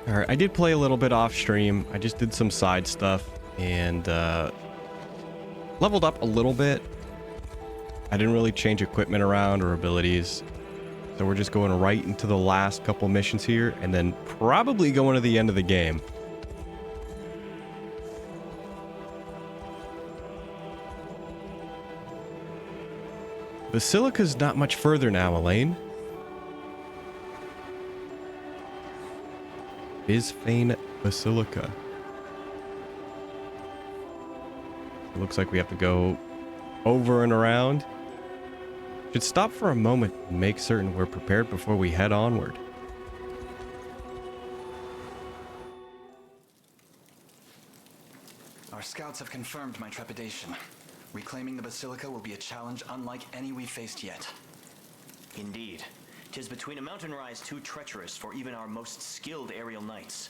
Alright, I did play a little bit off stream. I just did some side stuff and leveled up a little bit. I didn't really change equipment around or abilities. So we're just going right into the last couple missions here and then probably going to the end of the game. Basilica's not much further now, Elaine. Bisphane Basilica. It looks like we have to go over and around. Should stop for a moment and make certain we're prepared before we head onward. Our scouts have confirmed my trepidation. Reclaiming the Basilica will be a challenge unlike any we've faced yet. Indeed. 'Tis between a mountain rise too treacherous for even our most skilled aerial knights,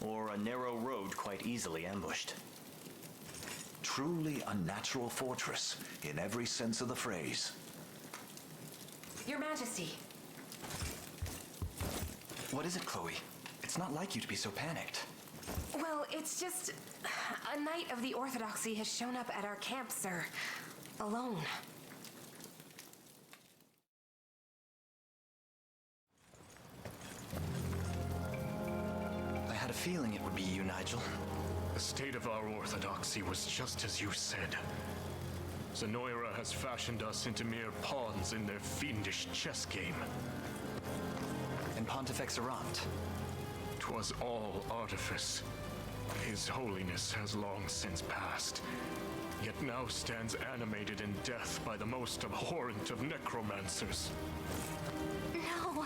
or a narrow road quite easily ambushed. Truly a natural fortress, in every sense of the phrase. Your Majesty. What is it, Chloe? It's not like you to be so panicked. Well, it's just... a knight of the Orthodoxy has shown up at our camp, sir. Alone. I had a feeling it would be you, Nigel. The state of our orthodoxy was just as you said. Zenoira has fashioned us into mere pawns in their fiendish chess game. And Pontifex Errant. 'Twas all artifice. His holiness has long since passed, yet now stands animated in death by the most abhorrent of necromancers. No.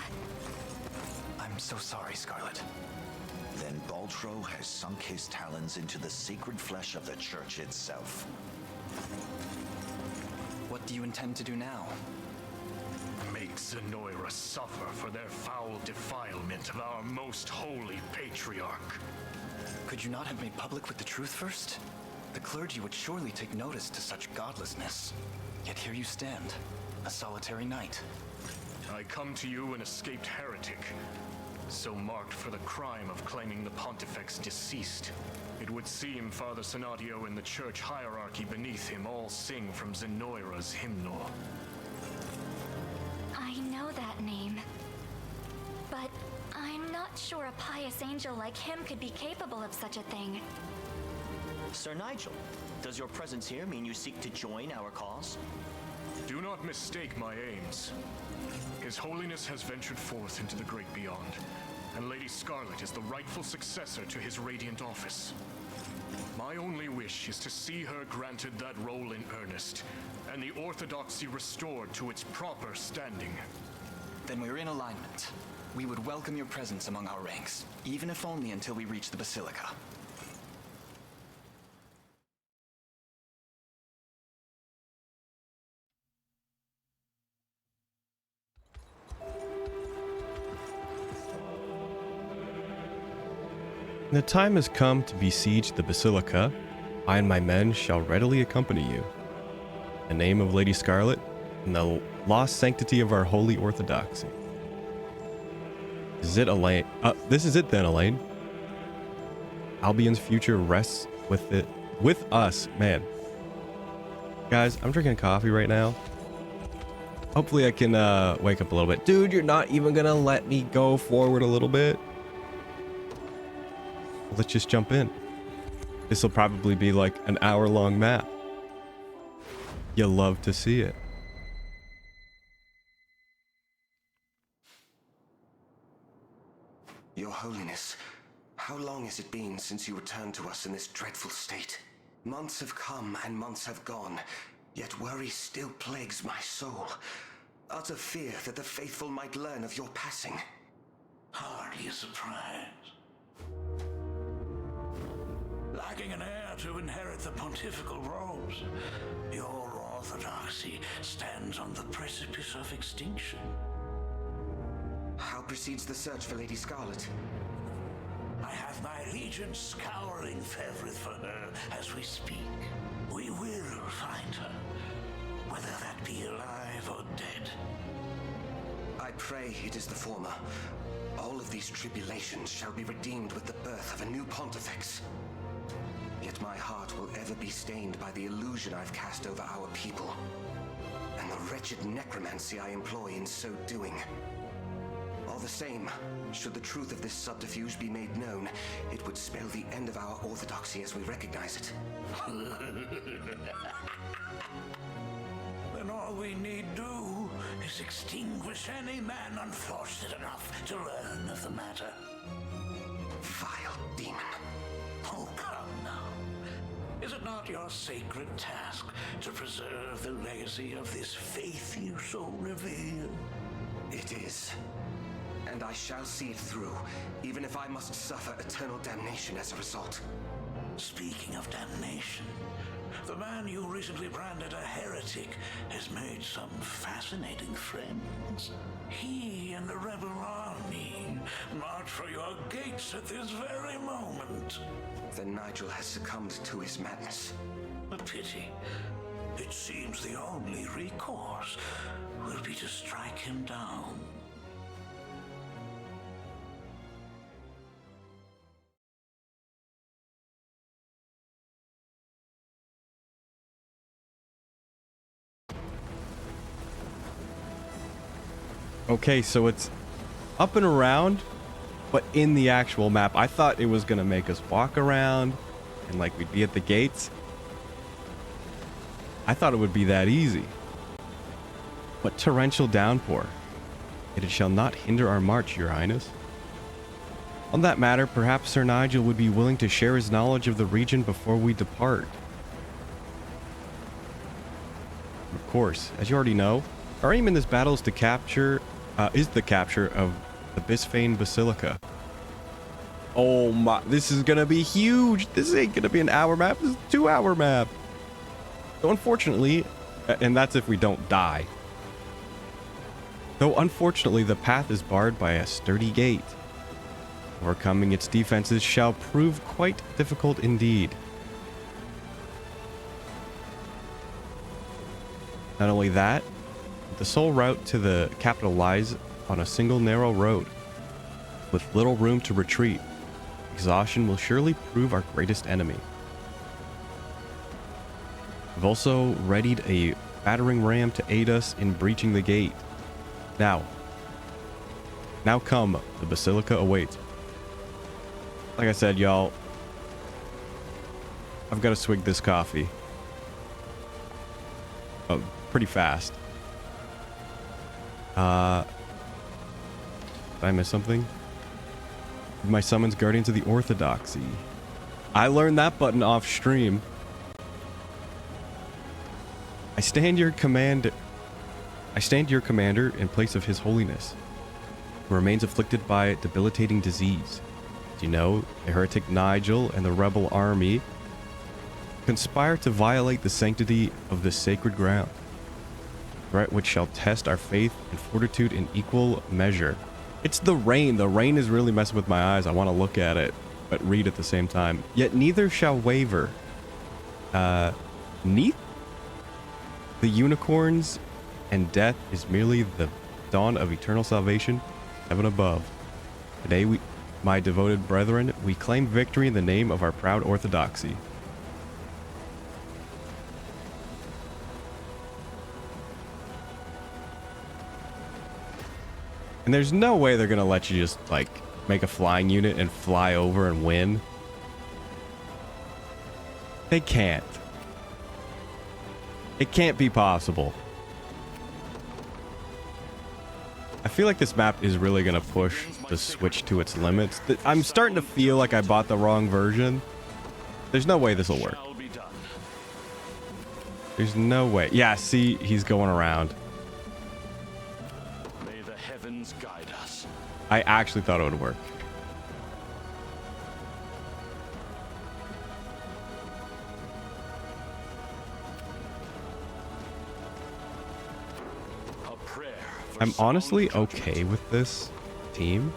I'm so sorry, Scarlet. Then Baltro has sunk his talons into the sacred flesh of the church itself. What do you intend to do now? Make Zenoira suffer for their foul defilement of our most holy patriarch. Could you not have made public with the truth first? The clergy would surely take notice to such godlessness. Yet here you stand, a solitary knight. I come to you an escaped heretic, so marked for the crime of claiming the Pontifex deceased. It would seem Father Sonadio and the church hierarchy beneath him all sing from Zenoira's hymnal. I know that name, but I'm not sure a pious angel like him could be capable of such a thing. Sir Nigel, does your presence here mean you seek to join our cause? Do not mistake my aims. His Holiness has ventured forth into the great beyond, and Lady Scarlet is the rightful successor to his radiant office. My only wish is to see her granted that role in earnest, and the orthodoxy restored to its proper standing. Then we're in alignment. We would welcome your presence among our ranks, even if only until we reach the Basilica. The time has come to besiege the Basilica. I and my men shall readily accompany you. In the name of Lady Scarlet, and the lost sanctity of our holy orthodoxy. This is it, Elaine. This is it then, Elaine. Albion's future rests with us, man. Guys, I'm drinking coffee right now. Hopefully I can wake up a little bit. Dude, you're not even gonna let me go forward a little bit. Let's just jump in. This will probably be like an hour-long map. You'll love to see it. Your Holiness, how long has it been since you returned to us in this dreadful state? Months have come and months have gone, yet worry still plagues my soul. Utter fear that the faithful might learn of your passing. Hardly a surprise. Lacking an heir to inherit the pontifical robes, your orthodoxy stands on the precipice of extinction. How proceeds the search for Lady Scarlet? I have my legion scouring Fevrith for her as we speak. We will find her, whether that be alive or dead. I pray it is the former. All of these tribulations shall be redeemed with the birth of a new pontifex. Yet my heart will ever be stained by the illusion I've cast over our people, and the wretched necromancy I employ in so doing. All the same, should the truth of this subterfuge be made known, it would spell the end of our orthodoxy as we recognize it. Then all we need do is extinguish any man unfortunate enough to learn of the matter. Vile demon. Oh, come now. Is it not your sacred task to preserve the legacy of this faith you so revere? It is. And I shall see it through, even if I must suffer eternal damnation as a result. Speaking of damnation, the man you recently branded a heretic has made some fascinating friends. He and the rebel army march for your gates at this very moment. Then Nigel has succumbed to his madness. A pity. It seems the only recourse will be to strike him down. Okay, so it's up and around, but in the actual map. I thought it was gonna make us walk around and like we'd be at the gates. I thought it would be that easy. But torrential downpour. It shall not hinder our march, Your Highness. On that matter, perhaps Sir Nigel would be willing to share his knowledge of the region before we depart. Of course, as you already know, our aim in this battle is the capture of the Bisphane Basilica. Oh my, this is gonna be huge. This ain't gonna be an hour map, this is a 2-hour map. So unfortunately, and that's if we don't die. Though unfortunately, the path is barred by a sturdy gate. Overcoming its defenses shall prove quite difficult indeed. Not only that, the sole route to the capital lies on a single narrow road, with little room to retreat. Exhaustion will surely prove our greatest enemy. We've also readied a battering ram to aid us in breaching the gate. Now come, the Basilica awaits. Like I said, y'all, I've got to swig this coffee. Oh, pretty fast. Did I miss something? My summons Guardians of the Orthodoxy. I learned that button off stream. I stand your commander in place of His Holiness, who remains afflicted by debilitating disease. As you know, the heretic Nigel and the rebel army conspire to violate the sanctity of this sacred ground, threat which shall test our faith and fortitude in equal measure. It's the rain. The rain is really messing with my eyes. I want to look at it, but read at the same time. Yet neither shall waver. Neath the unicorns and death is merely the dawn of eternal salvation, heaven above. Today, my devoted brethren, we claim victory in the name of our proud orthodoxy. And there's no way they're gonna let you just, like, make a flying unit and fly over and win. They can't. It can't be possible. I feel like this map is really gonna push the Switch to its limits. I'm starting to feel like I bought the wrong version. There's no way this will work. There's no way. Yeah, see, he's going around. May the heavens guide us. I actually thought it would work. I'm honestly okay with this team.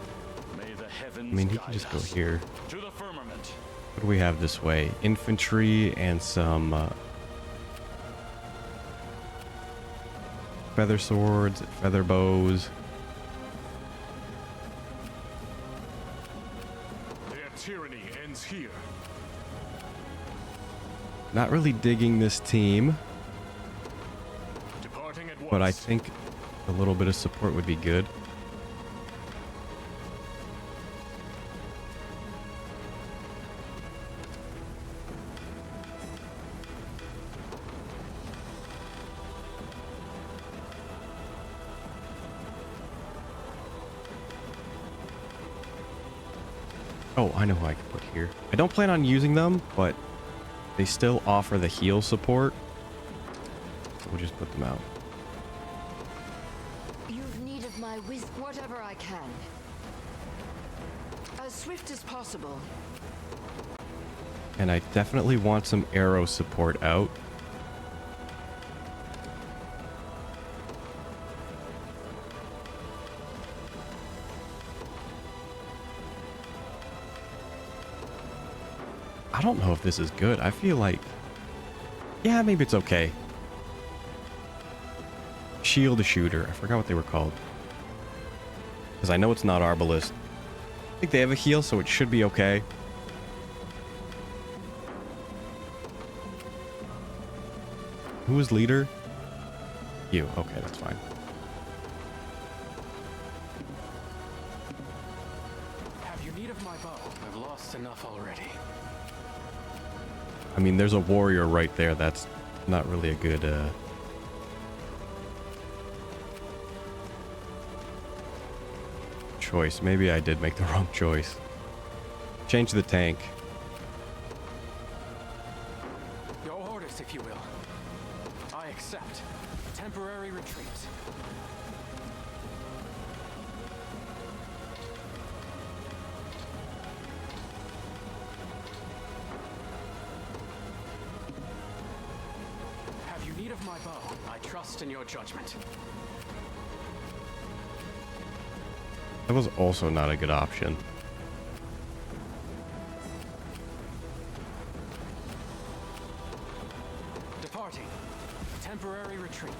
I mean, he can just go here. What do we have this way? Infantry and some feather swords, feather bows. tyranny ends here. Not really digging this team, Departing at once. but I think a little bit of support would be good. Oh, I know who I can put here. I don't plan on using them, but they still offer the heal support. So we'll just put them out. You've need of my wisdom, whatever I can. As swift as possible. And I definitely want some arrow support out. I don't know if this is good. I feel like... yeah, maybe it's okay. Shield shooter. I forgot what they were called. Because I know it's not Arbalist. I think they have a heal, so it should be okay. Who is leader? You. Okay, that's fine. Have you need of my bow? I've lost enough already. I mean, there's a warrior right there. That's not really a good, choice. Maybe I did make the wrong choice. Change the tank. Your orders, if you will. I accept. Temporary retreat. Have you need of my bow? I trust in your judgment. That was also not a good option. Departing. Temporary retreat.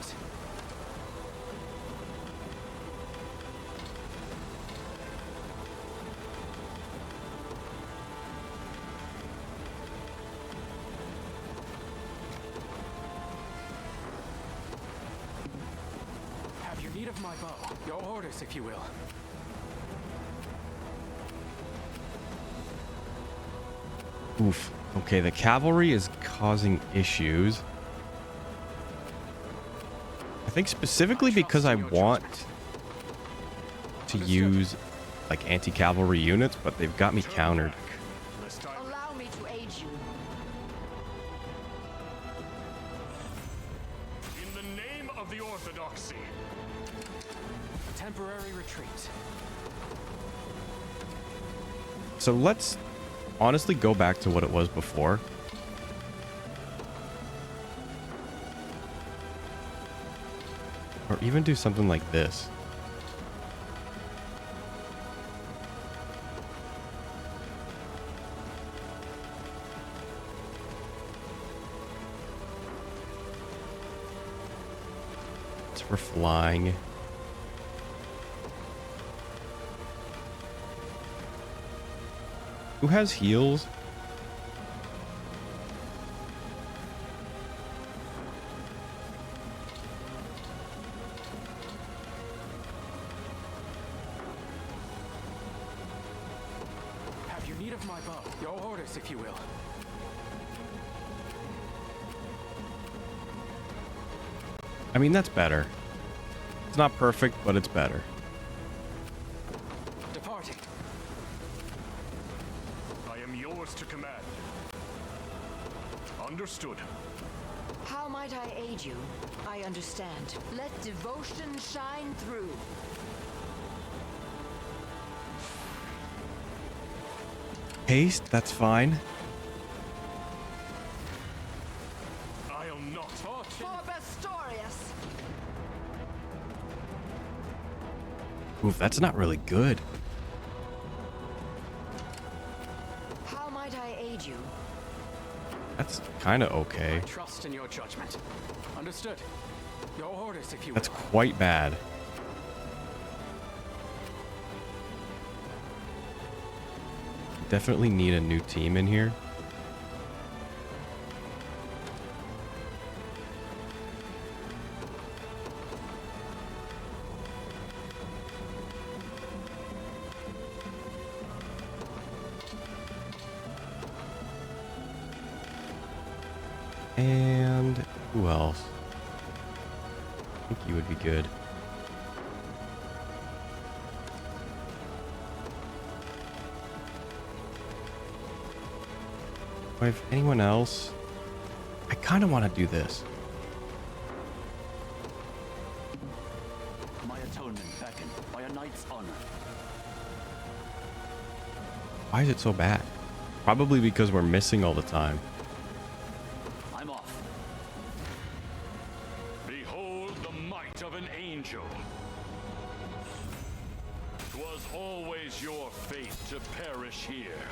Have you need of my bow? Your orders, if you will. Oof. Okay, the cavalry is causing issues. I think specifically because I want to use like anti-cavalry units, but they've got me countered. Allow me to aid you. In the name of the Orthodoxy. Temporary retreat. So let's honestly go back to what it was before. Or even do something like this. It's for flying. Who has heals? Have you need of my bow? Your orders, if you will. I mean, that's better. It's not perfect, but it's better. Departing. I am yours to command. Understood. How might I aid you? I understand. Let devotion shine through. Haste, that's fine. I'll not. For Bastorius! Oof, that's not really good. How might I aid you? That's kind of okay. Trust in your judgment. Understood. Your orders, if you will. That's quite bad. Definitely need a new team in here. And who else? I think you would be good. Or if anyone else, I kind of want to do this. My atonement beckoned by a knight's honor. Why is it so bad? Probably because we're missing all the time. I'm off. Behold the might of an angel. 'Twas always your fate to perish here.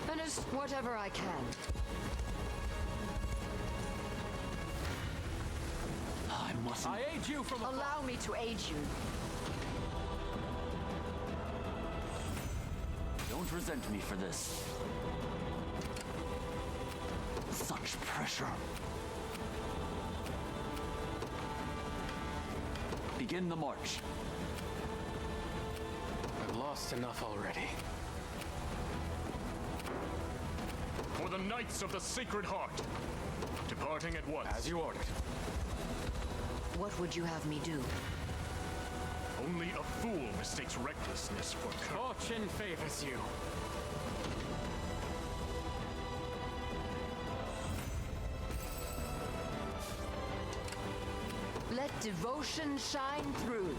Finish whatever I can. I mustn't. I aid you from Allow me to aid you. Don't resent me for this. Such pressure. Begin the march. I've lost enough already. For the Knights of the Sacred Heart, departing at once. As you ordered. What would you have me do? Only a fool mistakes recklessness for courage. Fortune favors you. Let devotion shine through.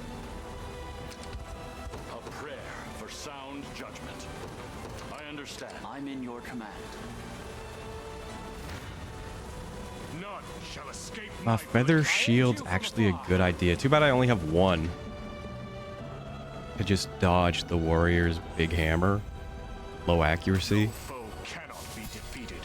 A prayer for sound judgment. I understand. I'm in your command. None shall escape Feather Shield's actually a good idea. Too bad I only have one. I just dodged the warrior's big hammer. Low accuracy. foe cannot be defeated.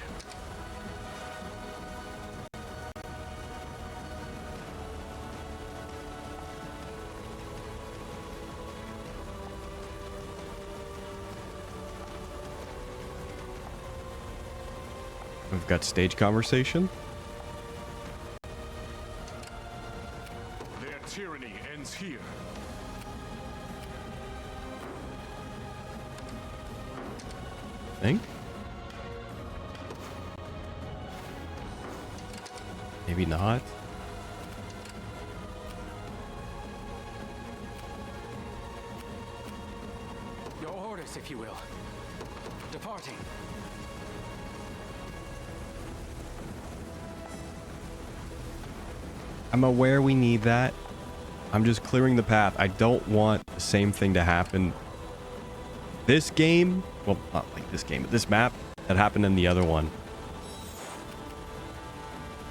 We've got stage conversation. Their tyranny ends here. Think? Maybe not. Your orders, if you will. Departing. I'm aware we need that. I'm just clearing the path. I don't want the same thing to happen this game. Well, not like this game, but this map that happened in the other one.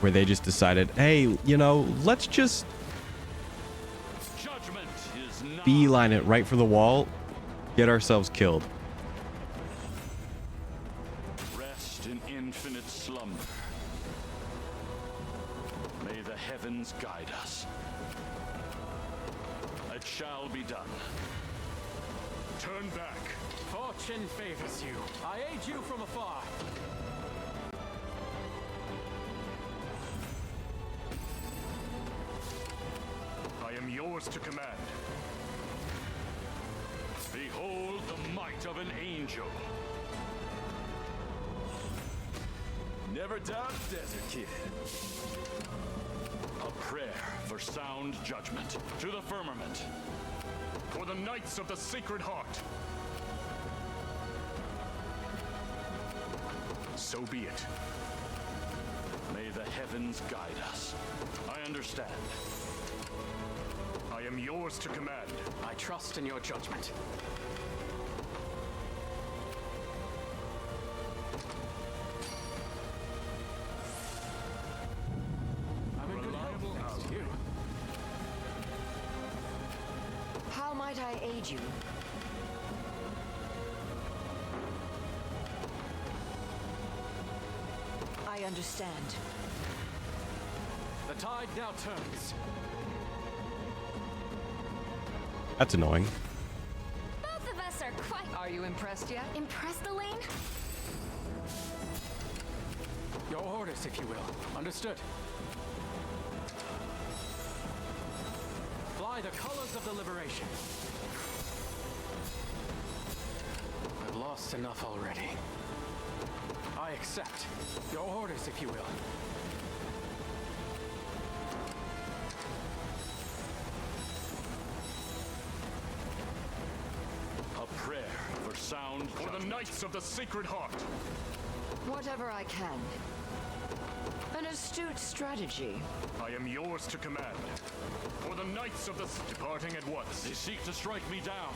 Where they just decided, hey, you know, let's just Judgment is not beeline it right for the wall, get ourselves killed. rest in infinite slumber. May the heavens guide us. It shall be done. Turn back. Fortune favors you. I aid you from afar. I am yours to command. Behold the might of an angel. Never doubt, Desert Kid. A prayer for sound judgment to the firmament. For the Knights of the Sacred Heart. So be it. May the heavens guide us. I understand. I am yours to command. I trust in your judgment. I'm in good health, thanks to you. How might I aid you? I understand. The tide now turns. That's annoying. Both of us you impressed yet? Impressed, Elaine? Your orders, if you will. Understood. Fly the colors of the liberation. I've lost enough already. I accept. Your orders, if you will. A prayer for sound for the Knights of the Sacred Heart. Whatever I can. An astute strategy. I am yours to command. For the Knights of the departing at once. They seek to strike me down.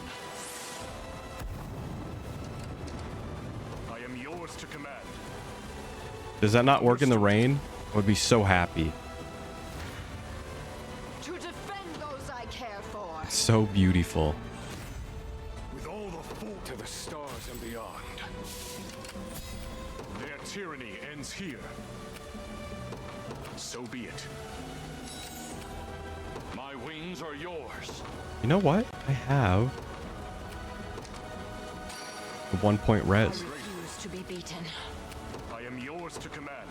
I am yours to command. Does that not work in the rain? I would be so happy. To defend those I care for. So beautiful. With all the full to the stars and beyond. Their tyranny ends here. So be it. My wings are yours. You know what? I have the 1-point res. I refuse to be beaten. I am yours to command.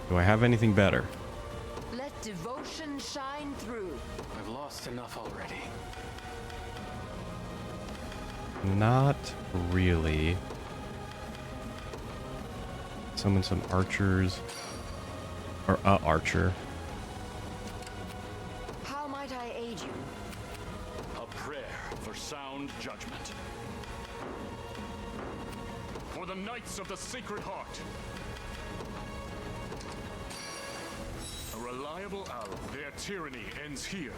Do I have anything better? Let devotion shine through. I've lost enough already. Not really. Summon some archers. Or a archer. How might I aid you? A prayer for sound judgment. For the Knights of the Sacred Heart. A reliable ally. Their tyranny ends here.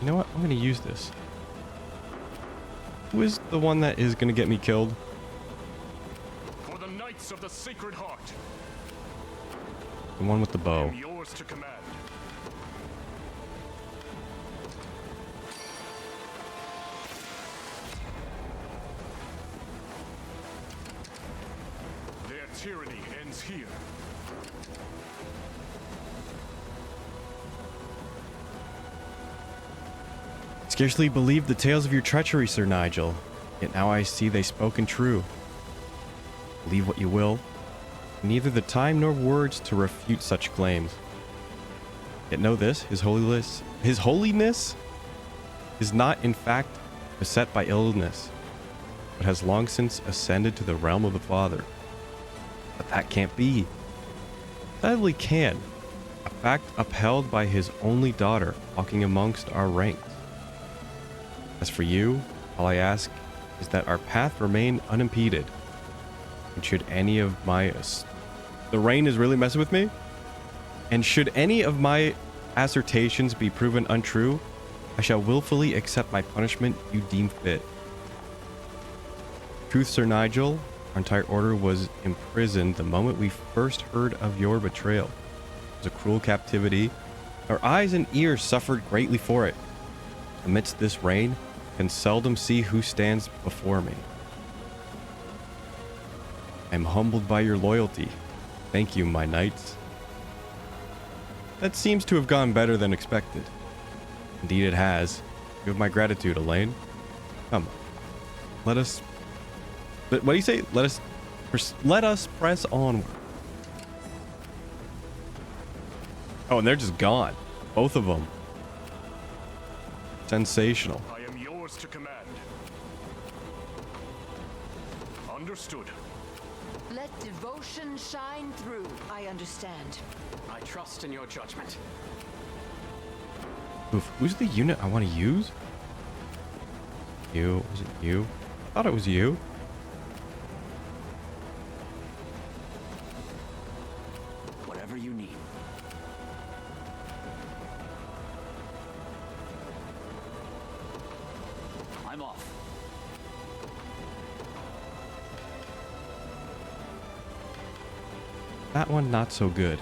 You know what? I'm going to use this. Who is the one that is going to get me killed? For the Knights of the Sacred Heart. The one with the I bow. am yours to command. Their tyranny ends here. Scarcely believed the tales of your treachery, Sir Nigel. Yet now I see they spoken true. Believe what you will. Neither the time nor words to refute such claims. Yet know this, his holiness is not in fact beset by illness, but has long since ascended to the realm of the Father. But that can't be. Sadly can. A fact upheld by his only daughter walking amongst our ranks. As for you, all I ask is that our path remain unimpeded. And should any of my... The rain is really messing with me? And should any of my assertions be proven untrue, I shall willfully accept my punishment you deem fit. Truth, Sir Nigel, our entire order was imprisoned the moment we first heard of your betrayal. It was a cruel captivity. Our eyes and ears suffered greatly for it. Amidst this rain, can seldom see who stands before me. I am humbled by your loyalty. Thank you, my knights. That seems to have gone better than expected. Indeed it has. You have my gratitude, Elaine. Come. Let us... What do you say? Let us press onward. Oh, and they're just gone. Both of them. Sensational. I am yours to command. Understood. Let devotion shine through. I understand. I trust in your judgment. Oof, who's the unit I want to use? You. Was it you? I thought it was you. Whatever you need. I'm off. That one, not so good.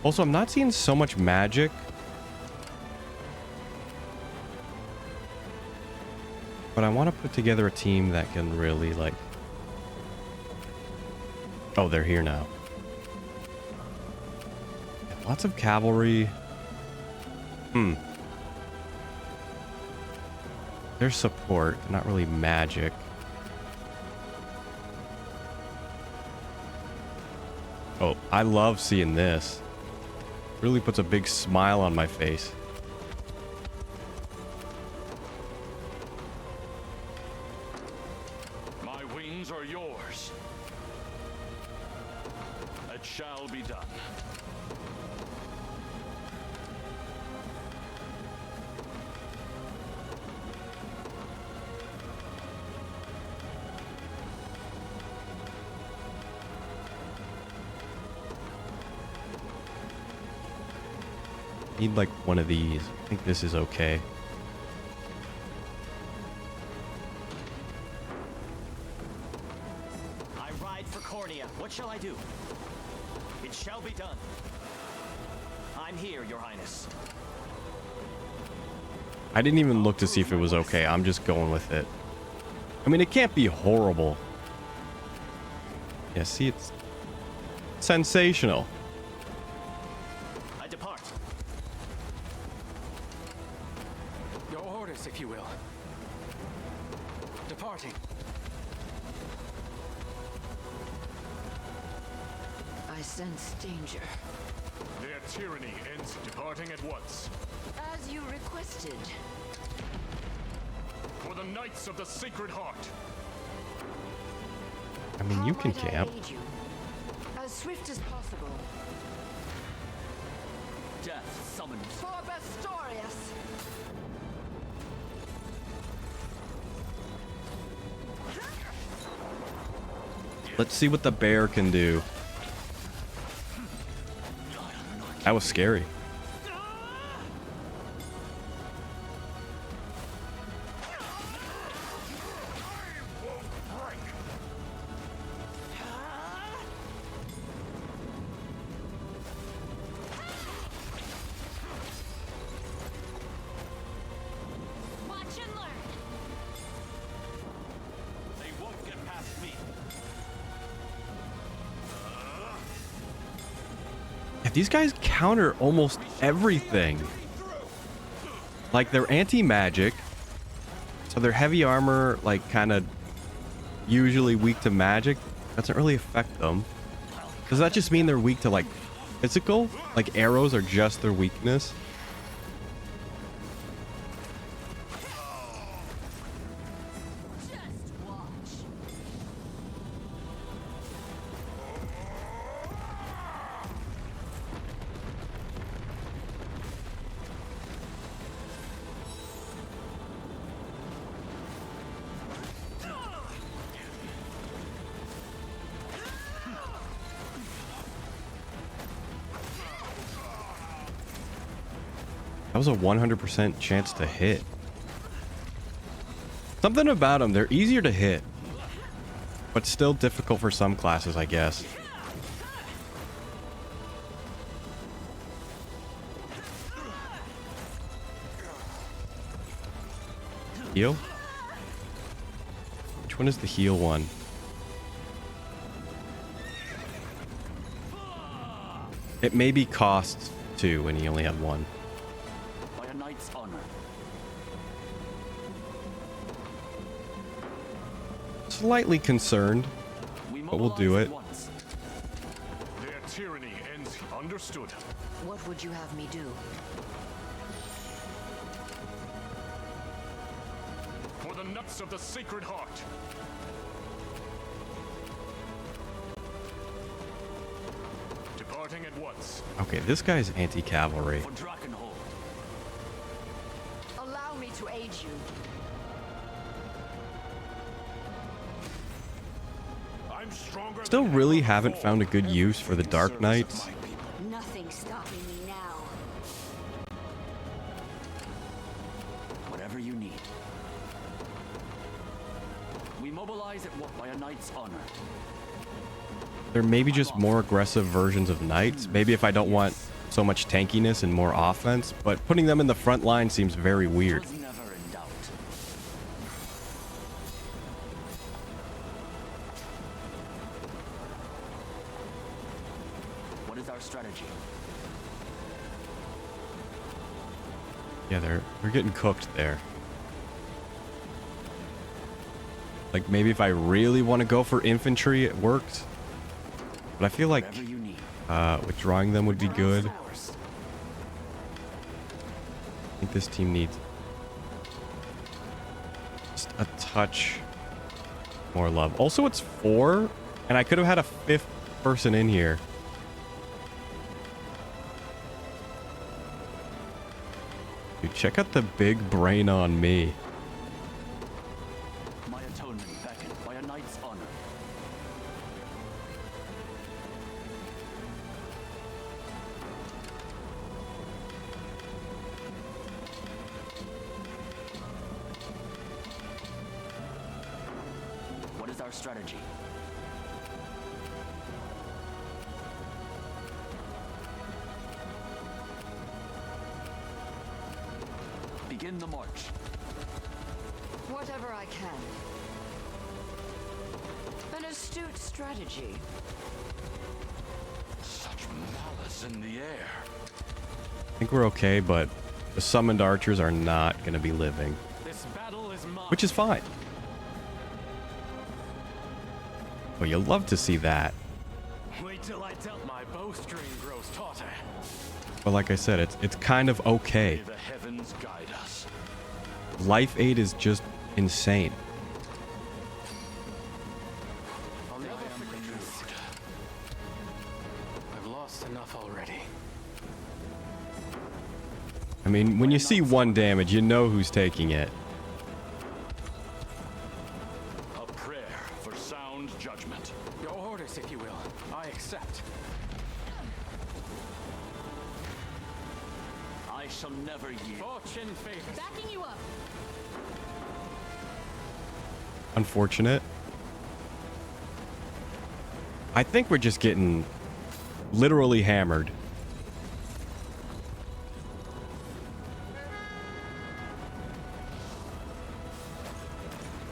Also, I'm not seeing so much magic. But I want to put together a team that can really, like... Oh, they're here now. Lots of cavalry. There's support, not really magic. Oh, I love seeing this. Really puts a big smile on my face. My wings are yours. It shall be done. Need like one of these. I think this is okay. I ride for Cornea. What shall I do? It shall be done. I'm here, Your Highness. I didn't even look to see if it was okay. I'm just going with it. I mean, it can't be horrible. Yeah, see, it's sensational. I depart. Your orders, if you will. Departing. I sense danger. Their tyranny ends departing at once. As you requested. For the Knights of the Sacred Heart. I mean, you can How might I camp. aid you? As swift as possible. Death summons. For Bastorius! Let's see what the bear can do. That was scary. Watch and learn. They won't get past me. Yeah, these guys counter almost everything. Like, they're anti-magic. So their heavy armor, like, kind of usually weak to magic. Doesn't really affect them. Does that just mean they're weak to, like, physical? Like, arrows are just their weakness? That was a 100% chance to hit. Something about them, they're easier to hit. But still difficult for some classes, I guess. Heal? Which one is the heal one? It maybe costs 2 and you only have 1. By a knight's honor. Slightly concerned, but we'll do it. Their tyranny ends. Understood. What would you have me do? For the Knights of the Sacred Heart. Departing at once. Okay, this guy's anti-cavalry. For Drakenhold. Allow me to aid you. I'm stronger. Still really haven't found a good use for the Dark Knights. Nothing's stopping me now. Whatever you need. We mobilize at what by a knight's honor. They're maybe just more aggressive versions of knights. Maybe if I don't want so much tankiness and more offense, but putting them in the front line seems very weird. Was never in doubt. What is our strategy? Yeah, they're getting cooked there. Like, maybe if I really want to go for infantry, it works. But I feel like withdrawing them would be good. I think this team needs just a touch more love. Also, it's 4, and I could have had a 5th person in here. Dude, check out the big brain on me. My atonement beckoned by a knight's honor. What is our strategy? Begin the march. Whatever I can. An astute strategy. Such malice in the air. I think we're okay, but the summoned archers are not going to be living. This battle is mine. Which is fine. Well, you'll love to see that. Wait till I tell my bowstring grows tauter. But like I said, it's kind of okay. May the heavens guide us. Life aid is just insane. I'll never forget this. I've lost enough already. I mean, when you see 1 damage, you know who's taking it. A prayer for sound judgment. Your orders, if you will. I accept. I shall never yield. Fortune favors. Backing you up. Unfortunate. I think we're just getting literally hammered.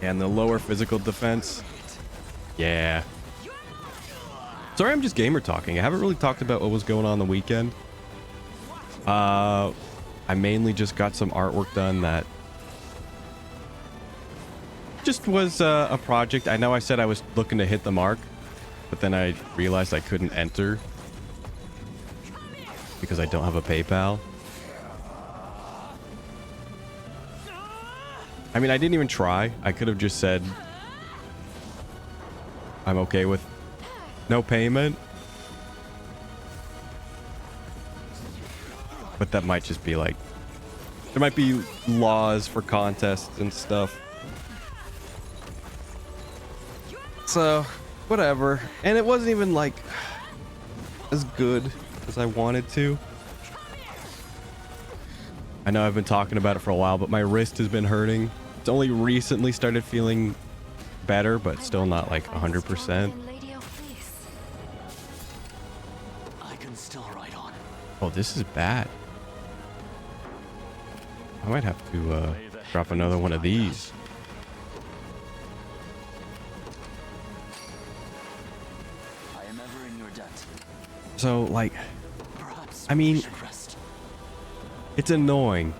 And the lower physical defense. Yeah. Sorry, I'm just gamer talking. I haven't really talked about what was going on the weekend. I mainly just got some artwork done that just was a project. I know I said I was looking to hit the mark, but then I realized I couldn't enter because I don't have a PayPal. I mean, I didn't even try. I could have just said I'm okay with no payment. But that might just be like, there might be laws for contests and stuff. So, whatever. And it wasn't even like as good as I wanted to. I know I've been talking about it for a while, but my wrist has been hurting. It's only recently started feeling better, but still not like 100%. I can still ride on. Oh, this is bad. I might have to drop another one of these. I am ever in your debt. So, like, Perhaps I mean, we should rest. it's annoying.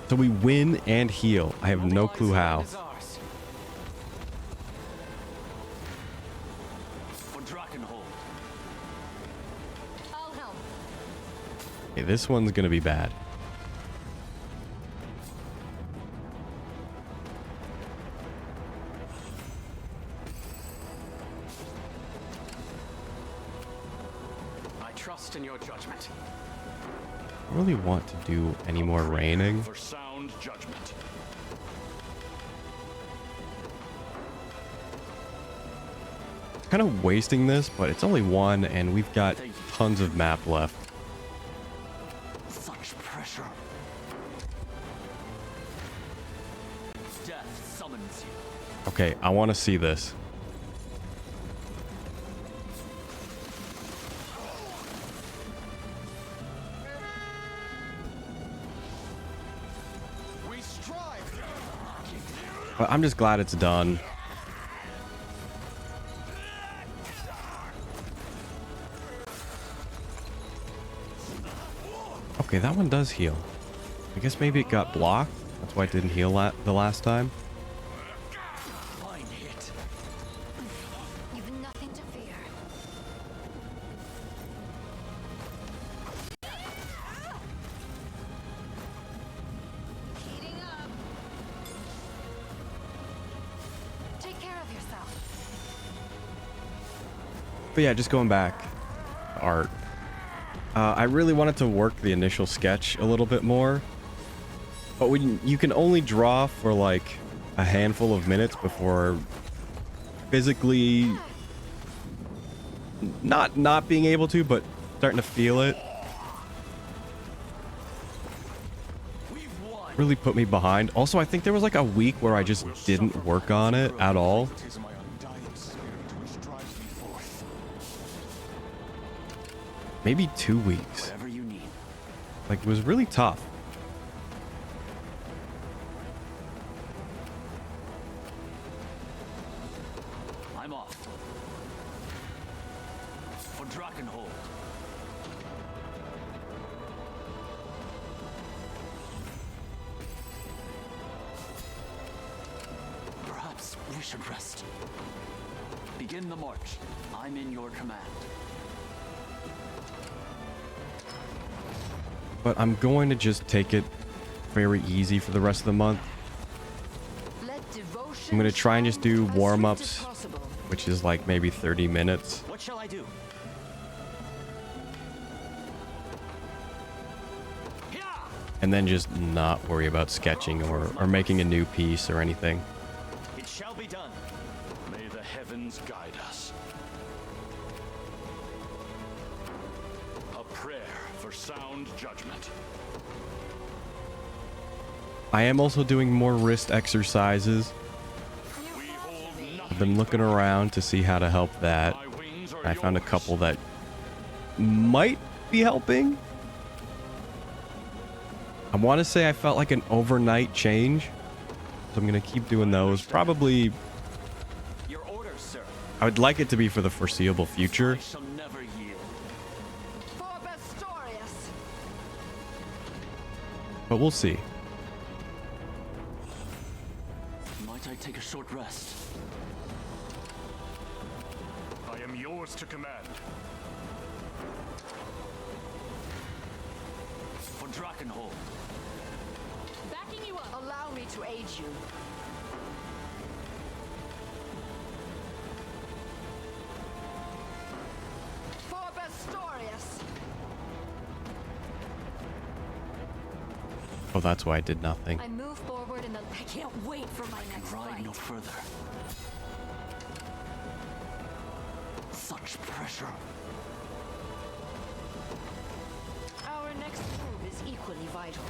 So we win and heal. I have no clue how. For Drakenhold. I'll help. Okay, this one's gonna be bad. I trust in your judgment. I don't really want to do any more raining. For sound judgment. Kind of wasting this, but it's only 1 and we've got tons of map left. Such pressure. Death summons you. Okay, I want to see this. But I'm just glad it's done. Okay, that one does heal. I guess maybe it got blocked. That's why it didn't heal the last time. Fine hit. You've nothing to fear. Heating up. Take care of yourself. But yeah, just going back to art. I really wanted to work the initial sketch a little bit more. But when you can only draw for like a handful of minutes before physically not being able to, but starting to feel it. Really put me behind. Also, I think there was like a week where I just didn't work on it at all. Maybe 2 weeks. Like, it was really tough. I'm off. For Drakenhold. Perhaps we should rest. Begin the march. I'm in your command. But I'm going to just take it very easy for the rest of the month. I'm going to try and just do warm-ups, which is like maybe 30 minutes. What shall I do? And then just not worry about sketching or making a new piece or anything. It shall be done. May the heavens guide us. A prayer for sound judgment. I am also doing more wrist exercises. I've been looking around to see how to help that. I found a couple that might be helping. I want to say I felt like an overnight change. So I'm going to keep doing those. Probably... Your orders, sir. I would like it to be for the foreseeable future. I shall never yield. But we'll see. Might I take a short rest? I am yours to command. For Drakenhold. Backing you up. Allow me to aid you. For Bastorius. Oh, that's why I did nothing. I move forward in the... I can't wait for my next Ride fight. no further. Such pressure. Our next move is equally vital.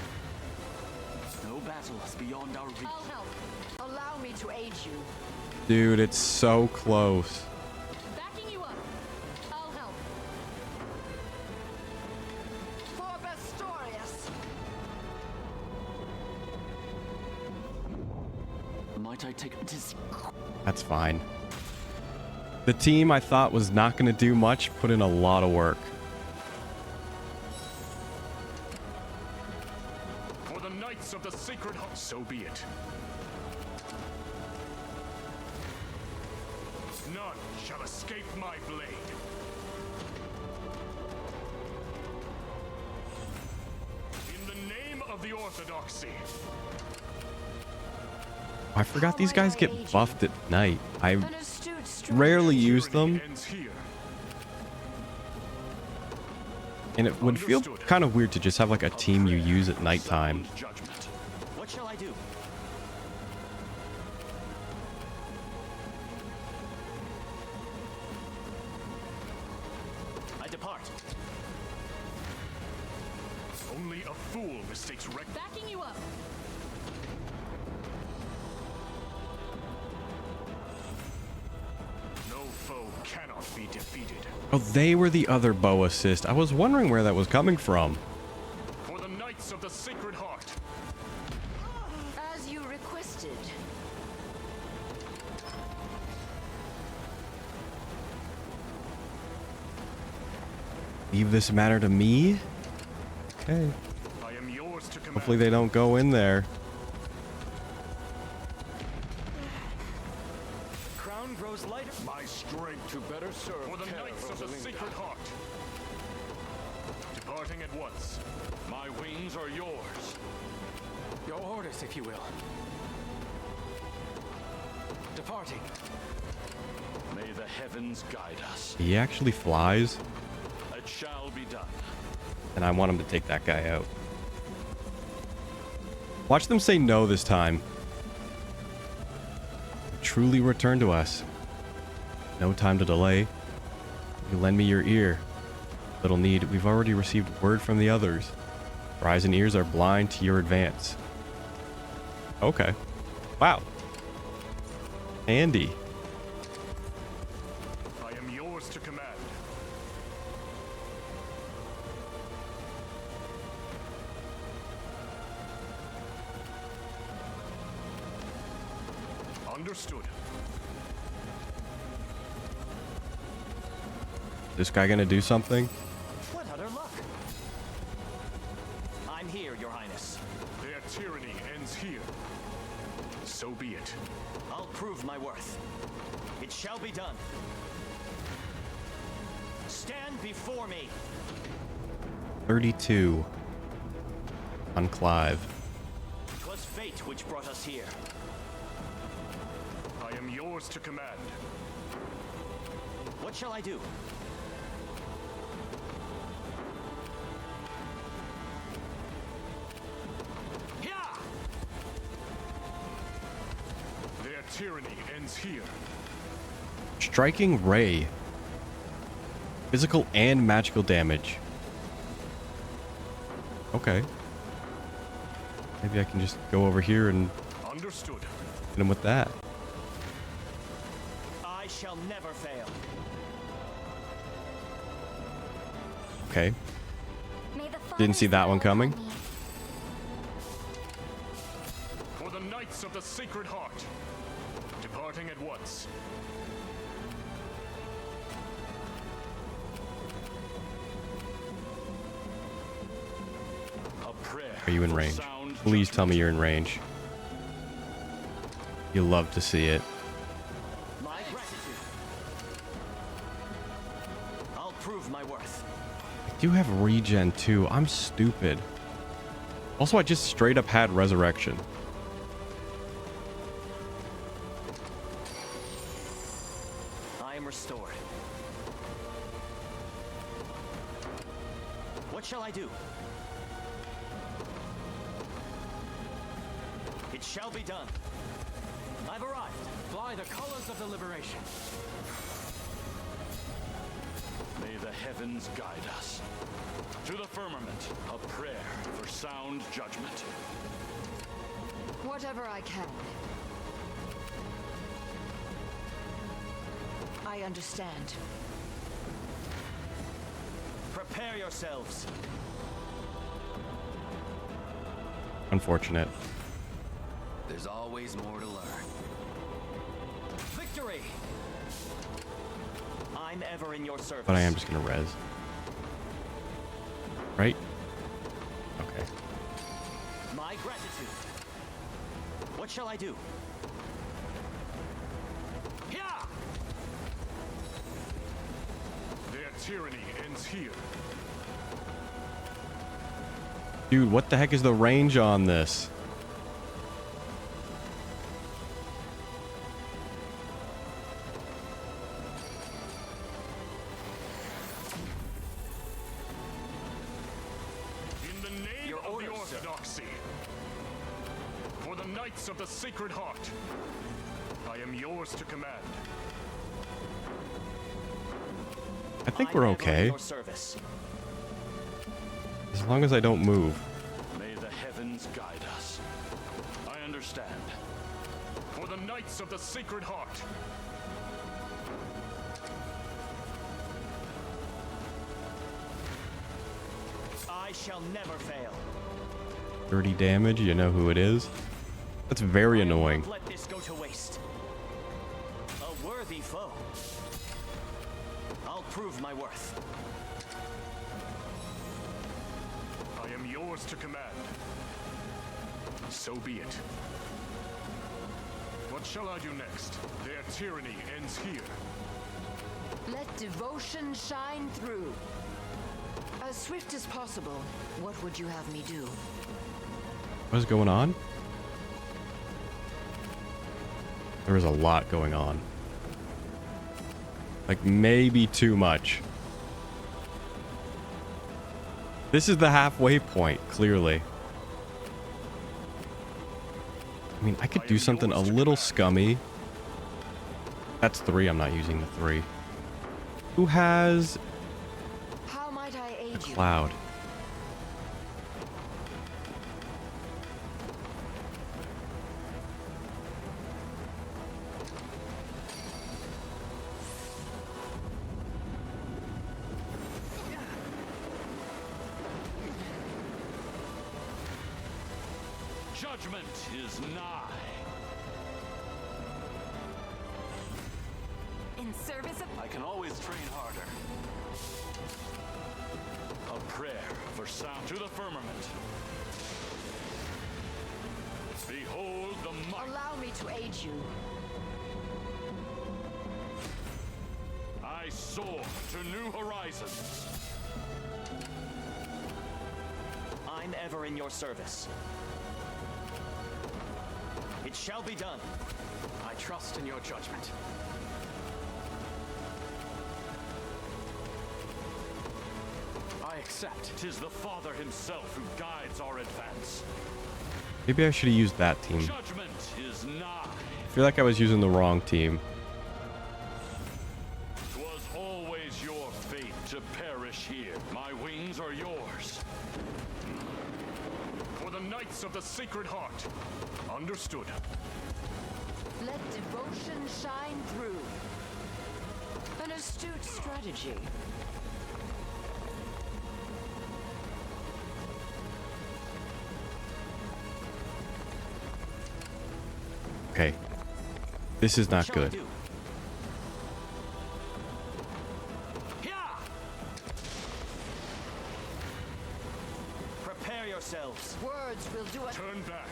No battle is beyond our reach. I'll help. Allow me to aid you. Dude, it's so close. Backing you up. I'll help. For Bastorius. Might I take this? That's fine. The team I thought was not going to do much put in a lot of work. For the Knights of the Sacred Heart, so be it. None shall escape my blade. In the name of the Orthodoxy. I forgot these guys get buffed at night. I rarely use them. And it would feel kind of weird to just have like a team you use at nighttime. What shall I do? I depart. Only a fool mistakes Backing you up. No foe cannot be defeated. Oh, they were the other bow assist. I was wondering where that was coming from. For the Knights of the Sacred Heart. As you requested. Leave this matter to me? Okay. I am yours to Hopefully they don't go in there. Crown grows lighter. My strength to better serve for the Knights of the Sacred Heart. Departing at once. My wings are yours. Your orders, if you will. Departing. May the heavens guide us. He actually flies, It shall be done. and I want him to take that guy out. Watch them say no this time. Truly return to us. No time to delay. You lend me your ear. Little need. We've already received word from the others. Our eyes and ears are blind to your advance. Okay. Wow. Andy. I am yours to command. Understood. This guy gonna do something? What utter luck? I'm here, Your Highness. Their tyranny ends here. So be it. I'll prove my worth. It shall be done. Stand before me. 32. On Clive. 'Twas fate which brought us here. I am yours to command. What shall I do? Their tyranny ends here. Striking Ray. Physical and magical damage. Okay. Maybe I can just go over here and Understood. hit him with that. I shall never fail. Okay. May the Didn't see that one coming. For the Knights of the Sacred Heart. Departing at once. A prayer. Are you in for range? sound Please tell me you're in range. You love to see it. My gratitude. I'll prove my worth. I do have regen too. I'm stupid. Also, I just straight up had resurrection. I am restored. What shall I do? It shall be done. I've arrived. Fly the colors of the liberation. May the heavens guide us. To the firmament, a prayer for sound judgment. Whatever I can. I understand. Prepare yourselves. Unfortunate. There's always more to learn. Victory! I'm ever in your service. But I am just gonna res. Right? Okay. My gratitude. What shall I do? Yeah! Their tyranny ends here. Dude, what the heck is the range on this? In the name of the Orthodoxy. For the Knights of the Sacred Heart. I am yours to command. I think we're okay. Your service. As long as I don't move. May the heavens guide us. I understand. For the Knights of the Sacred Heart. I shall never fail. 30 damage, you know who it is. That's very annoying. Let this go to waste. A worthy foe. I'll prove my worth. I I am yours to command. So be it. What shall I do next? Their tyranny ends here. Let devotion shine through. As swift as possible, what would you have me do? What is going on? There was a lot going on. Like, maybe too much. This is the halfway point, clearly. I mean, I could do something a little scummy. That's 3. I'm not using the 3. Who has How might I aid a cloud? Judgment is nigh. In service of... I can always train harder. A prayer for sound to the firmament. Behold the might. Allow me to aid you. I soar to new horizons. I'm ever in your service. It shall be done. I trust in your judgment. I accept. 'Tis the Father himself who guides our advance. Maybe I should have used that team. Judgment is nigh. I feel like I was using the wrong team. 'Twas always your fate to perish here. My wings are yours. For the Knights of the Sacred Heart. Understood. Let devotion shine through. An astute strategy. Okay. This is not good. Prepare yourselves. Words will do it. Turn back,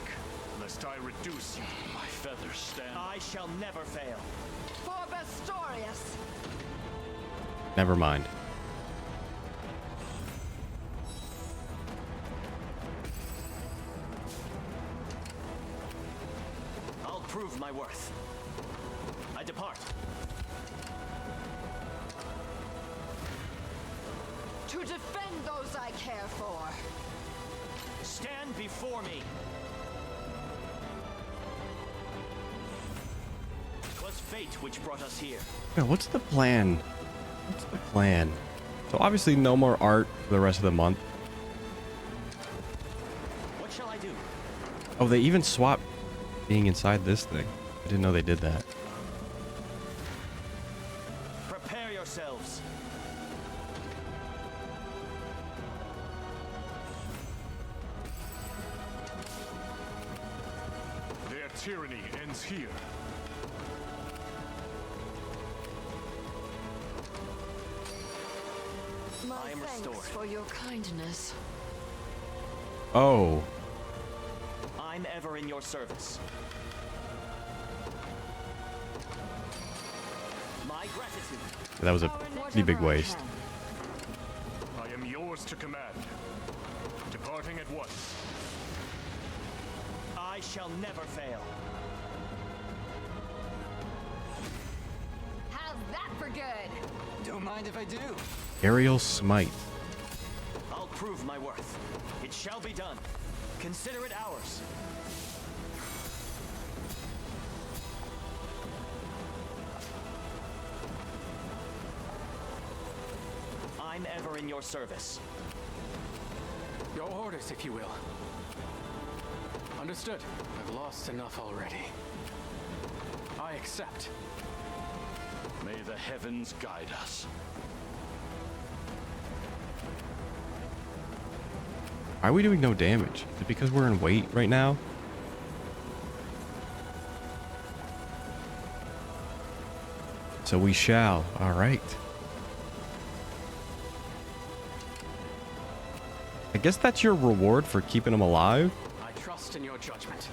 lest I reduce you. My feathers stand. I shall never fail. For Bastorius. Never mind. I'll prove my worth. I depart. To defend those I care for. Stand before me. 'Twas fate which brought us here. Yeah, what's the plan? What's the plan? So obviously no more art for the rest of the month. What shall I do? Oh, they even swapped being inside this thing. I didn't know they did that. Prepare yourselves. Their tyranny ends here. My I am thanks restored. for your kindness. Oh. I'm ever in your service. My gratitude. That was a pretty big waste. I am yours to command. Departing at once. I shall never fail. How's that for good? Don't mind if I do. Aerial Smite. I'll prove my worth. It shall be done. Consider it ours. I'm ever in your service. Your orders, if you will. Understood. I've lost enough already. I accept. May the heavens guide us. Why are we doing no damage? Is it because we're in wait right now? So we shall. All right. I guess that's your reward for keeping him alive. I trust in your judgment.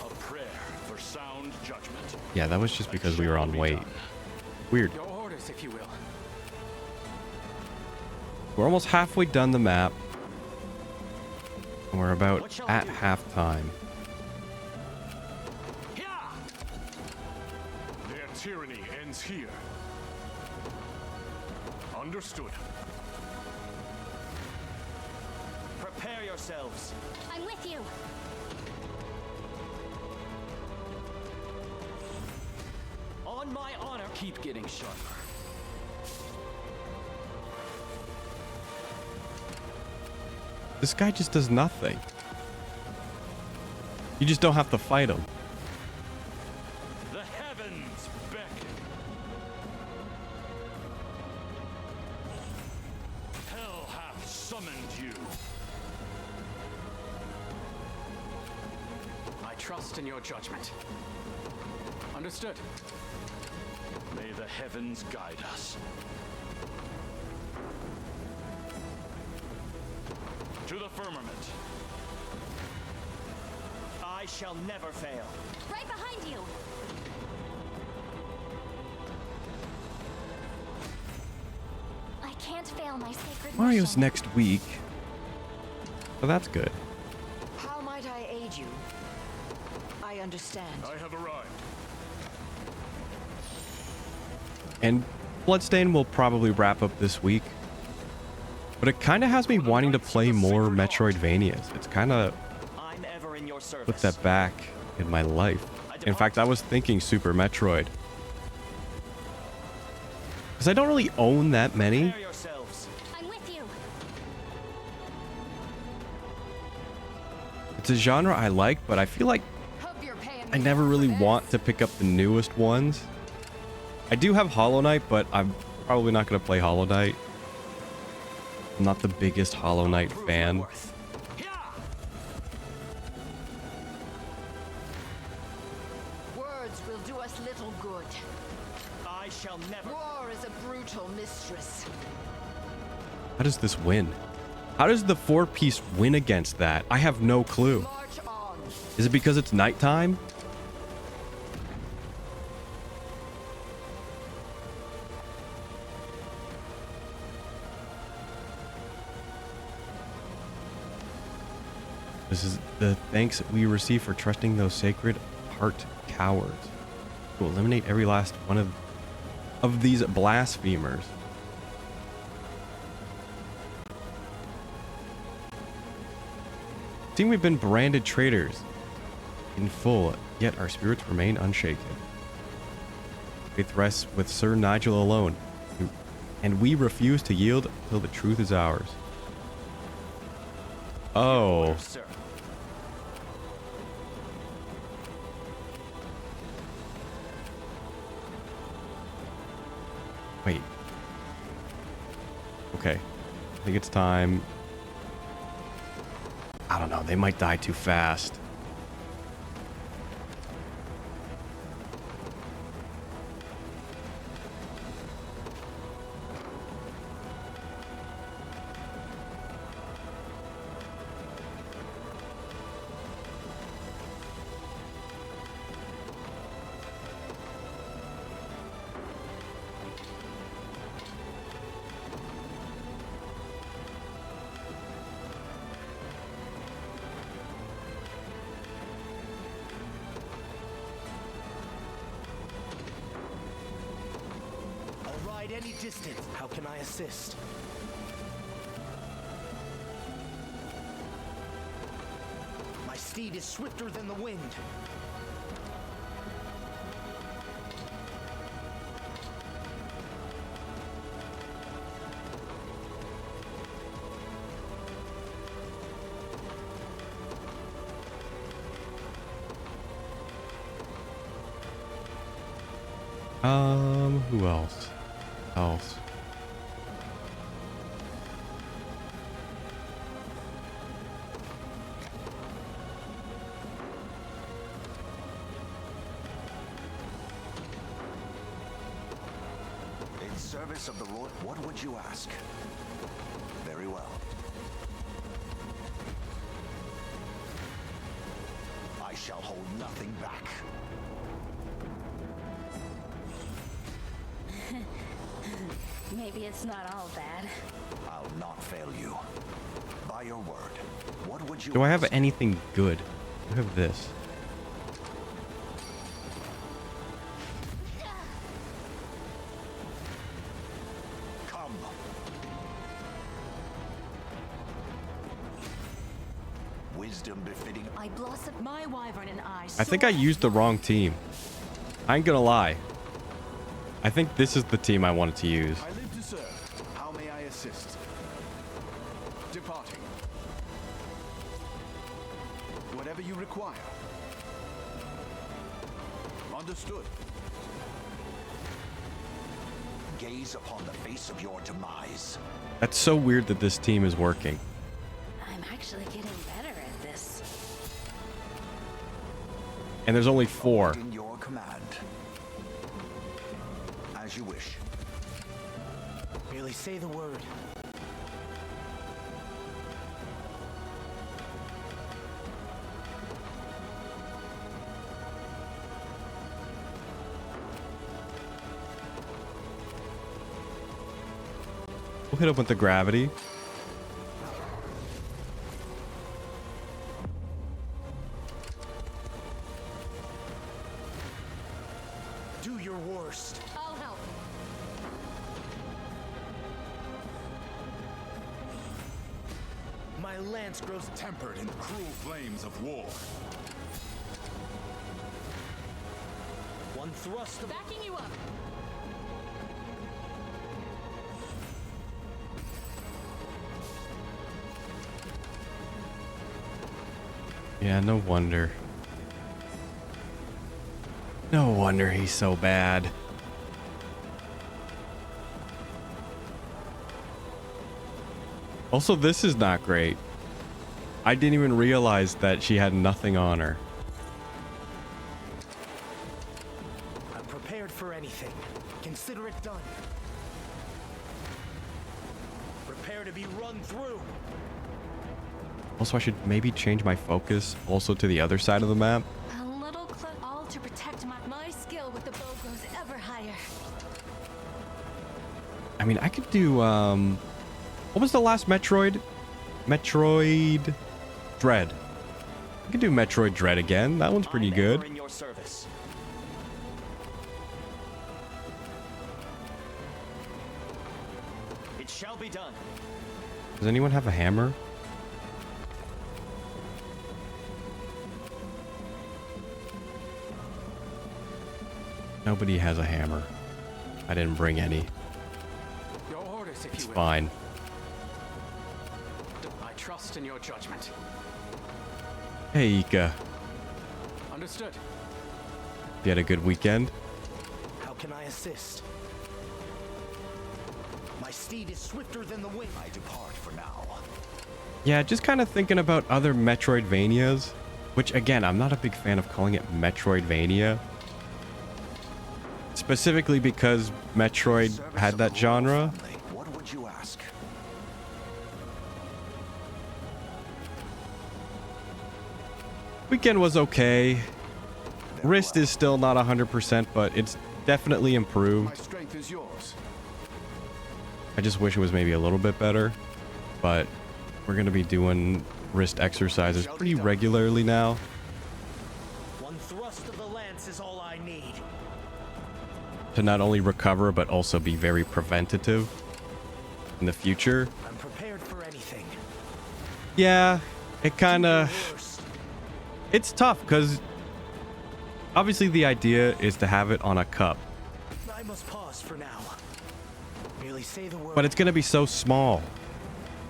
A prayer for sound judgment. Yeah, that was just because we were on wait. Weird. Your orders, if you will. We're almost halfway done the map. And we're about at halftime. Their tyranny ends here. Understood. Prepare yourselves. I'm with you. On my honor. Keep getting sharper. This guy just does nothing. You just don't have to fight him. The heavens beckon. Hell hath summoned you. I trust in your judgment. Understood. May the heavens guide us. To the firmament. I shall never fail. Right behind you. I can't fail my sacred Mario's mission. next week. So that's good. How might I aid you? I understand. I have arrived. And Bloodstain will probably wrap up this week. But it kind of has me wanting to play more Metroidvanias. It's kind of I'm ever in your service. put that back in my life. In fact, I was thinking Super Metroid. Because I don't really own that many. Prepare yourselves. I'm with you. It's a genre I like, but I feel like Hope you're paying I me never for really this. want to pick up the newest ones. I do have Hollow Knight, but I'm probably not going to play Hollow Knight. I'm not the biggest Hollow Knight fan. Words will do us little good. I shall never. War is a brutal mistress. How does this win? How does the 4-piece win against that? I have no clue. March on. Is it because it's nighttime? This is the thanks we receive for trusting those sacred heart cowards. To eliminate every last one of these blasphemers. Seeing we've been branded traitors in full, yet our spirits remain unshaken. Faith rests with Sir Nigel alone, and we refuse to yield until the truth is ours. Oh. Sir. Wait. Okay. I think it's time. I don't know. They might die too fast. I'll ride any distance. How can I assist? My steed is swifter than the wind. Who else? In search service of the Lord, what would you ask? Very well. I shall hold nothing back. Maybe it's not all bad. I'll not fail you. By your word, what would you Do I have ask? anything good? I have this. Come. Wisdom befitting. I blossom my wyvern and I. I think I used the wrong team. I ain't gonna lie. I think this is the team I wanted to use. I live to serve. How may I assist? Departing. Whatever you require. Understood. Gaze upon the face of your demise. That's so weird that this team is working. I'm actually getting better at this. And there's only 4. In your command. As you wish. Merely say the word. We'll hit up with the gravity. Do your worst. I'll help. My lance grows Tempered in the cruel flames of war. one thrust of... Backing you up. Yeah, no wonder. No wonder he's so bad. Also, this is not great. I didn't even realize that she had nothing on her. I'm prepared for anything. Consider it done. Prepare to be run through. Also, I should maybe change my focus also to the other side of the map. A little close. All to protect my skill with the bow grows ever higher. I mean, I could do, what was the last Metroid? Metroid Dread. I could do Metroid Dread again. That one's pretty good. In your service. It shall be done. Does anyone have a hammer? Nobody has a hammer. I didn't bring any. Your orders, if It's you will. fine. I trust in your judgment. Hey, Ika. Understood. You had a good weekend? How can I assist? My steed is swifter than the wind. I depart for now. Yeah, just kind of thinking about other Metroidvanias, which again, I'm not a big fan of calling it Metroidvania. Specifically because Metroid had that genre. What would you ask? Weekend was okay. Wrist is still not 100%, but it's definitely My improved. strength is yours. I just wish it was maybe a little bit better, but we're going to be doing wrist exercises pretty regularly now. One thrust of the lance is all I need. To not only recover, but also be very preventative in the future. I'm prepared for anything. Yeah, it kind of... It's tough, because obviously the idea is to have it on a cup. I must pause for now. Merely say the word. But it's going to be so small.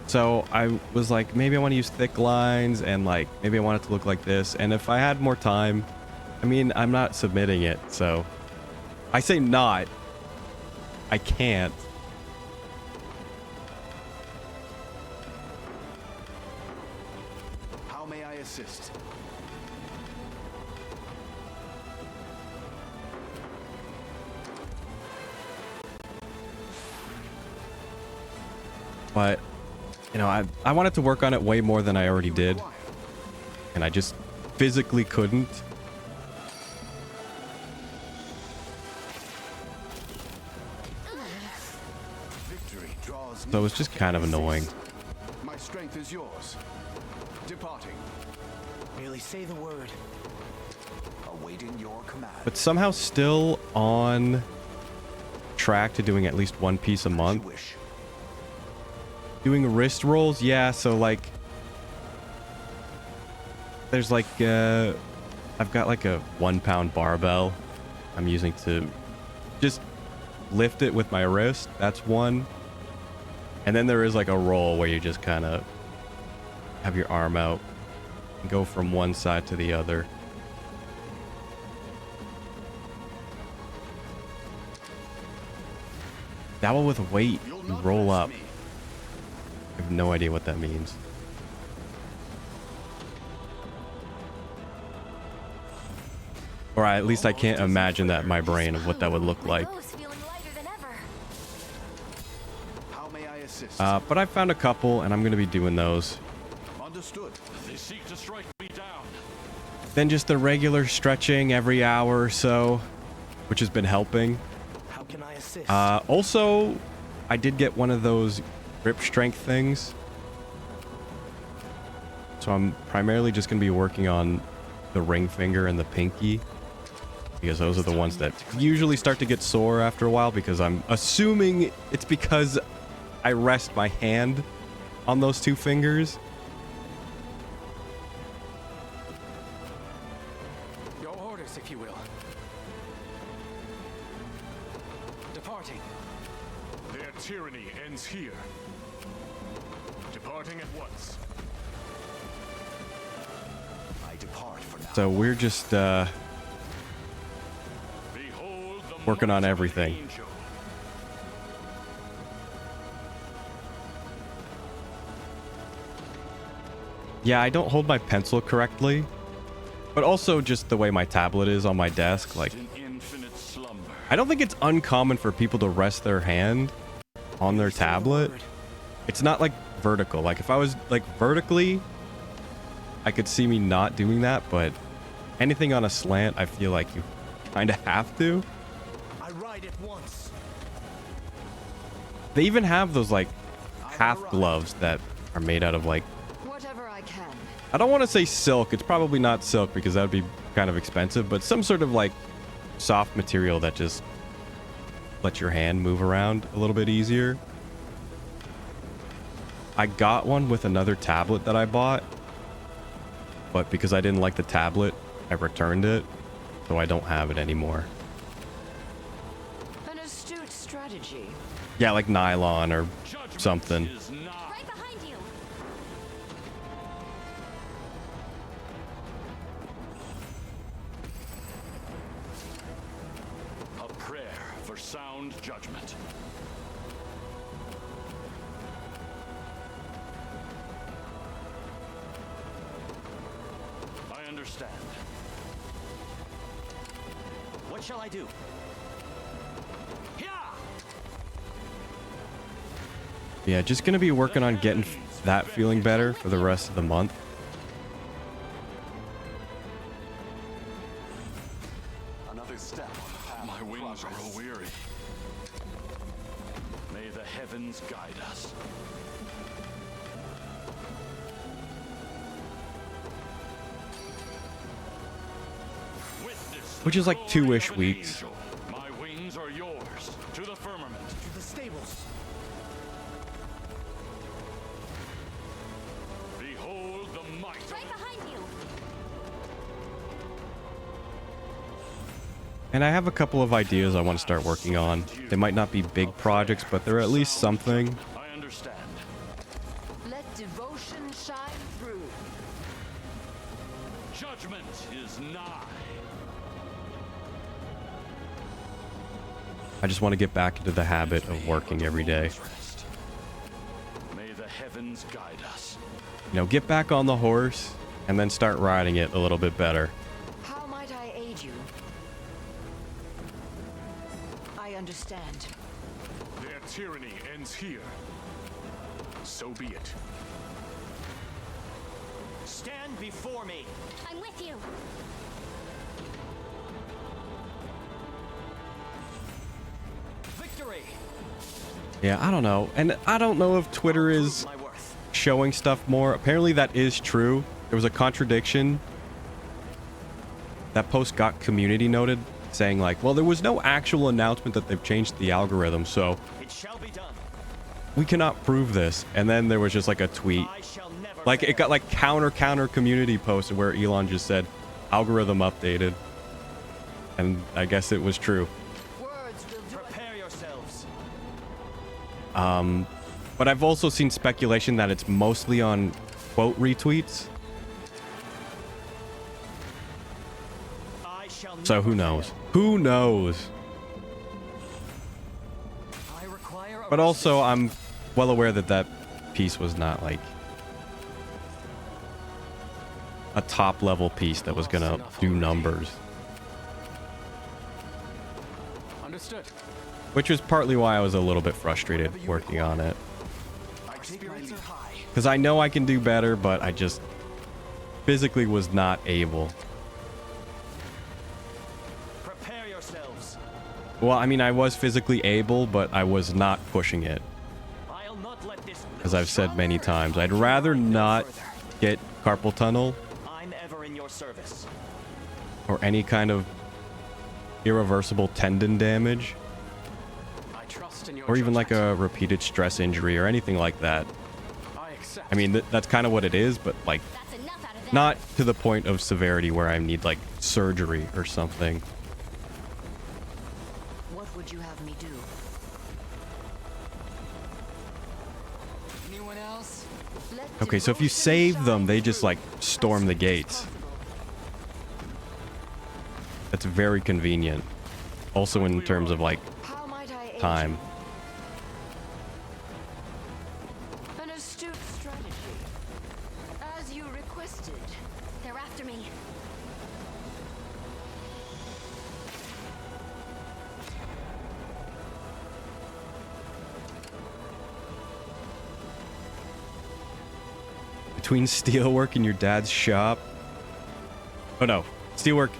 So I was like, maybe I want to use thick lines, and like, maybe I want it to look like this. And if I had more time, I mean, I'm not submitting it, so... I say not. I can't. How may I assist? But, you know, I wanted to work on it way more than I already did. And I just physically couldn't. Victory draws So it was just kind of annoying. My strength is yours. Departing. Merely say the word. Awaiting your command. But somehow still on track to doing at least one piece a month. Doing wrist rolls, yeah, so like there's like I've got like a 1 pound barbell I'm using to just lift it with my wrist. That's one. And then there is like a roll where you just kind of have your arm out and go from one side to the other. Dabble with weight. You roll up. I have no idea what that means. Or at least I can't imagine that in my brain of what that would look like. How may I assist? But I found a couple, and I'm going to be doing those. Understood. They seek to strike me down. Then just the regular stretching every hour or so, which has been helping. How can I assist? Also, I did get one of those grip strength things. So I'm primarily just going to be working on the ring finger and the pinky, because those are the ones that usually start to get sore after a while, because I'm assuming it's because I rest my hand on those two fingers. Your orders, if you will. Departing. Their tyranny ends here. Departing at once. I depart for now. So we're just working on everything. Yeah, I don't hold my pencil correctly, but also just the way my tablet is on my desk. Like, I don't think it's uncommon for people to rest their hand on their tablet. It's not like vertical. Like if I was like vertically, I could see me not doing that, but anything on a slant, I feel like you kind of have to. I ride at once. They even have those like half gloves that are made out of like, Whatever I can. I don't want to say silk. It's probably not silk because that would be kind of expensive, but some sort of like soft material that just lets your hand move around a little bit easier. I got one with another tablet that I bought, but because I didn't like the tablet, I returned it, so I don't have it anymore. An astute strategy. Yeah, like nylon or something. Right behind you. A prayer for sound judgment. I understand. What shall I do? Yeah, just gonna be working on getting that feeling better for the rest of the month. Another step. My wings grow weary. May the heavens guide us. Which is like 2-ish weeks. My wings are yours. To the firmament. To the stables. Behold the might. Right behind you. And I have a couple of ideas I want to start working on. They might not be big projects, but they're at least something. I understand. Let devotion shine through. Judgment is nigh. I just want to get back into the habit of working every day. May the heavens guide us. You know, get back on the horse and then start riding it a little bit better. How might I aid you? I understand. Their tyranny ends here. So be it. Stand before me. I'm with you. Victory. Yeah, I don't know. And I don't know if Twitter is showing stuff more. Apparently that is true. There was a contradiction. That post got community noted saying like, well, there was no actual announcement that they've changed the algorithm, so It shall be done. we cannot prove this. And then there was just like a tweet. Like it got like counter community posted where Elon just said algorithm updated. And I guess it was true. Prepare yourselves. But I've also seen speculation that it's mostly on quote retweets. So who knows? Who knows? But also, I'm well aware that that piece was not like a top level piece that was gonna do numbers. Understood. Which was partly why I was a little bit frustrated working on it. Because I know I can do better, but I just physically was not able. Prepare yourselves. Well, I mean, I was physically able, but I was not pushing it. I'll not let this. As I've said many times, I'd rather not get carpal tunnel I'm ever in your service. or any kind of irreversible tendon damage, I trust in your or even like a repeated stress injury or anything like that. I mean, that's kind of what it is, but like not to the point of severity where I need like surgery or something. What would you have me do? Anyone else? Okay, so if you save them, they just like storm the gates. That's very convenient. Also in terms of like time. An astute strategy. As you requested. They're after me. Between steelwork and your dad's shop. Oh no, steelwork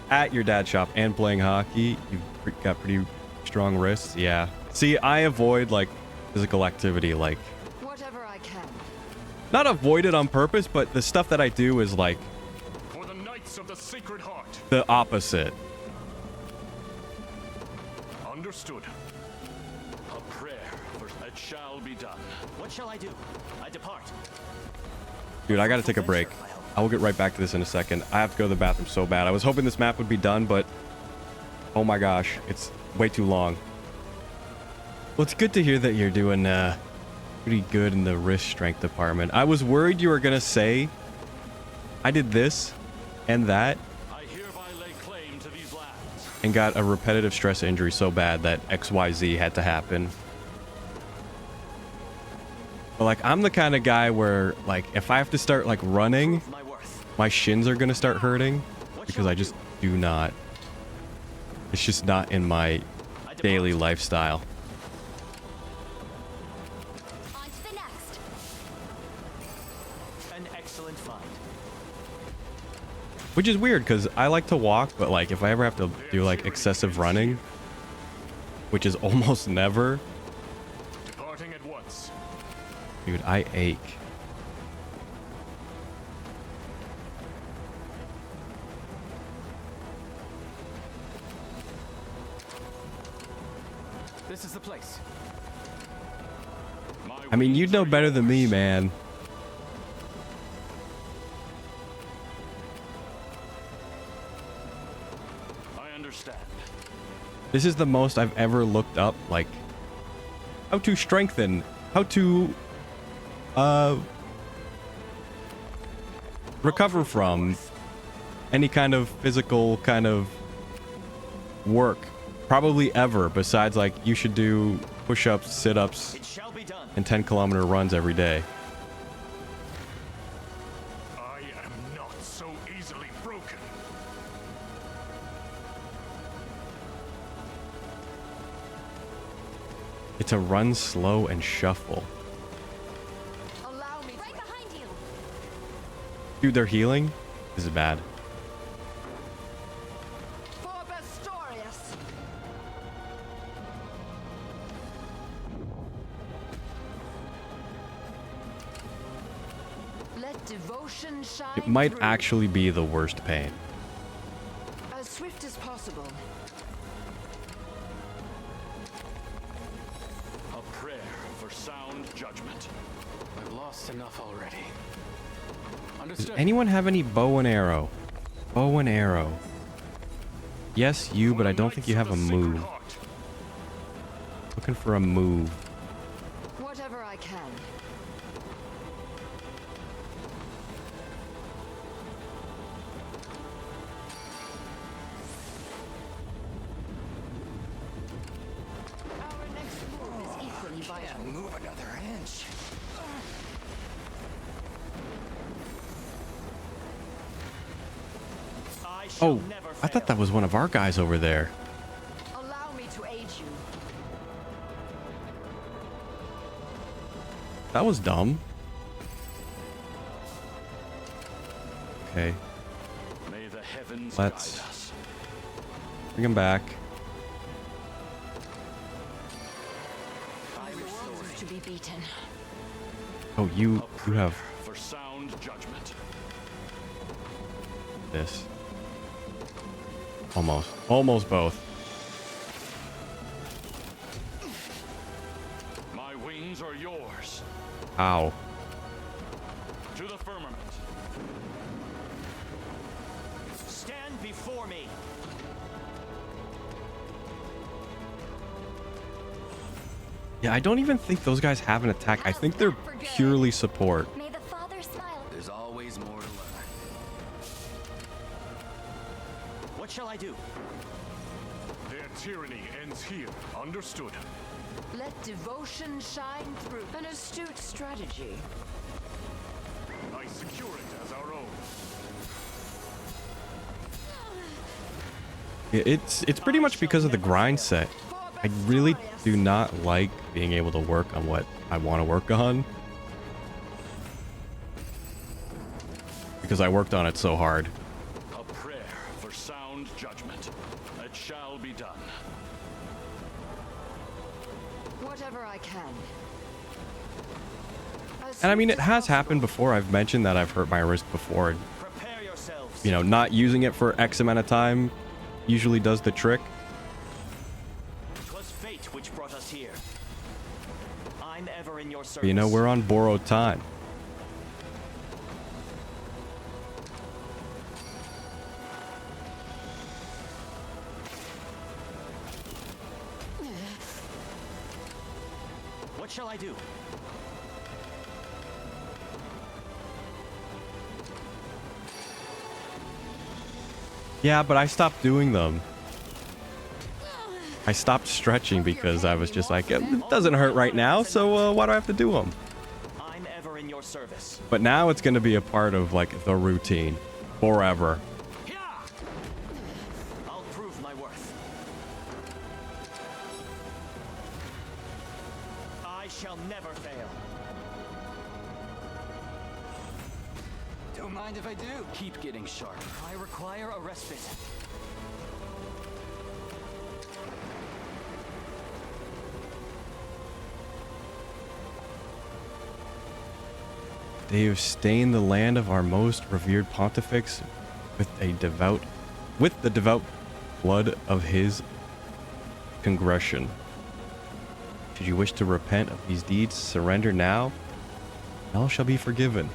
at your dad's shop and playing hockey, you've got pretty strong wrists. Yeah. See, I avoid like physical activity, like Whatever I can. not avoid it on purpose, but the stuff that I do is like For the Knights of the Sacred Heart. the opposite. Understood. A prayer for it shall be done. What shall I do? I depart. Dude, I gotta take a break. I will get right back to this in a second. I have to go to the bathroom so bad. I was hoping this map would be done, but oh my gosh, it's way too long. Well, it's good to hear that you're doing pretty good in the wrist strength department. I was worried you were gonna say I did this and that I hereby lay claim to these lands. and got a repetitive stress injury so bad that XYZ had to happen. But like, I'm the kind of guy where like if I have to start like running, my shins are gonna start hurting because I just do not. It's just not in my daily lifestyle. On to the next. An excellent find. Which is weird because I like to walk, but like if I ever have to do like excessive running, which is almost never, Departing at once. dude, I ache. This is the place. I mean, you'd know better than me, man. I understand. This is the most I've ever looked up, like, how to strengthen, how to, recover from any kind of physical kind of work, probably ever, besides, like, you should do push-ups, sit-ups, and 10-kilometer runs every day. I am not so easily broken. It's a run slow and shuffle. Dude, they're healing? This is bad. Let devotion shine It might through. actually be the worst pain. As swift as possible. A prayer for sound judgment. I've lost enough already. Does Understood. anyone have any bow and arrow? Bow and arrow. Yes, you, but I don't think you have a move. Looking for a move. Whatever I can. Our next move is equally vital. Move another inch. Oh, I thought that was one of our guys over there. Allow me to aid you. That was dumb. Okay, May the heavens let's guide us. bring him back. The world is to be beaten. Oh, you have For sound judgment. this. Almost both. My wings are yours. Ow. To the firmament. Stand before me. Yeah, I don't even think those guys have an attack. I think they're purely support. May the Father smile. There's always more to learn. What shall I do? Their tyranny ends here. Understood. Let devotion shine through. An astute strategy. I secure it as our own. Yeah, it's pretty much because of the grind set. I really do not like being able to work on what I want to work on. Because I worked on it so hard. A prayer for sound judgment. It shall be done. Whatever I can. And I mean, it has happened before. I've mentioned that I've hurt my wrist before. Prepare yourselves. You know, not using it for X amount of time usually does the trick. 'Twas fate which brought us here. I'm ever in your service. But, you know, we're on borrowed time. What shall I do? Yeah, but I stopped doing them. I stopped stretching because I was just like, it doesn't hurt right now, so why do I have to do them? I'm ever in your service. But now it's going to be a part of, like, the routine. Forever. I'll prove my worth. I shall never fail. Don't mind if I do. Keep getting sharp. I require a respite. They have stained the land of our most revered pontifex with the devout blood of his congregation. Should you wish to repent of these deeds, surrender now, and all shall be forgiven.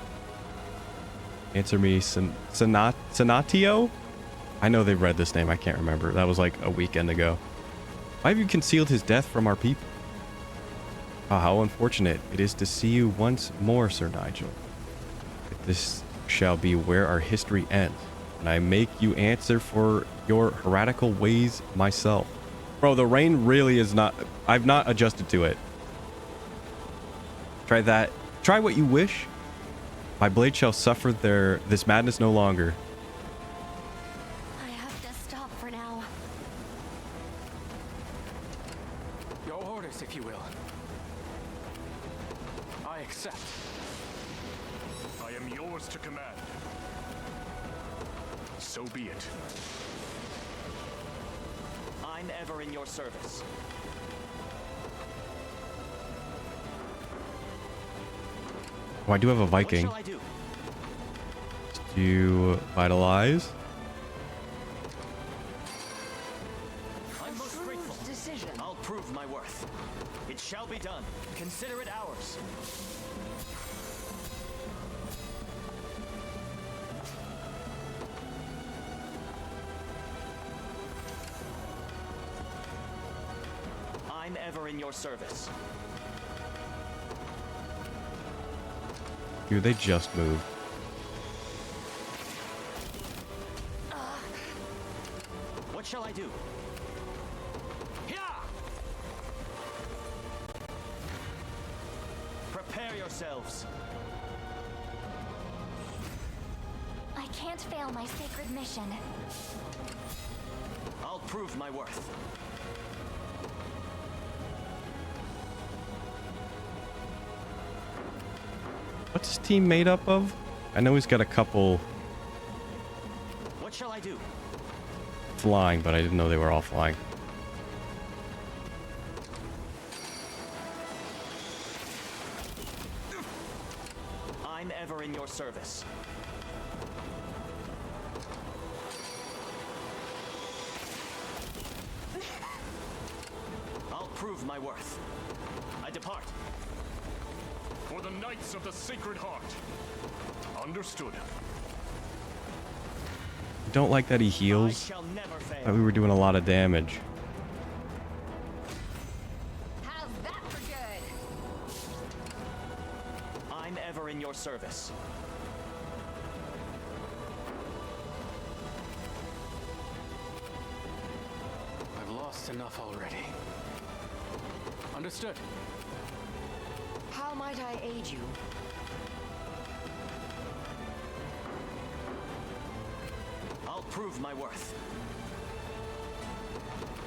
Answer me, Senatio? I know they read this name, I can't remember. That was like a weekend ago. Why have you concealed his death from our people? Oh, how unfortunate it is to see you once more, Sir Nigel. This shall be where our history ends, and I make you answer for your heretical ways myself. Bro, the rain really is not... I've not adjusted to it. Try that. Try what you wish. My blade shall suffer this madness no longer. I have to stop for now. Your orders, if you will. I accept. I am yours to command. So be it. I'm ever in your service. Oh, I do have a Viking. What shall I do? Do vitalize. I'm most grateful. Decision. I'll prove my worth. It shall be done. Consider it ours. I'm ever in your service. Dude, they just moved. What shall I do? Prepare yourselves. I can't fail my sacred mission. I'll prove my worth. What's his team made up of? I know he's got a couple What shall I do? flying, but I didn't know they were all flying. I'm ever in your service. I'll prove my worth. I depart. For the Knights of the Sacred Heart. Understood. I don't like that he heals. Shall never fail. Thought we were doing a lot of damage. How's that for good? I'm ever in your service. I've lost enough already. Understood. How might I aid you? I'll prove my worth.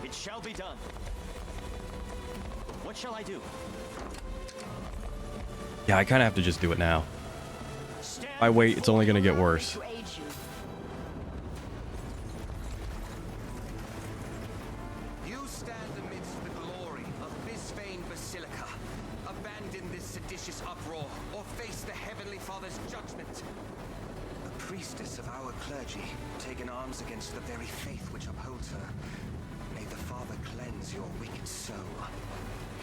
It shall be done. What shall I do? Yeah, I kind of have to just do it now. If I wait, it's only going to get worse. To aid you. You stand amidst the glory of Bisphane Basilica. Abandon this seditious uproar, or face the Heavenly Father's judgment. A priestess of our clergy, taken arms against the very faith which upholds her. May the Father cleanse your wicked soul.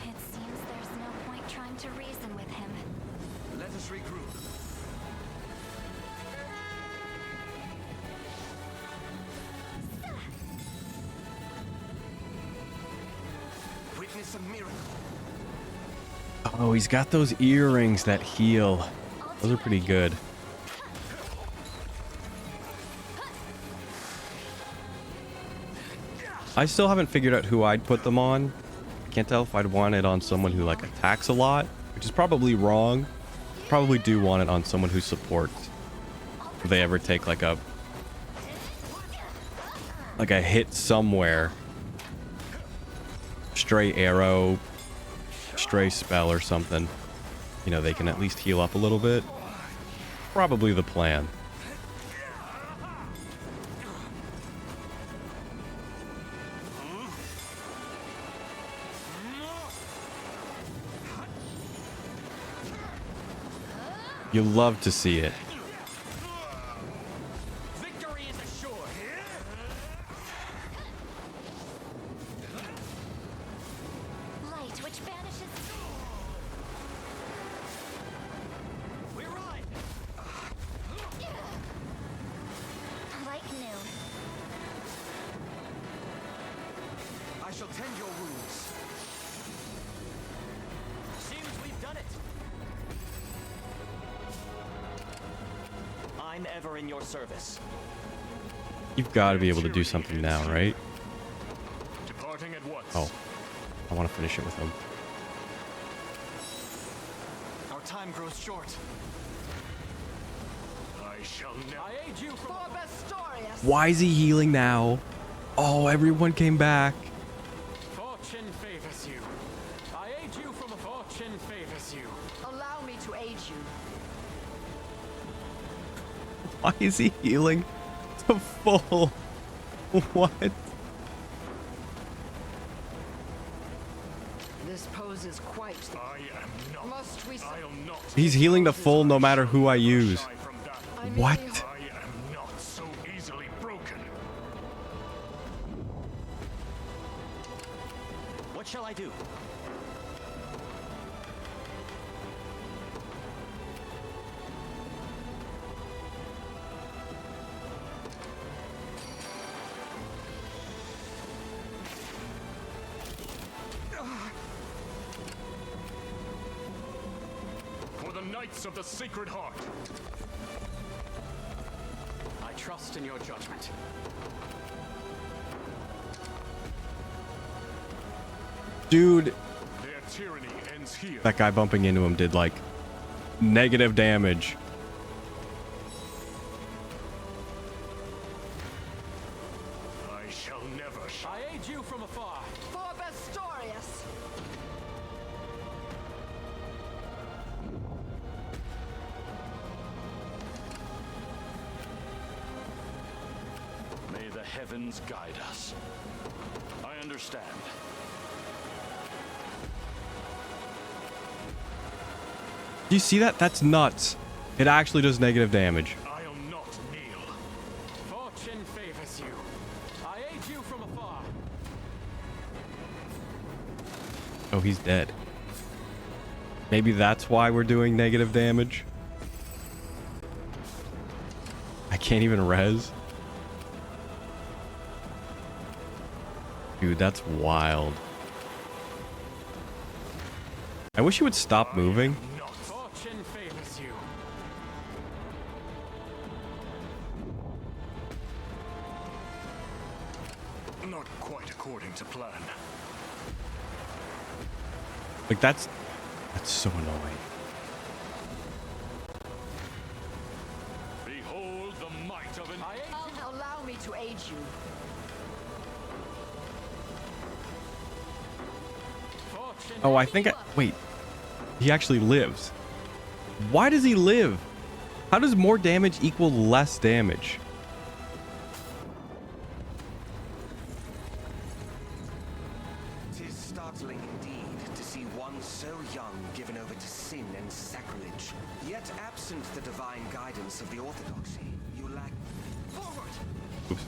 It seems there's no point trying to reason with him. Let us regroup. Witness a miracle. Oh, he's got those earrings that heal. Those are pretty good. I still haven't figured out who I'd put them on. I can't tell if I'd want it on someone who like attacks a lot, which is probably wrong. Probably do want it on someone who supports. If they ever take like a hit somewhere, stray arrow, stray spell or something, you know, they can at least heal up a little bit. Probably the plan. You love to see it. Victory is assured. Light which banishes. We ride. Like new. I shall tend your wounds. Seems we've done it. I'm ever in your service. You've got to be able to do something now, right? Departing at once. Oh, I want to finish it with him. Our time grows short. I shall never. I aid you from For Bastorius! Why is he healing now? Oh, everyone came back. fortune favors you. I aid you from a fortune favors you. Allow me to aid you. Why is he healing? The full. What? This poses quite the... I am not. Must we... I'll not. He's healing to full no matter who I use. What? I am not so easily broken. What shall I do? For the Knights of the Sacred Heart. I trust in your judgment. Dude, Their tyranny ends here. that guy bumping into him did like negative damage. I shall never. I aid you from afar. For Bastorius! May the heavens guide us. I understand. Do you see that? That's nuts. It actually does negative damage. I'll not kneel. Fortune favors you. I aid you from afar. Oh, he's dead. Maybe that's why we're doing negative damage. I can't even res. Dude, that's wild. I wish he would stop moving. Fortune favors you. Not quite according to plan. Like, that's so annoying. Behold the might of an... Allow me to aid you. Oh, I think wait. He actually lives. Why does he live? How does more damage equal less damage? Tis startling indeed to see one so young given over to sin and sacrilege. Yet absent the divine guidance of the orthodoxy, you lack... Forward! Oops.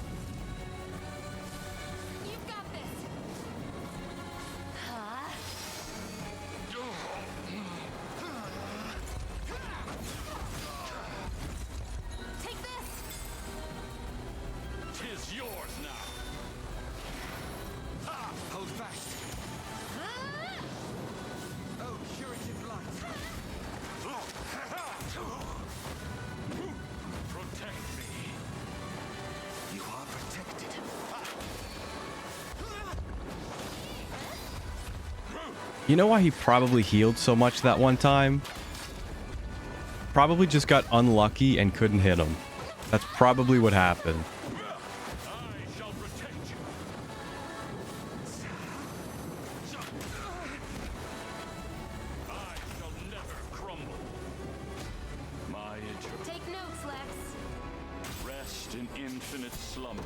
You've got this. Huh? Take this. Tis yours now. Ha! Hold fast! Oh, curative light! Protect me. You are protected. You know why he probably healed so much that one time? Probably just got unlucky and couldn't hit him. That's probably what happened. I shall protect you. I shall never crumble. My interest. Take notes, Lex. Rest in infinite slumber.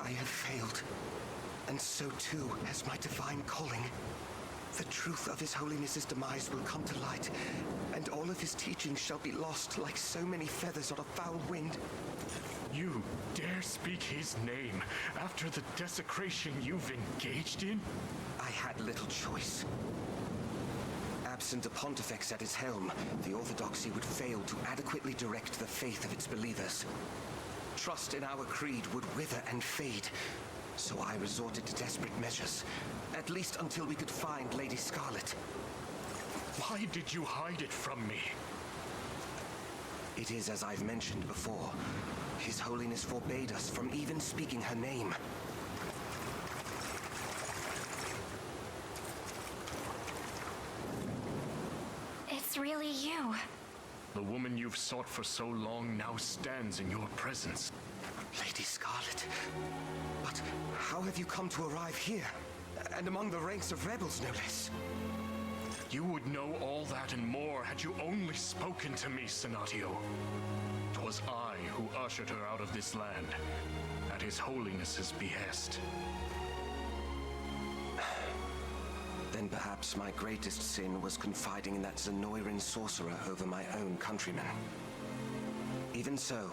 I have failed, and so too has my divine calling. The truth of His Holiness's demise will come to light, and all of his teachings shall be lost like so many feathers on a foul wind. You dare speak his name after the desecration you've engaged in? I had little choice. Absent a pontifex at its helm, the orthodoxy would fail to adequately direct the faith of its believers. Trust in our creed would wither and fade, so I resorted to desperate measures, at least until we could find Lady Scarlet. Why did you hide it from me? It is as I've mentioned before. His Holiness forbade us from even speaking her name. it's really you. The woman you've sought for so long now stands in your presence. Lady Scarlet, but how have you come to arrive here? And among the ranks of rebels, no less? You would know all that and more had you only spoken to me, Senatio. 'Twas I who ushered her out of this land, at His Holiness's behest. Then perhaps my greatest sin was confiding in that Zenoiran sorcerer over my own countrymen. Even so,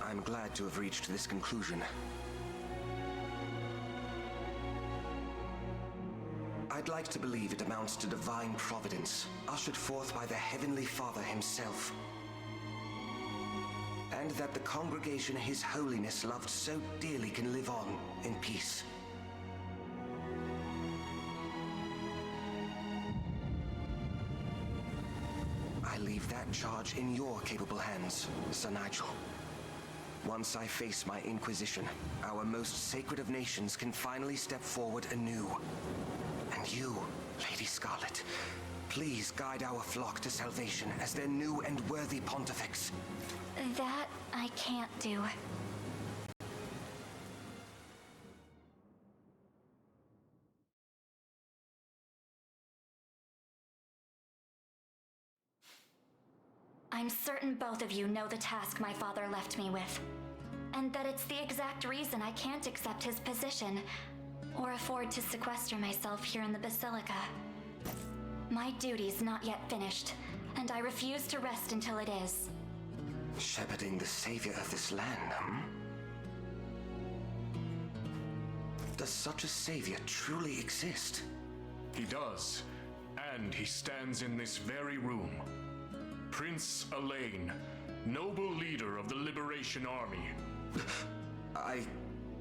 I'm glad to have reached this conclusion. I'd like to believe it amounts to divine providence, ushered forth by the Heavenly Father himself. And that the congregation His Holiness loved so dearly can live on in peace. I leave that charge in your capable hands, Sir Nigel. Once I face my Inquisition, our most sacred of nations can finally step forward anew. And you, Lady Scarlet, please guide our flock to salvation as their new and worthy pontifex. That I can't do. I'm certain both of you know the task my father left me with, and that it's the exact reason I can't accept his position or afford to sequester myself here in the Basilica. My duty's not yet finished, and I refuse to rest until it is. Shepherding the savior of this land, Does such a savior truly exist? He does, and he stands in this very room. Prince Elaine, noble leader of the Liberation Army. I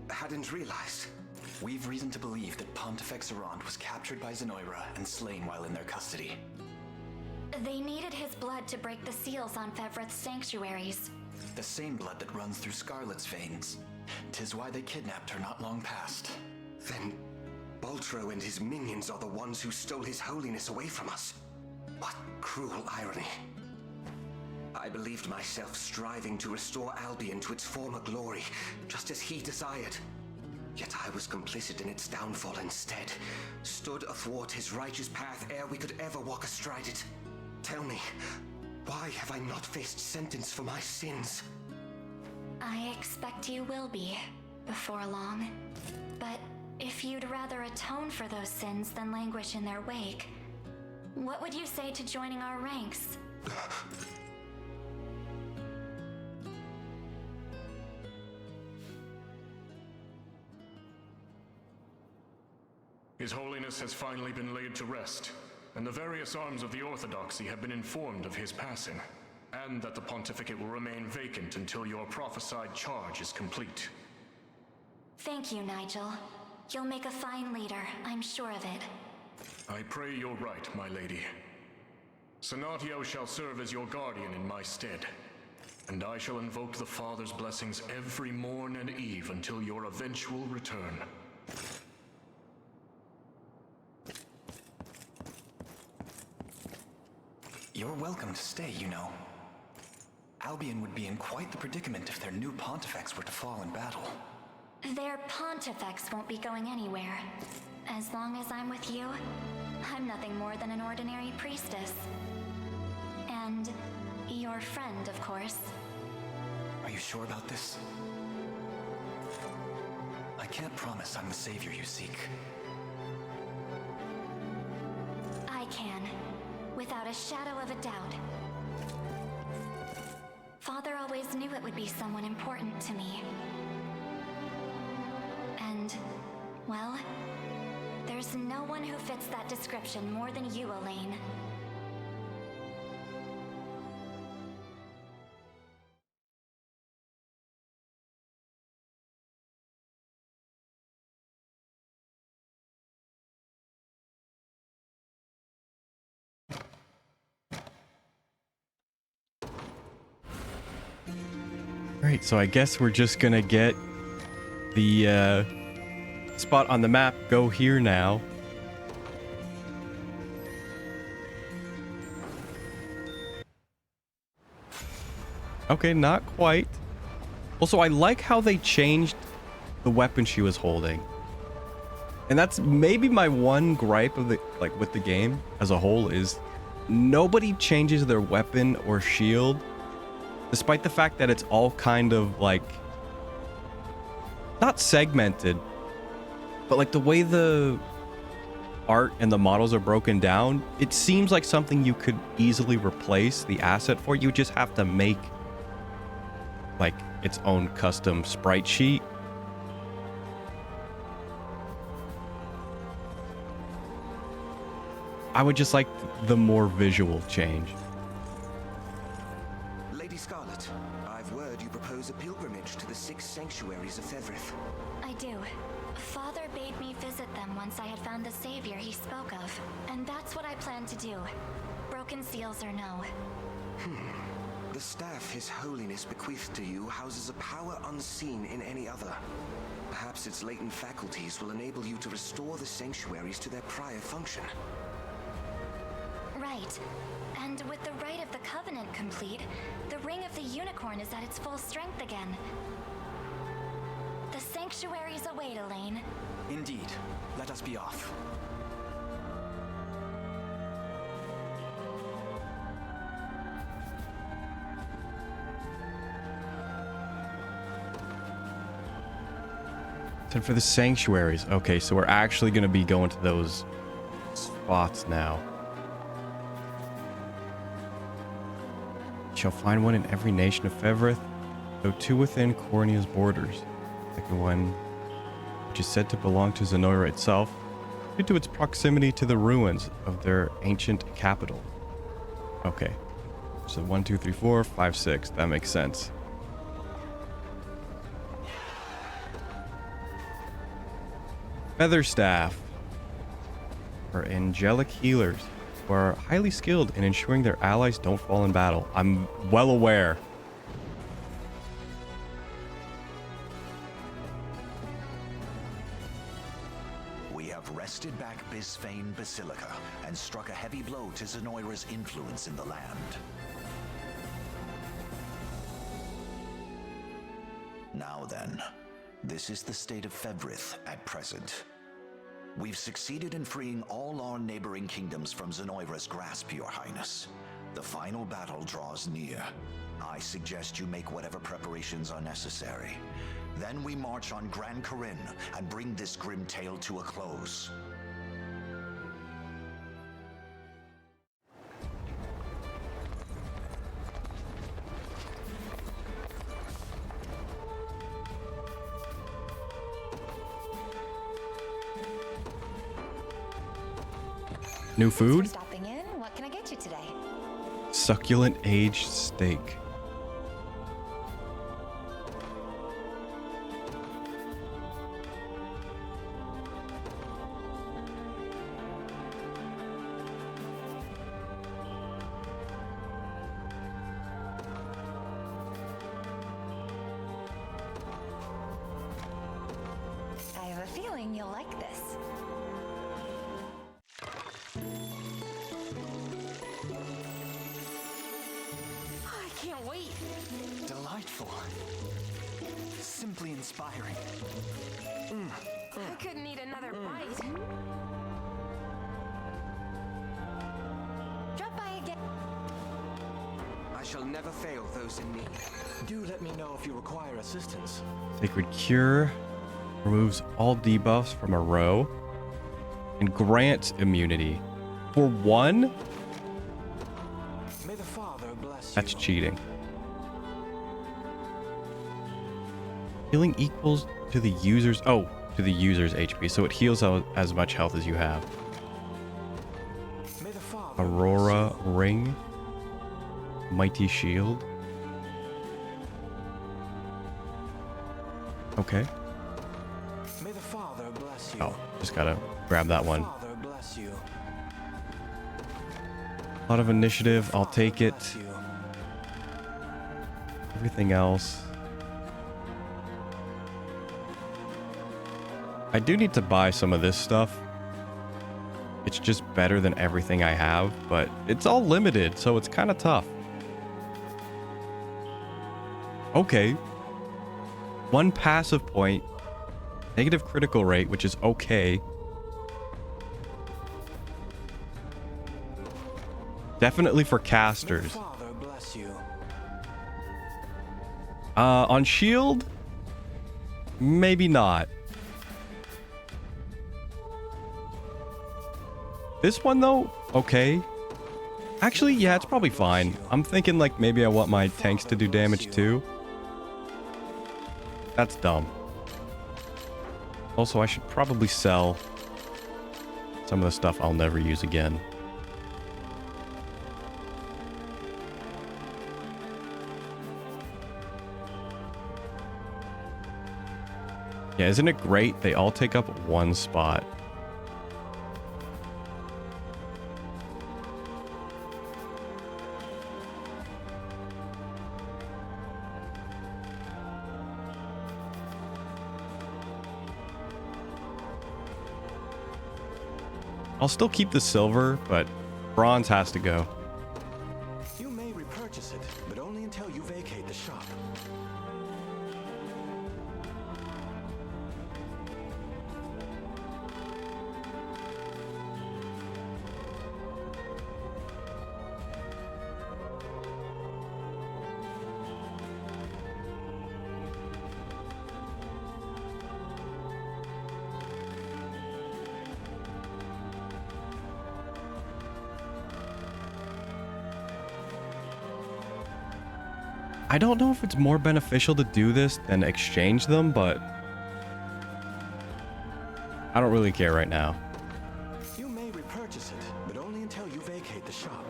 hadn't realized. We've reason to believe that Pontifex Errant was captured by Zenoira and slain while in their custody. They needed his blood to break the seals on Fevreth's sanctuaries. The same blood that runs through Scarlet's veins. 'Tis why they kidnapped her not long past. Then Baltro and his minions are the ones who stole His Holiness away from us. What cruel irony. I believed myself striving to restore Albion to its former glory, just as he desired. Yet I was complicit in its downfall instead, stood athwart his righteous path ere we could ever walk astride it. Tell me, why have I not faced sentence for my sins? I expect you will be, before long. But if you'd rather atone for those sins than languish in their wake, what would you say to joining our ranks? His Holiness has finally been laid to rest, and the various arms of the Orthodoxy have been informed of his passing, and that the pontificate will remain vacant until your prophesied charge is complete. Thank you, Nigel. You'll make a fine leader, I'm sure of it. I pray you're right, my lady. Senatio shall serve as your guardian in my stead, and I shall invoke the Father's blessings every morn and eve until your eventual return. You're welcome to stay, you know. Albion would be in quite the predicament if their new pontifex were to fall in battle. Their pontifex won't be going anywhere. As long as I'm with you, I'm nothing more than an ordinary priestess. And your friend, of course. Are you sure about this? I can't promise I'm the savior you seek. I can, without a shadow of a doubt. Father always knew it would be someone important to me. And, well, there's no one who fits that description more than you, Elaine. Alright, so I guess we're just gonna get the spot on the map, go here now. Okay, not quite. Also, I like how they changed the weapon she was holding. And that's maybe my one gripe of the with the game as a whole is nobody changes their weapon or shield, despite the fact that it's all kind of like not segmented, but like the way the art and the models are broken down, it seems like something you could easily replace the asset for. You just have to make like its own custom sprite sheet. I would just like the more visual change. Lady Scarlet, I've word you propose a pilgrimage to the 6 sanctuaries of Fevrith. I do. Father bade me visit them once I had found the savior he spoke of. And that's what I plan to do. Broken seals or no. The staff His Holiness bequeathed to you houses a power unseen in any other. Perhaps its latent faculties will enable you to restore the sanctuaries to their prior function. Right. And with the Rite of the Covenant complete, the Ring of the Unicorn is at its full strength again. The sanctuaries await, Elaine. Indeed. Let us be off. And for the sanctuaries. Okay, so we're actually going to be going to those spots now. You shall find one in every nation of Fevrith, though 2 within Cornea's borders. The second one, which is said to belong to Zenoira itself, due to its proximity to the ruins of their ancient capital. Okay, so 1, 2, 3, 4, 5, 6. That makes sense. Featherstaff are angelic healers who are highly skilled in ensuring their allies don't fall in battle. I'm well aware. We have wrested back Bisphane Basilica and struck a heavy blow to Zenoira's influence in the land. Now then, this is the state of Fevrith at present. We've succeeded in freeing all our neighboring kingdoms from Zenoira's grasp, Your Highness. The final battle draws near. I suggest you make whatever preparations are necessary. Then we march on Gran Corinne and bring this grim tale to a close. New food? Stopping in. What can I get you today? Succulent aged steak. I have a feeling you'll like this. I can't wait. Delightful. Simply inspiring. I couldn't eat another bite. Drop by again. I shall never fail those in need. Do let me know if you require assistance. Sacred Cure removes all debuffs from a row and grants immunity for 1. May the Father bless you. That's cheating. Healing equals to the user's to the user's HP, so it heals out as much health as you have. May the Father Aurora Ring, Mighty Shield. Okay. May the Father bless you. Oh, just gotta grab that one. Father bless you. A lot of initiative. I'll take it. Bless you. Everything else. I do need to buy some of this stuff. It's just better than everything I have, but it's all limited, so it's kind of tough. Okay. 1 passive point. Negative critical rate, which is okay. Definitely for casters. On shield? Maybe not. This one though? Okay. Actually, yeah, it's probably fine. I'm thinking like maybe I want my tanks to do damage too. That's dumb. Also, I should probably sell some of the stuff I'll never use again. Yeah, isn't it great? They all take up 1 spot. I'll still keep the silver, but bronze has to go. You may repurchase it, but only until you vacate the shop. I don't know if it's more beneficial to do this than exchange them, but I don't really care right now. You may repurchase it, but only until you vacate the shop.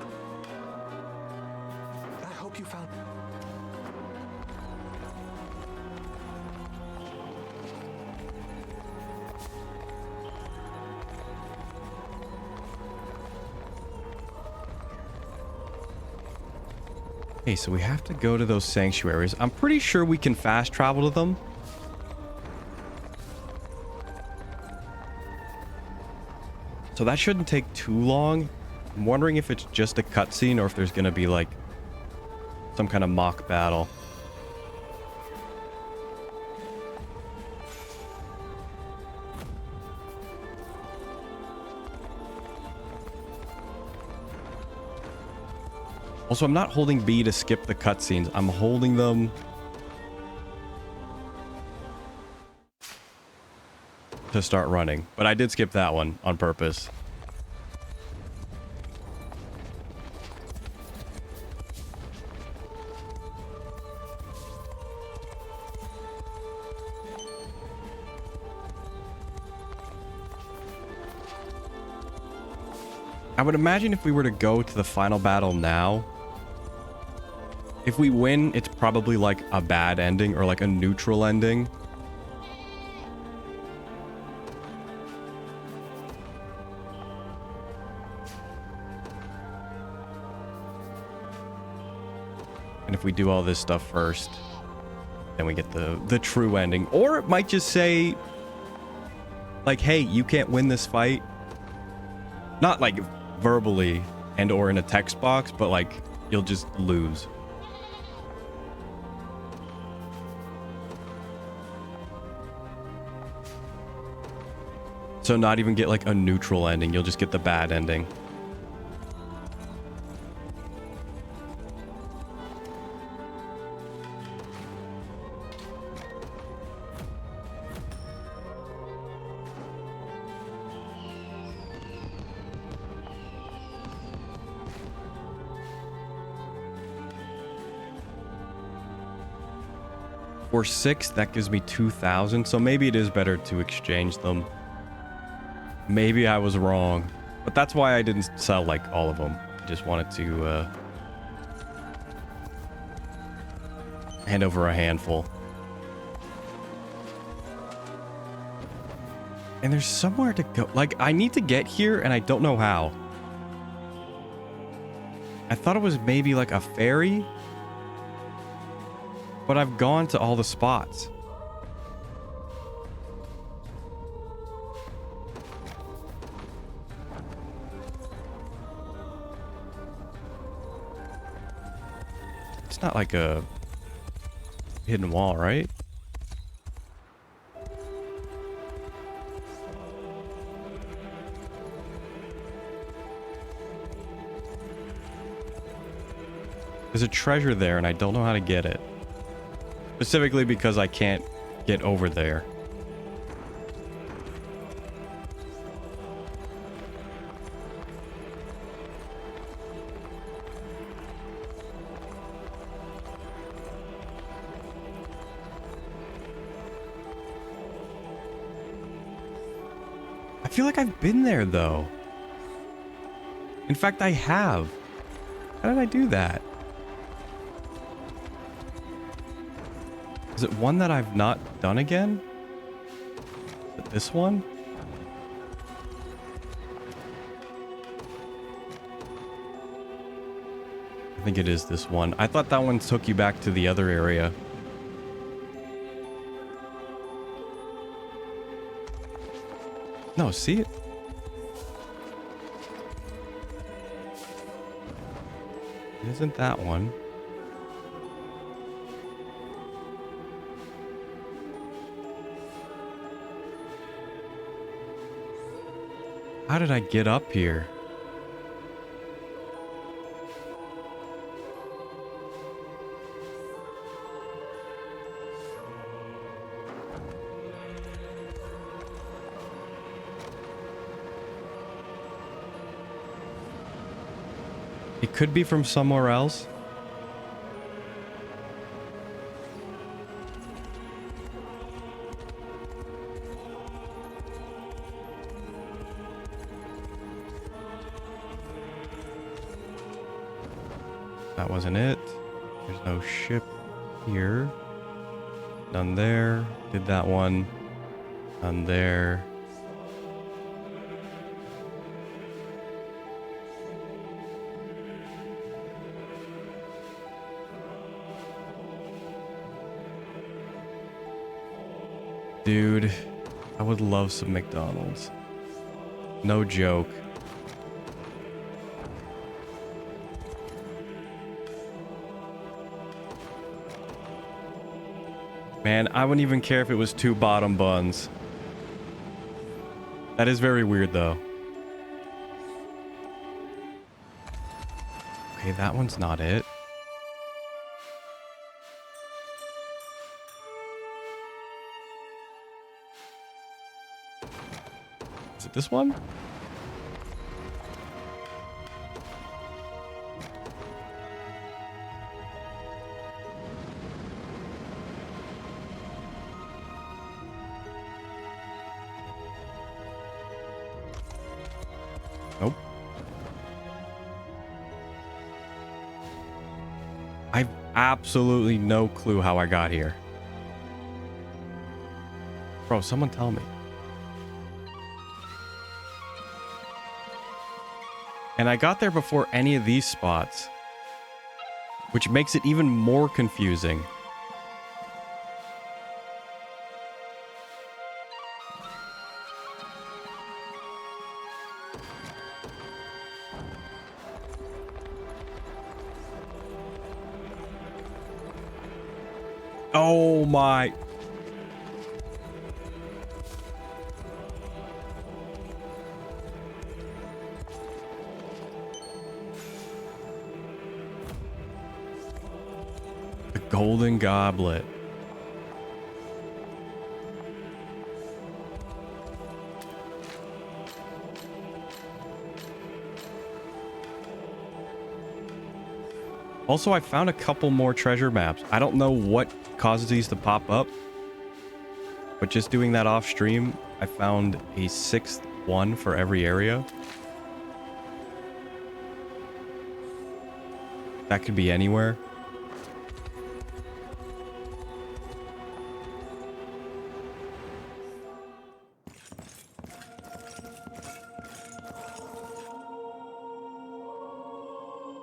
I hope you found... Okay, so we have to go to those sanctuaries. I'm pretty sure we can fast travel to them. So that shouldn't take too long. I'm wondering if it's just a cutscene or if there's going to be like some kind of mock battle. Also, I'm not holding B to skip the cutscenes. I'm holding them to start running. But I did skip that one on purpose. I would imagine if we were to go to the final battle now, if we win, it's probably like a bad ending or like a neutral ending. And if we do all this stuff first, then we get the true ending. Or it might just say, like, hey, you can't win this fight. Not like verbally and or in a text box, but like you'll just lose. So not even get like a neutral ending, you'll just get the bad ending. For 6, that gives me 2,000. So maybe it is better to exchange them. Maybe I was wrong. But that's why I didn't sell like all of them. I just wanted to hand over a handful. And there's somewhere to go. Like, I need to get here and I don't know how. I thought it was maybe like a ferry. But I've gone to all the spots. It's not like a hidden wall, right? There's a treasure there and I don't know how to get it. Specifically because I can't get over there. I feel like I've been there though. In fact, I have. How did I do that? Is it one that I've not done again? Is it this one? I think it is this one. I thought that one took you back to the other area. No, see it? It isn't that one. How did I get up here? It could be from somewhere else. That wasn't it. There's no ship here. None there. Did that one. None there. Dude, I would love some McDonald's. No joke. Man, I wouldn't even care if it was 2 bottom buns. That is very weird, though. Okay, that one's not it. Is it this one? Nope. I've absolutely no clue how I got here. Bro, someone tell me. And I got there before any of these spots, which makes it even more confusing. Oh my. The golden goblet. Also, I found a couple more treasure maps. I don't know what causes these to pop up, but just doing that off stream, I found a 6th one for every area. That could be anywhere.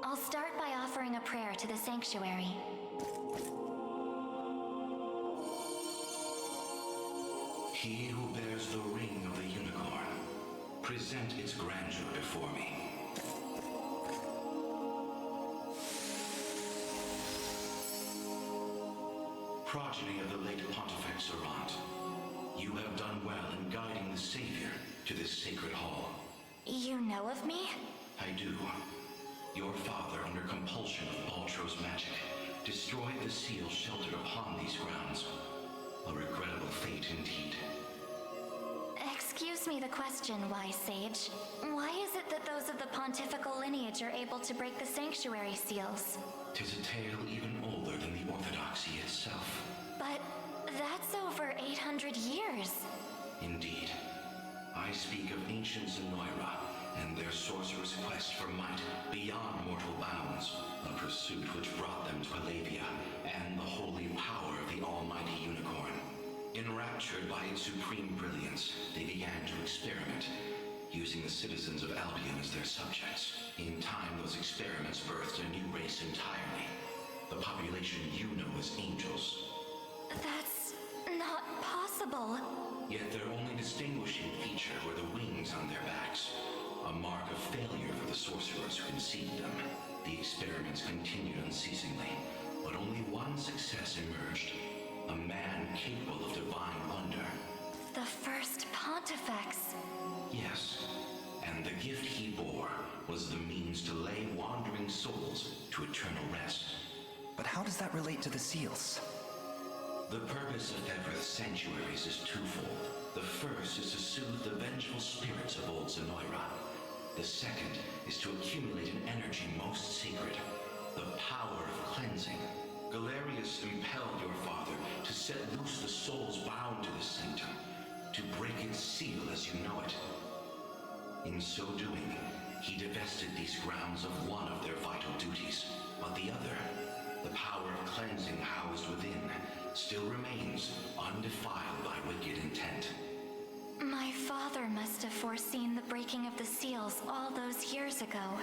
I'll start by offering a prayer to the sanctuary. He who bears the ring of the unicorn, present its grandeur before me. progeny of the late Pontifex Errant. You have done well in guiding the Savior to this sacred hall. You know of me? I do. Your father, under compulsion of Baltro's magic, destroyed the seal sheltered upon these grounds. A regrettable fate indeed. Excuse me the question, wise sage. Why is it that those of the pontifical lineage are able to break the sanctuary seals? 'Tis a tale even older than the Orthodoxy itself. But that's over 800 years. Indeed. I speak of ancient Zenoira and their sorcerer's quest for might beyond mortal bounds, a pursuit which brought them to Alavia and the holy power of the almighty unicorn. Enraptured by its supreme brilliance, they began to experiment, using the citizens of Albion as their subjects. In time, those experiments birthed a new race entirely. The population you know as angels. That's not possible. Yet their only distinguishing feature were the wings on their backs, a mark of failure for the sorcerers who conceived them. The experiments continued unceasingly, but only one success emerged. A man capable of divine wonder. The first Pontifex. Yes, and the gift he bore was the means to lay wandering souls to eternal rest. But how does that relate to the seals? The purpose of Everth's sanctuaries is twofold. The first is to soothe the vengeful spirits of old Zenoira. The second is to accumulate an energy most sacred, the power of cleansing. Galerius impelled your father to set loose the souls bound to the sanctum, to break its seal as you know it. In so doing, he divested these grounds of one of their vital duties, but the other, the power of cleansing housed within, still remains undefiled by wicked intent. My father must have foreseen the breaking of the seals all those years ago.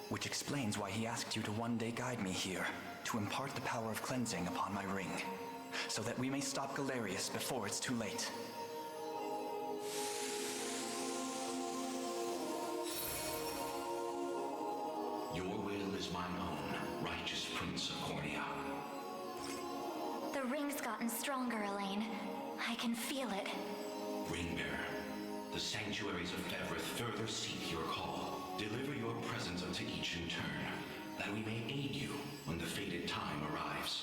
Which explains why he asked you to one day guide me here, to impart the power of cleansing upon my ring, so that we may stop Galerius before it's too late. Your will is mine own, righteous Prince of Cornea. The ring's gotten stronger, Elaine. I can feel it. Ringbearer, the sanctuaries of Everth further seek your call. Deliver your presence unto each in turn, that we may aid you when the fated time arrives.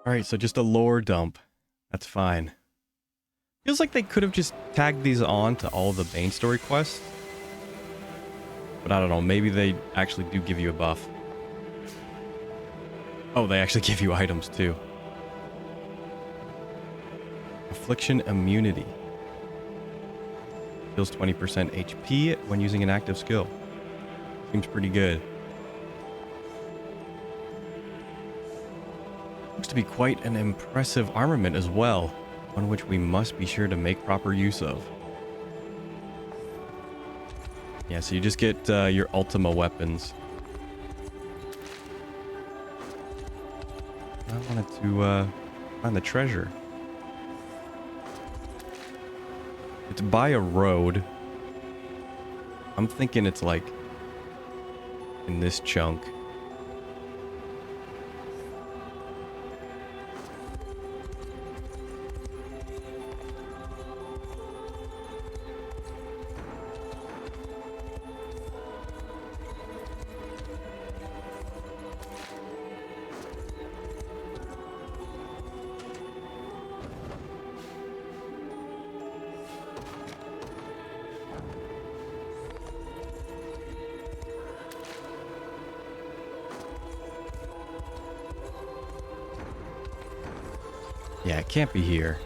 Alright, so just a lore dump. That's fine. Feels like they could have just tagged these on to all the main story quests. But I don't know, maybe they actually do give you a buff. Oh, they actually give you items too. Affliction immunity. Heals 20% HP when using an active skill. Seems pretty good. Looks to be quite an impressive armament as well, one which we must be sure to make proper use of. Yeah, so you just get your Ultima weapons. I wanted to find the treasure. It's by a road. I'm thinking it's like in this chunk. Yeah, it can't be here.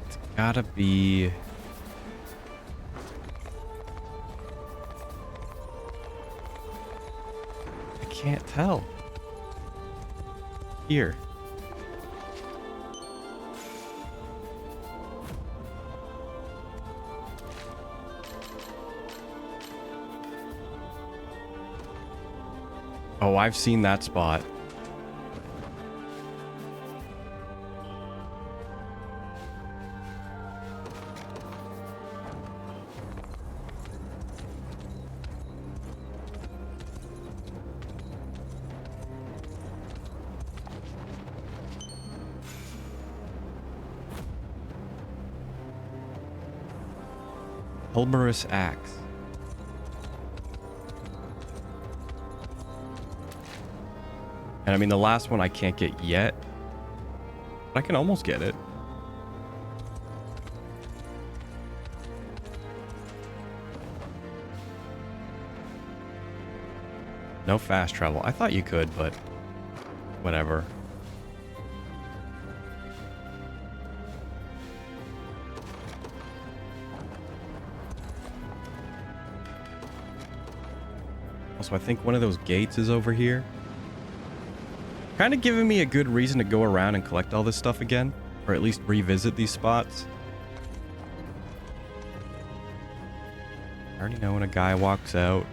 It's gotta be... I can't tell. Here. Oh, I've seen that spot. Pulverous axe. And I mean, the last one I can't get yet. But I can almost get it. No fast travel. I thought you could, but whatever. Also, I think one of those gates is over here. Kind of giving me a good reason to go around and collect all this stuff again. Or at least revisit these spots. I already know when a guy walks out,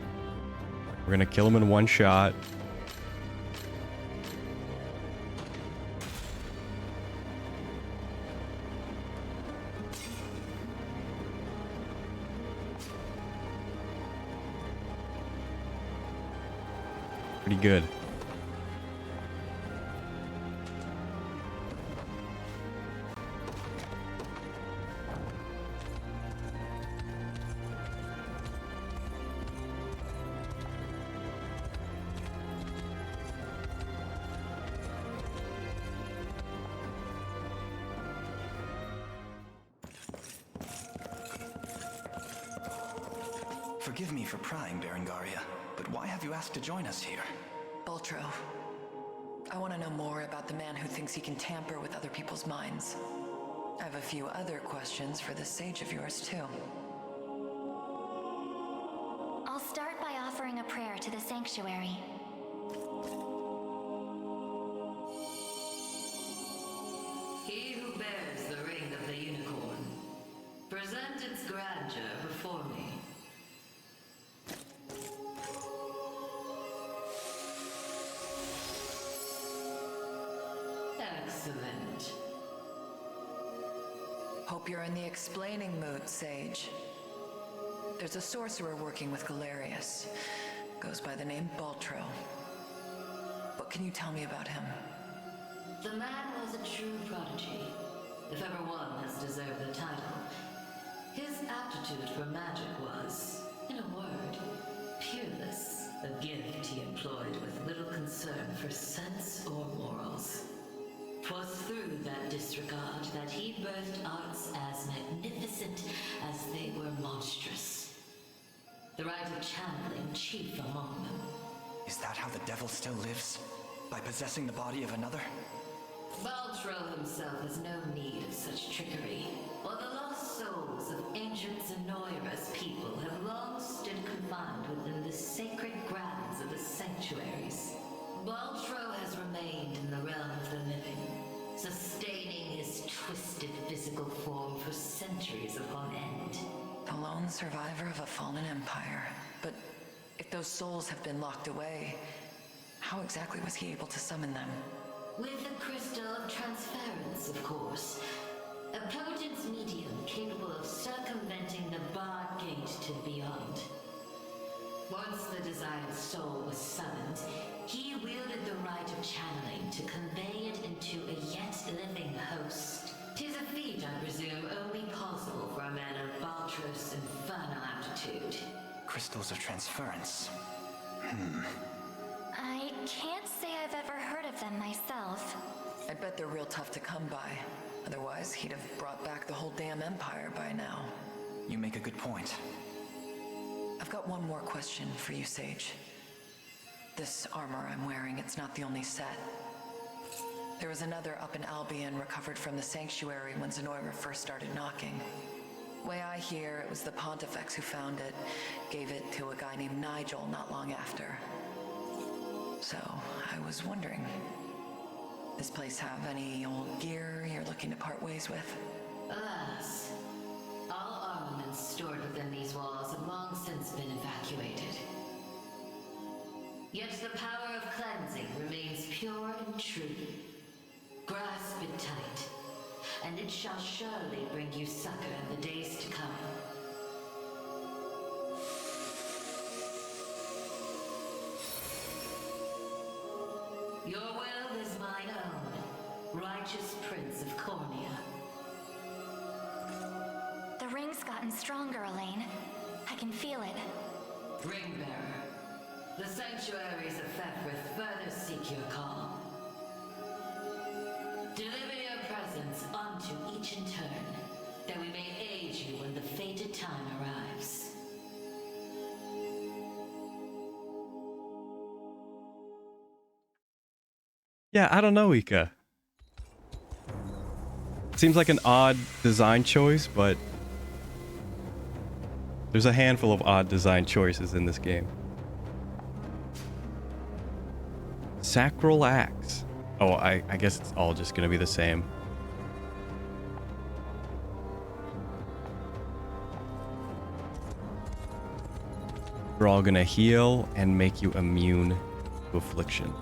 we're gonna kill him in one shot. Pretty good. Forgive me for prying, Berengaria, but why have you asked to join us here? Baltro, I want to know more about the man who thinks he can tamper with other people's minds. I have a few other questions for this sage of yours, too. I'll start by offering a prayer to the sanctuary. He who bears the ring of the unicorn, present its grandeur before me. Excellent. Hope you're in the explaining mood, Sage. There's a sorcerer working with Galerius. Goes by the name Baltro. What can you tell me about him? The man was a true prodigy, if ever one has deserved the title. His aptitude for magic was, in a word, peerless. A gift he employed with little concern for sense or morals. 'Twas through that disregard that he birthed arts as magnificent as they were monstrous. The rite of channeling chief among them. Is that how the devil still lives? By possessing the body of another? Baltro himself has no need of such trickery, while the lost souls of ancient Zenoira's people have long stood confined within the sacred grounds of the sanctuaries. Baltro has remained in the realm of the living, sustaining his twisted physical form for centuries upon end. The lone survivor of a fallen empire. But if those souls have been locked away, how exactly was he able to summon them? With the crystal of transference, of course. A potent medium capable of circumventing the barred gate to beyond. Once the desired soul was summoned, he wielded the rite of channeling to convey it into a yet living host. 'Tis a feat, I presume, only possible for a man of Baltro's infernal aptitude. Crystals of transference. I can't say I've ever heard of them myself. I bet they're real tough to come by. Otherwise, he'd have brought back the whole damn empire by now. You make a good point. I've got one more question for you, Sage. This armor I'm wearing, it's not the only set. There was another up in Albion recovered from the sanctuary when Zenoira first started knocking. Way I hear, it was the Pontifex who found it, gave it to a guy named Nigel not long after. So, I was wondering, this place have any old gear you're looking to part ways with? Alas, all armaments stored within these walls have long since been evacuated. Yet the power of cleansing remains pure and true. Grasp it tight, and it shall surely bring you succor in the days to come. Your will is mine own, righteous prince of Cornea. The ring's gotten stronger, Elaine. I can feel it. Ringbearer, the sanctuaries of Fefrith further seek your call. Deliver your presence unto each in turn, that we may aid you when the fated time arrives. Yeah, I don't know, Ika. Seems like an odd design choice, but there's a handful of odd design choices in this game. Sacral Axe. Oh, I guess it's all just gonna be the same. We're all gonna heal and make you immune to afflictions,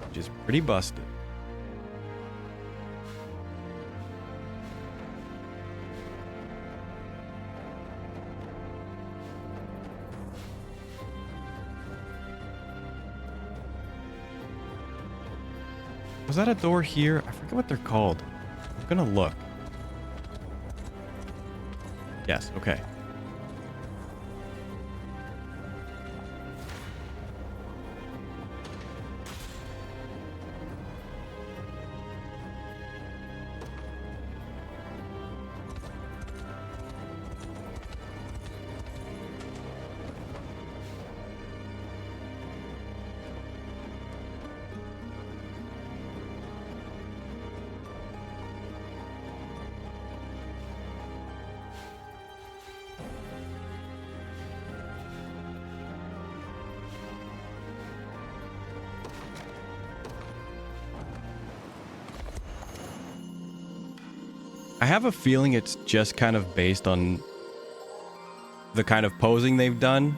which is pretty busted. Was that a door here? I forget what they're called. I'm gonna look. Yes, okay. I have a feeling it's just kind of based on the kind of posing they've done.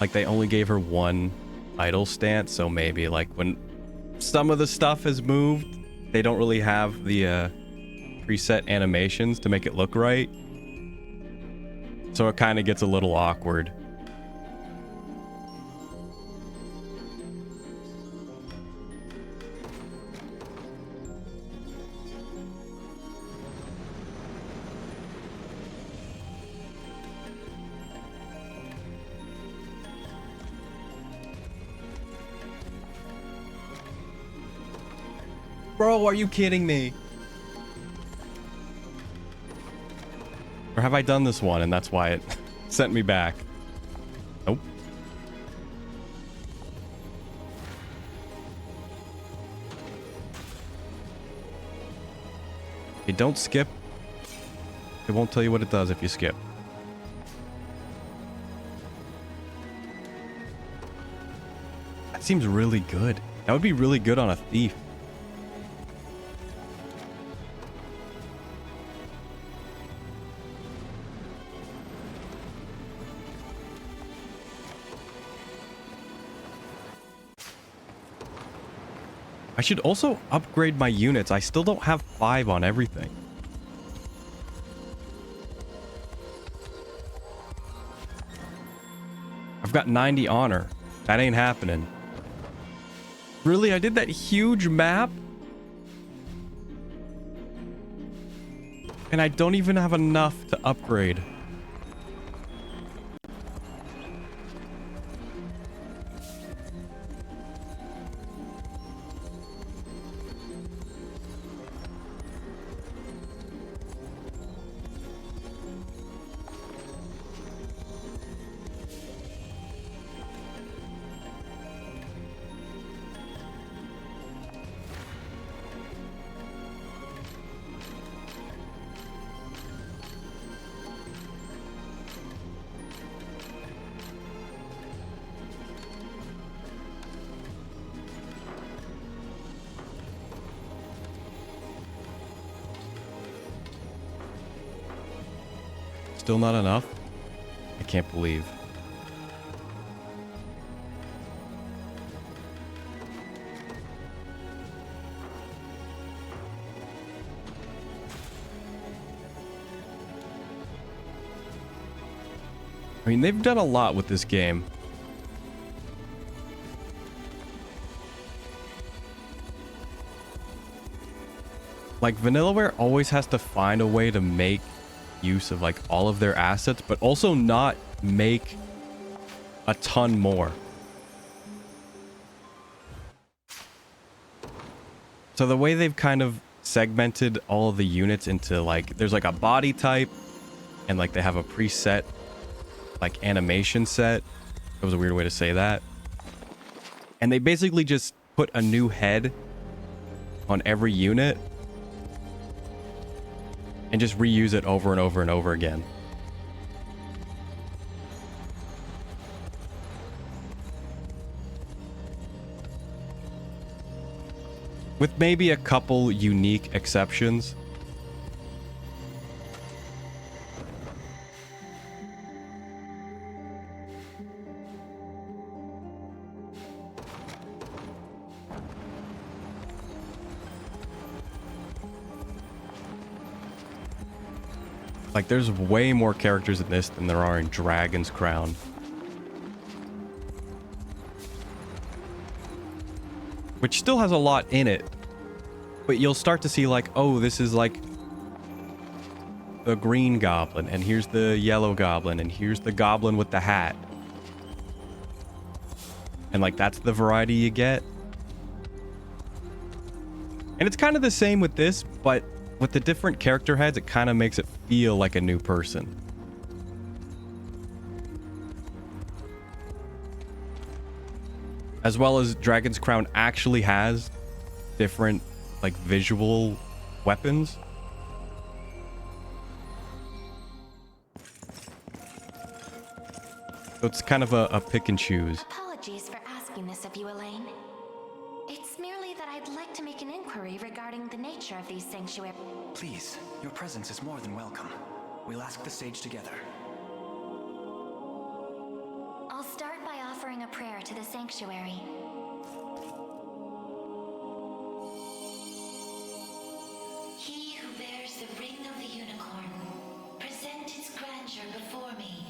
Like they only gave her one idle stance, so maybe like when some of the stuff is moved, they don't really have the preset animations to make it look right. So it kind of gets a little awkward. Bro, are you kidding me? Or have I done this one and that's why it sent me back? Nope. Okay, don't skip. It won't tell you what it does if you skip. That seems really good. That would be really good on a thief. I should also upgrade my units. I still don't have 5 on everything. I've got 90 honor. That ain't happening. Really? I did that huge map? And I don't even have enough to upgrade. Still not enough? I can't believe. I mean, they've done a lot with this game. like Vanillaware always has to find a way to make use of like all of their assets, but also not make a ton more. So the way they've kind of segmented all of the units into like, there's like a body type and like they have a preset like animation set. That was a weird way to say that. And they basically just put a new head on every unit and just reuse it over and over and over again. With maybe a couple unique exceptions. Like, there's way more characters in this than there are in Dragon's Crown. Which still has a lot in it. But you'll start to see like, oh, this is like the green goblin, and here's the yellow goblin, and here's the goblin with the hat. And like, that's the variety you get. And it's kind of the same with this, but with the different character heads, it kind of makes it feel like a new person. As well as Dragon's Crown actually has different, like, visual weapons. So it's kind of a pick and choose. Apologies for asking this of you, Elaine. It's merely that I'd like to make an inquiry regarding the nature of these sanctuaries. Please, your presence is more than welcome. We'll ask the sage together. I'll start by offering a prayer to the sanctuary. He who bears the ring of the unicorn, present his grandeur before me.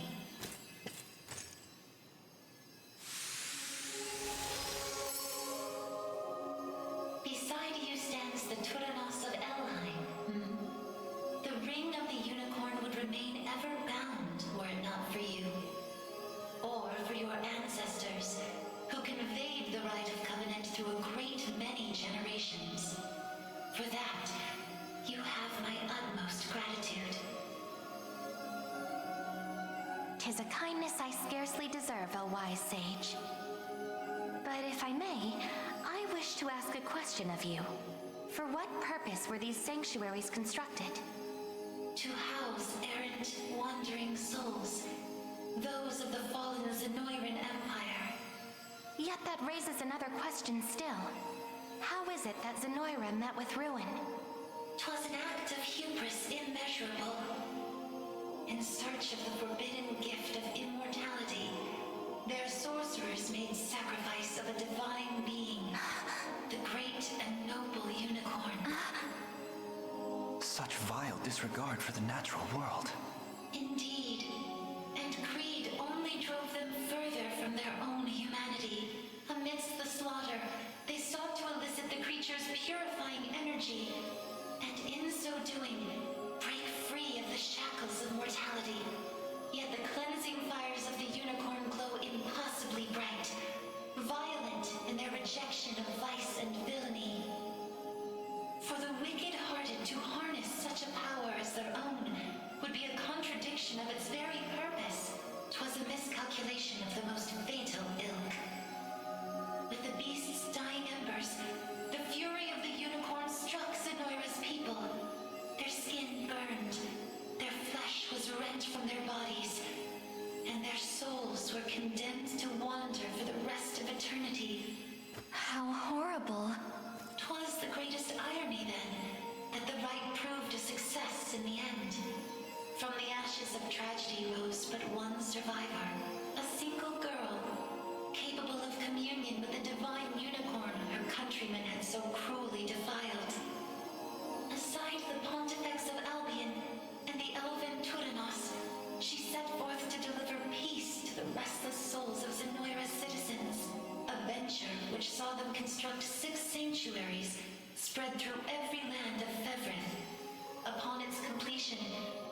Beside you stands the Turanos of Elheim. The ring of the unicorn would remain ever bound were it not for you. Or for your ancestors, who conveyed the right of covenant through a great many generations. For that, you have my utmost gratitude. 'Tis a kindness I scarcely deserve, O wise sage. But if I may, I wish to ask a question of you. For what purpose were these sanctuaries constructed? To house errant, wandering souls, those of the fallen Zenoiran Empire. Yet that raises another question still. How is it that Zenoira met with ruin? 'Twas an act of hubris immeasurable. In search of the forbidden gift of immortality, their sorcerers made sacrifice of a divine being, the great and noble unicorn. Such vile disregard for the natural world. Indeed. And greed only drove them further from their own humanity. Amidst the slaughter, they sought to elicit the creature's purifying energy, and in so doing, break free of the shackles of mortality. Yet the cleansing fires of the unicorn glow impossibly bright, violent in their rejection of vice and villainy. For the wicked-hearted to harness such a power as their own would be a contradiction of its very purpose. 'Twas a miscalculation of the most fatal ilk. With the beast's dying embers, the fury of the unicorn struck Zenoira's people. Their skin burned, their flesh was rent from their bodies, and their souls were condemned to wander for the rest of eternity. How horrible. 'Twas the greatest irony, then, that the right proved a success in the end. From the ashes of tragedy rose but one survivor, a single girl, capable of communion with the divine unicorn her countrymen had so cruelly defiled. Aside the Pontifex of Albion and the elven Turanos, she set forth to deliver peace to the restless souls of Zenoira's citizens, a venture which saw them construct 6 sanctuaries spread through every land of Fevris. upon its completion,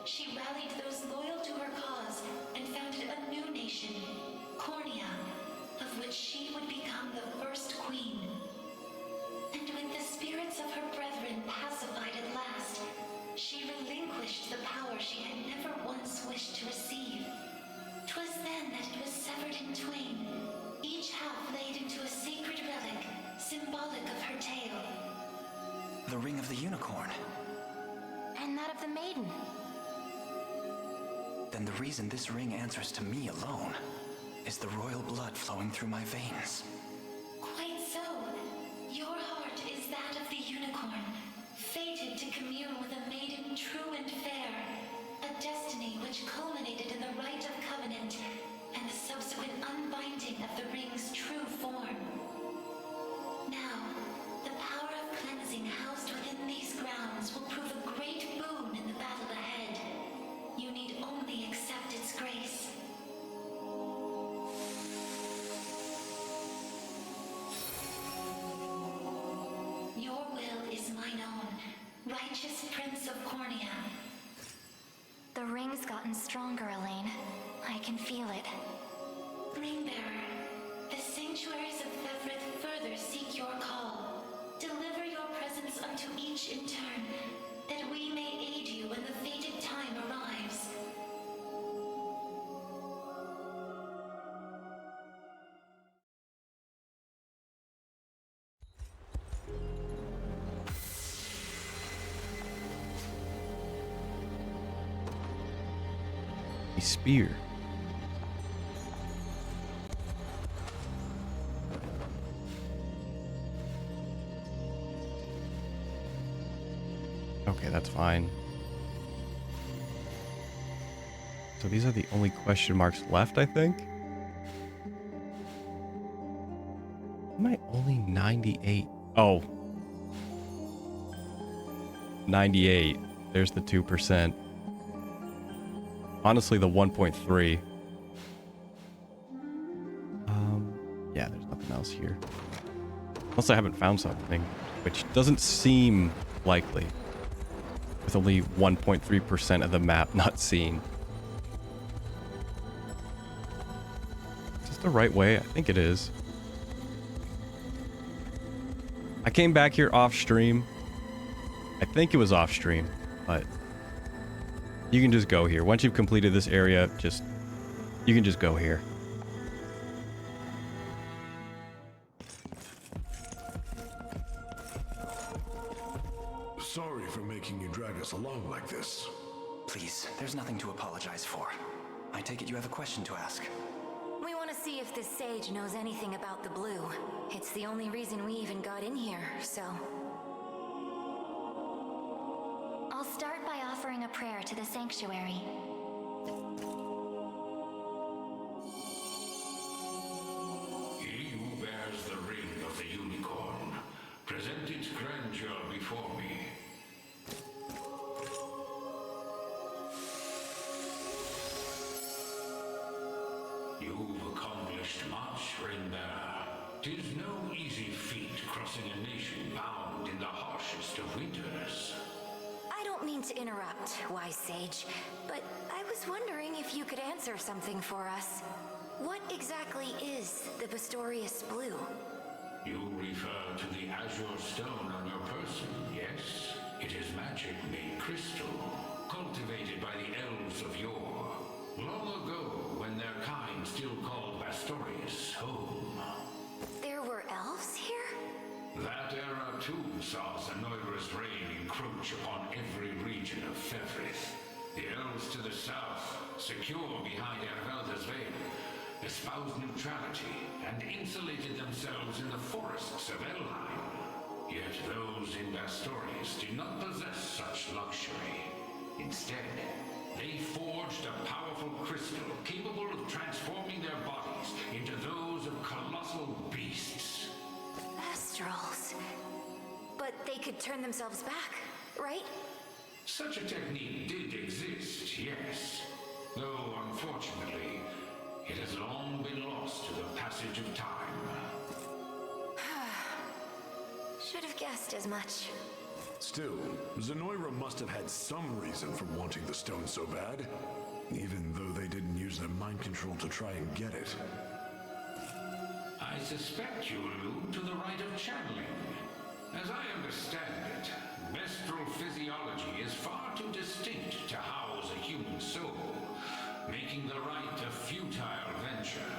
she rallied those loyal to her cause and founded a new nation, Cornea, of which she would become the first queen. And with the spirits of her brethren pacified at last, she relinquished the power she had never once wished to receive. 'Twas then that it was severed in twain, each half laid into a sacred relic, symbolic of her tale. The ring of the unicorn. And that of the maiden. Then the reason this ring answers to me alone is the royal blood flowing through my veins. Quite so. Your heart is that of the unicorn, fated to commune with a maiden true and fair, a destiny which culminated in the rite of covenant and the subsequent unbinding of the ring's true form. Now, the power of cleansing housed within these grounds will prove a great boon in the battle ahead. You need only accept its grace. Your will is mine own, righteous Prince of Cornea. The ring's gotten stronger, Elaine. I can feel it. Ringbearer, the sanctuaries of Fevrid further seek your call. Deliver your presence unto each in turn, that we may aid you when the fated time arrives. A spear. Okay, that's fine. So these are the only question marks left, I think. Am I only 98? Oh. 98. There's the 2%. Honestly, the 1.3. Yeah, there's nothing else here. Unless I haven't found something, which doesn't seem likely. With only 1.3% of the map not seen. Is this the right way? I think it is. I came back here off stream. I think it was off stream, but you can just go here. Once you've completed this area, you can just go here. Sorry for making you drag us along like this. Please, there's nothing to apologize for. I take it you have a question to ask. We want to see if this sage knows anything about the blue. It's the only reason we even got in here, so... I'll start by offering a prayer to the sanctuary. He who bears the ring of the unicorn, present its grandeur before me. You've accomplished much, Ringbearer. 'Tis no easy feat crossing a nation bound in the harshest of winters. I don't mean to interrupt, wise sage, but I was wondering if you could answer something for us. What exactly is the Bastorius Blue? You refer to the azure stone on your person, yes? It is magic made crystal, cultivated by the elves of yore. Long ago, when their kind still called Bastorius home. There were elves here? That era too saw Zenoira's reign encroach upon every region of Fevrith. The elves to the south, secure behind Ervelda's veil, espoused neutrality and insulated themselves in the forests of Elheim. Yet those in Bastorius did not possess such luxury. Instead, they forged a powerful crystal capable of transforming their bodies into those of colossal beasts. Astrals. But they could turn themselves back, right? Such a technique did exist, yes. Though, unfortunately, it has long been lost to the passage of time. Should have guessed as much. Still, Zenoira must have had some reason for wanting the stone so bad, even though they didn't use their mind control to try and get it. I suspect you allude to the rite of channeling. As I understand it, Mestral physiology is far too distinct to house a human soul, making the rite a futile venture.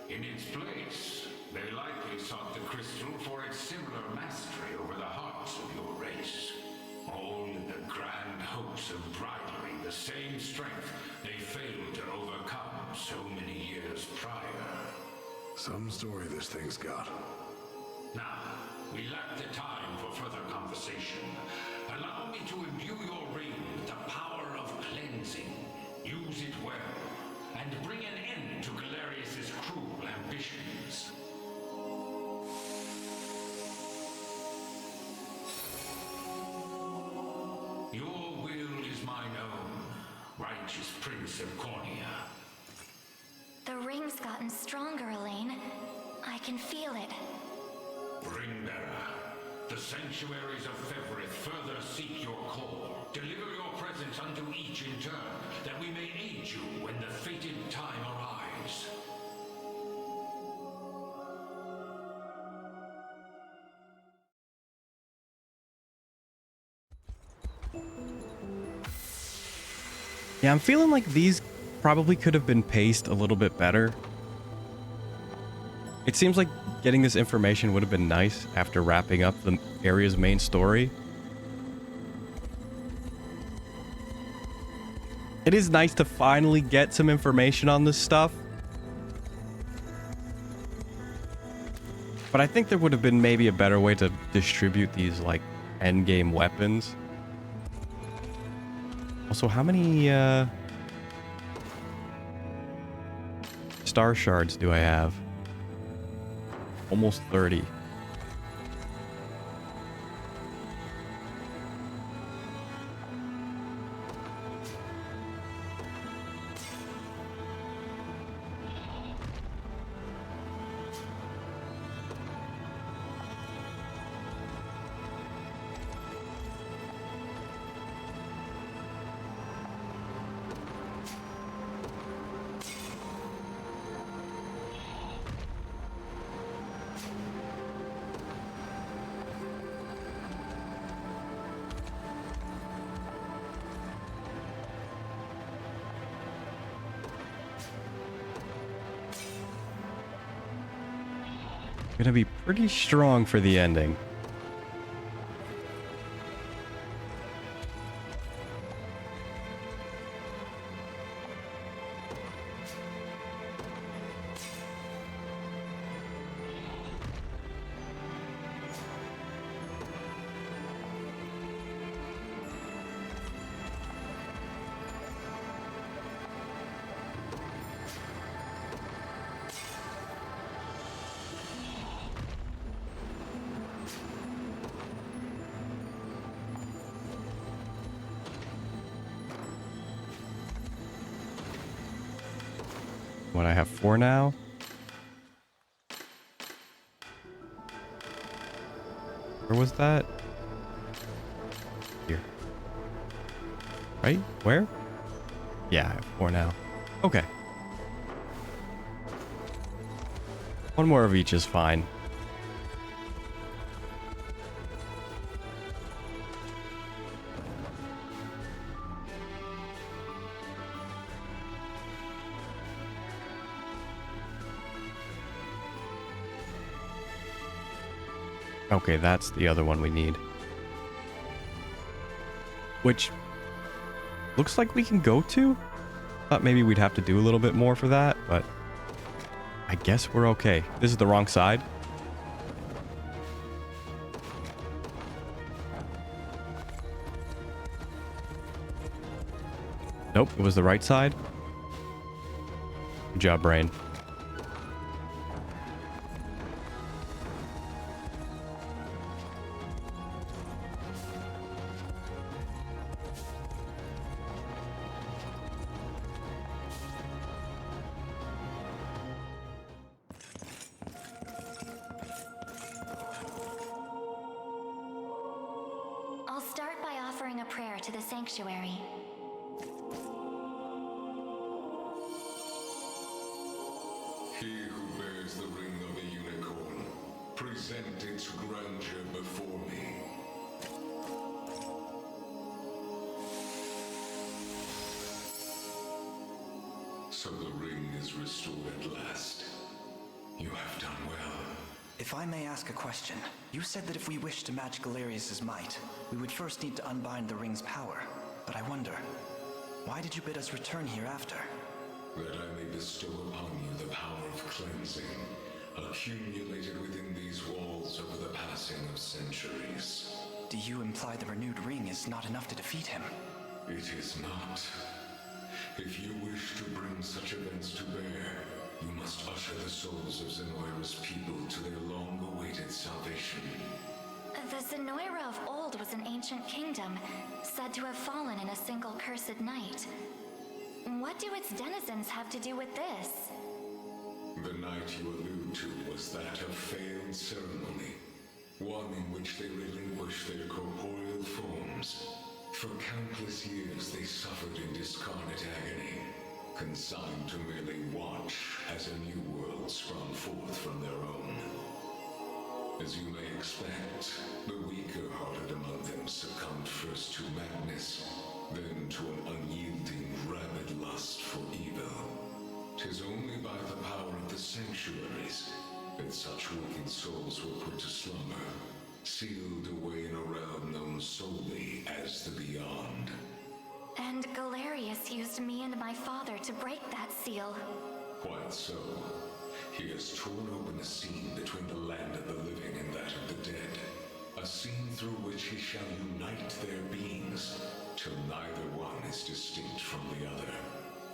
In its place, they likely sought the crystal for its similar mastery over the hearts of your race. All in the grand hopes of bridling the same strength they failed to overcome so many years prior. Some story this thing's got. Now, we lack the time for further conversation. Allow me to imbue your ring with the power of cleansing. Use it well, and bring an end to Galerius's cruel ambitions. Your will is mine own, righteous Prince of Cornea. The ring's gotten stronger, Elaine. I can feel it. Ringbearer, the sanctuaries of Fevrith further seek your call. Deliver your presence unto each in turn, that we may aid you when the fated time arrives. Yeah, I'm feeling like these probably could have been paced a little bit better. It seems like getting this information would have been nice after wrapping up the area's main story. It is nice to finally get some information on this stuff. But I think there would have been maybe a better way to distribute these, like, endgame weapons. Also, how many, star shards do I have? Almost 30. Gonna be pretty strong for the ending. What, I have 4 now? Where was that? Here. Right? Where? Yeah, I have 4 now. Okay. One more of each is fine. Okay, that's the other one we need. Which looks like we can go to. Thought maybe we'd have to do a little bit more for that, but I guess we're okay. This is the wrong side. Nope, it was the right side. Good job, brain. I'll start to the sanctuary. He who bears the ring of a unicorn, present its grandeur before me. So the ring is restored at last. You have done well. If I may ask a question, you said that if we wished to match Galerius's might, we would first need to unbind the ring's power. But I wonder, why did you bid us return here after? That I may bestow upon you the power of cleansing, accumulated within these walls over the passing of centuries. Do you imply the renewed ring is not enough to defeat him? It is not. If you wish to bring such events to bear, you must usher the souls of Zenoira's people to their long-awaited salvation. The Zenoira of old was an ancient kingdom, said to have fallen in a single cursed night. What do its denizens have to do with this? The night you allude to was that of failed ceremony, one in which they relinquished their corporeal forms. For countless years they suffered in discarnate agony, consigned to merely watch as a new world sprung forth from their own. As you may expect, the weaker-hearted among them succumbed first to madness, then to an unyielding, rabid lust for evil. 'Tis only by the power of the sanctuaries that such wicked souls were put to slumber, sealed away in a realm known solely as the Beyond. And Galerius used me and my father to break that seal. Quite so. He has torn open a seam between the land of the living and that of the dead. A seam through which he shall unite their beings, till neither one is distinct from the other.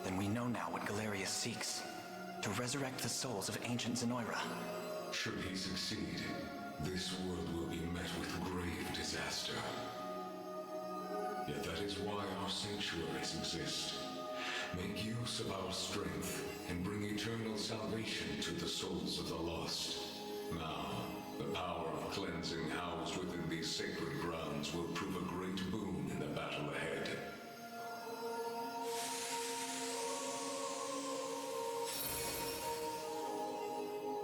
Then we know now what Galerius seeks. To resurrect the souls of ancient Zenoira. Should he succeed, this world will be met with grave disaster. Yet that is why our sanctuaries exist. Make use of our strength and bring eternal salvation to the souls of the lost. Now, the power of cleansing housed within these sacred grounds will prove a great boon in the battle ahead.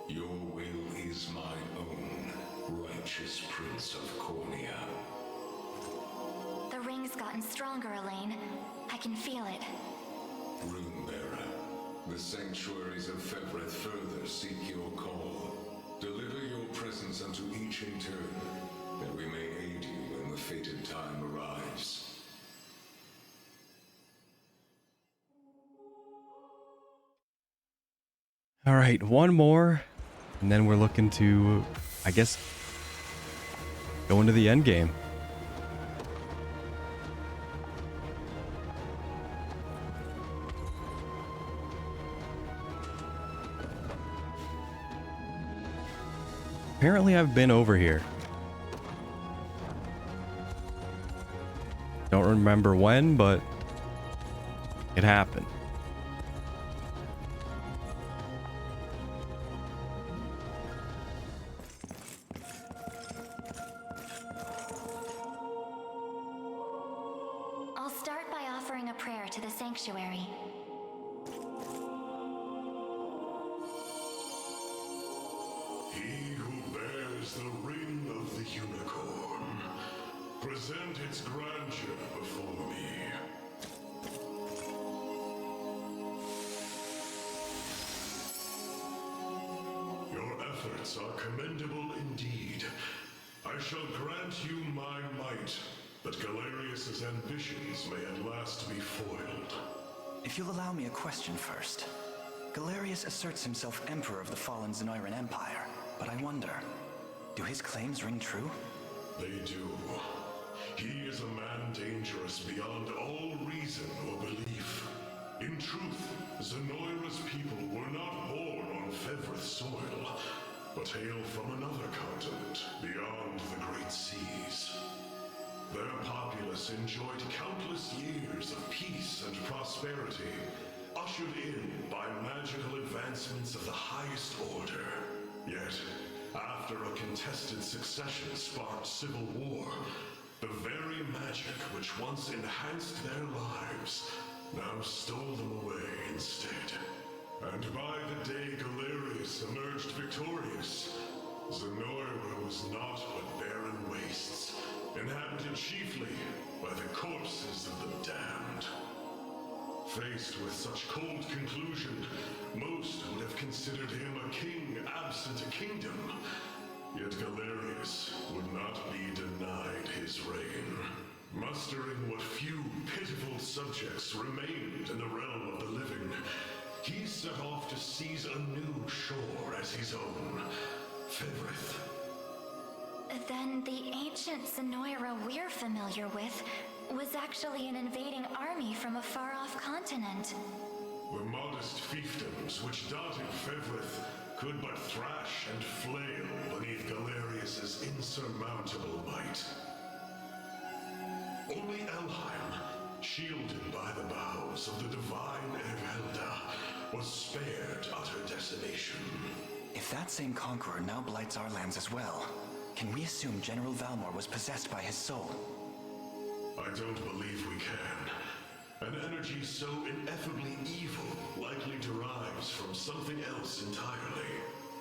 Your will is mine own, righteous Prince of Cornea. The ring's gotten stronger, Elaine. I can feel it. Runebearer, the sanctuaries of Fevrith further seek your call. Deliver your presence unto each in turn, that we may aid you when the fated time arrives. All right, one more, and then we're looking to, I guess, go into the end game. Apparently I've been over here. Don't remember when, but it happened. I'll start by offering a prayer to the sanctuary. He who bears the ring of the unicorn, present its grandeur before me. Your efforts are commendable indeed. I shall grant you my might, but Galerius's ambitions may at last be foiled. If you'll allow me a question first. Galerius asserts himself Emperor of the fallen Zenoiran Empire, but I wonder, do his claims ring true? They do. He is a man dangerous beyond all reason or belief. In truth, Zenoira's people were not born on Fevrith soil, but hail from another continent beyond the great seas. Their populace enjoyed countless years of peace and prosperity, ushered in by magical advancements of the highest order. Yet, after a contested succession sparked civil war, The very magic which once enhanced their lives now stole them away instead. And by the day Galerius emerged victorious, Zenoira was naught but barren wastes, inhabited chiefly by the corpses of the damned. Faced with such cold conclusion, most would have considered him a king absent a kingdom. Yet Galerius would not be denied his reign. Mustering what few pitiful subjects remained in the realm of the living, he set off to seize a new shore as his own, Fevrith. Then the ancient Zenoira we're familiar with was actually an invading army from a far-off continent. The modest fiefdoms which dotted Fevrith could but thrash and flail beneath Galerius's insurmountable might. Only Elheim, shielded by the boughs of the divine Erelda, was spared utter decimation. If that same conqueror now blights our lands as well, can we assume General Valmor was possessed by his soul? I don't believe we can. An energy so ineffably evil likely derives from something else entirely.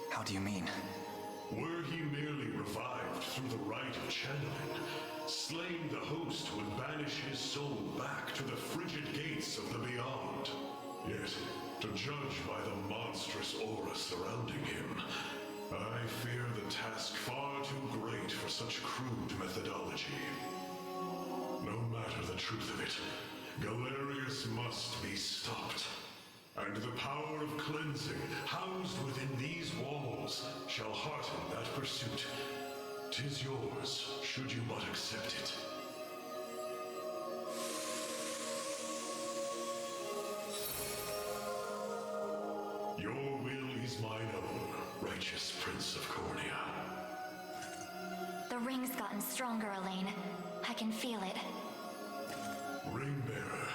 How do you mean? Were he merely revived through the rite of channeling, slaying the host would banish his soul back to the frigid gates of the beyond. Yet, to judge by the monstrous aura surrounding him, I fear the task far too great for such crude methodology. No matter the truth of it, Galerius must be stopped. And the power of cleansing housed within these walls shall hearten that pursuit. 'Tis yours, should you but accept it. Your will is mine own, righteous Prince of Cornea. The ring's gotten stronger, Elaine. I can feel it. Ringbearer,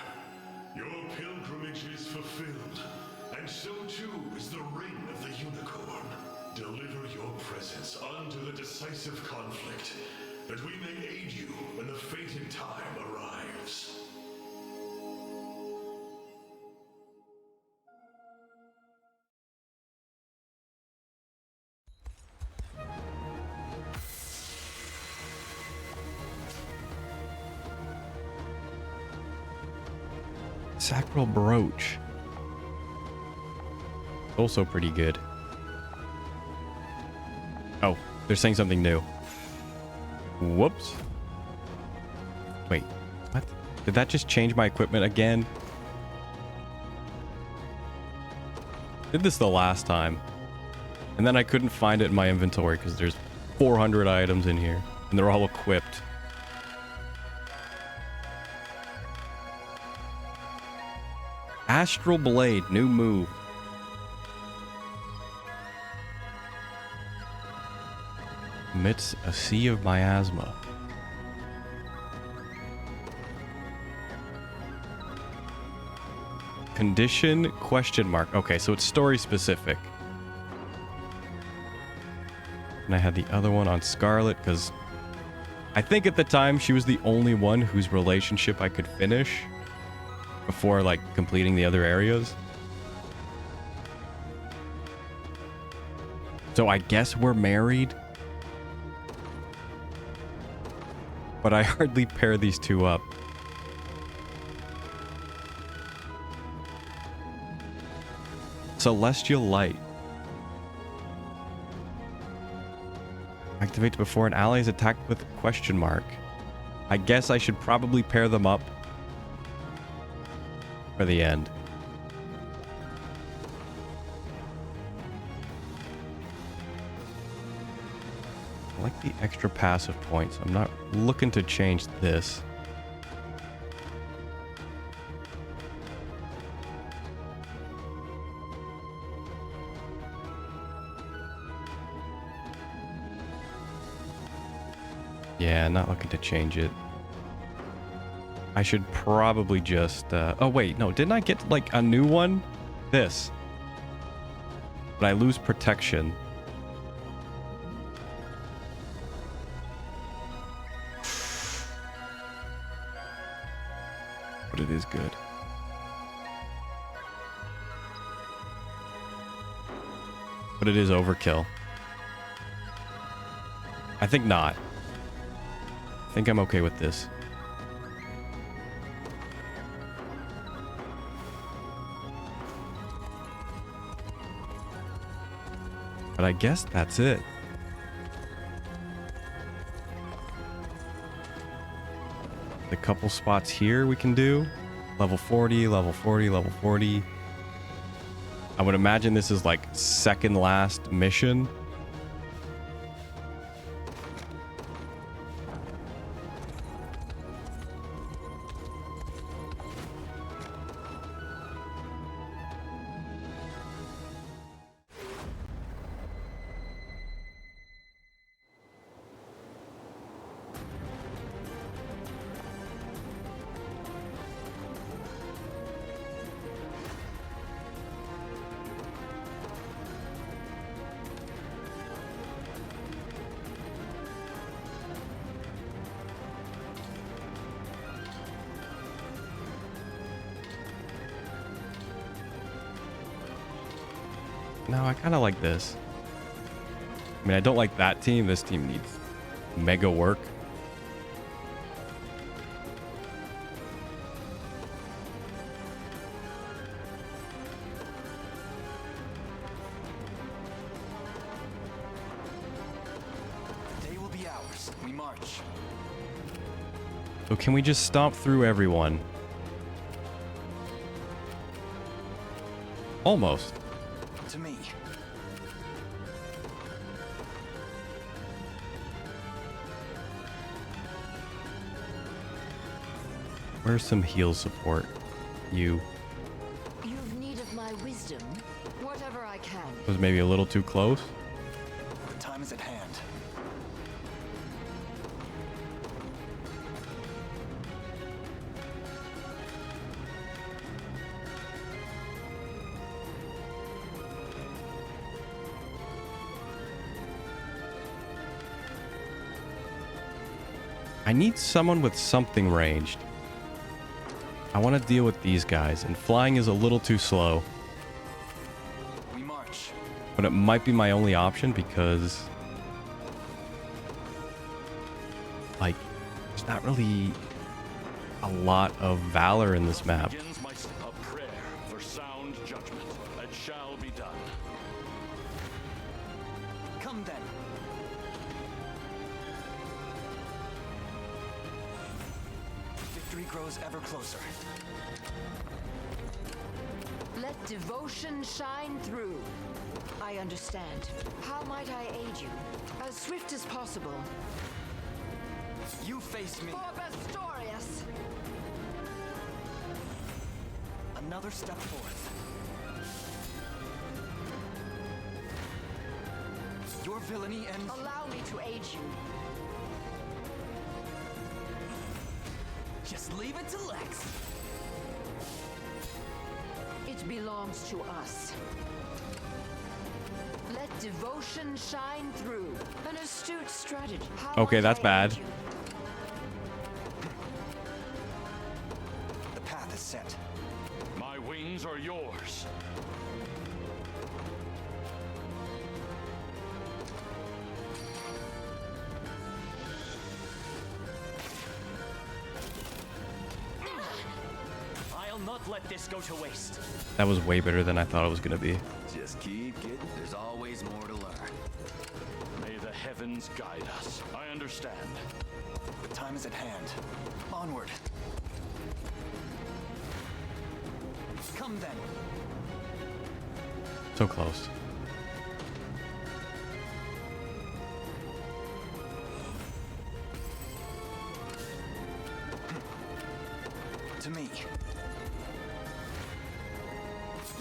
your pilgrimage is fulfilled, and so too is the ring of the unicorn. Deliver your presence unto the decisive conflict, that we may aid you when the fated time arrives. Sacral brooch. Also pretty good. Oh, they're saying something new. Whoops. Wait, what? Did that just change my equipment again? Did this the last time. And then I couldn't find it in my inventory because there's 400 items in here. And they're all equipped. Astral Blade, new move. Amidst a sea of miasma. Condition question mark. Okay, so it's story specific. And I had the other one on Scarlet because I think at the time she was the only one whose relationship I could finish before like completing the other areas. So I guess we're married. But I hardly pair these two up. Celestial Light. Activates before an ally is attacked with a question mark. I guess I should probably pair them up for the end. I like the extra passive points. I'm not looking to change this. Yeah, not looking to change it. I should probably just... oh, wait. No, didn't I get, like, a new one? This. But I lose protection. is good. But it is overkill. I think not. I think I'm okay with this. But I guess that's it. The couple spots here we can do. Level 40, level 40, level 40. I would imagine this is like second last mission. No, I kind of like this. I mean, I don't like that team. This team needs mega work. The day will be ours. We march. So can we just stomp through everyone? Almost. To me. Where's some heal support? You. You've need of my wisdom. Whatever I can. Was maybe a little too close. The time is at hand. I need someone with something ranged. I want to deal with these guys, and flying is a little too slow. We march. But it might be my only option because, like, there's not really a lot of valor in this map. A prayer for sound judgment. It shall be done. Come then. Victory grows ever closer. Let devotion shine through. I understand. How might I aid you? As swift as possible. You face me. For Bastorius! Another step forth. Your villainy ends. Allow me to aid you. Just leave it to Lex. It belongs to us. Let devotion shine through. An astute strategy. How Okay, might that's I bad. aid you? The path is set. My wings are yours. I'll not let this go to waste. That was way better than I thought it was going to be. Just keep getting. There's always more to learn. May the heavens guide us. I understand. The time is at hand. Onward. Come then. So close. To me.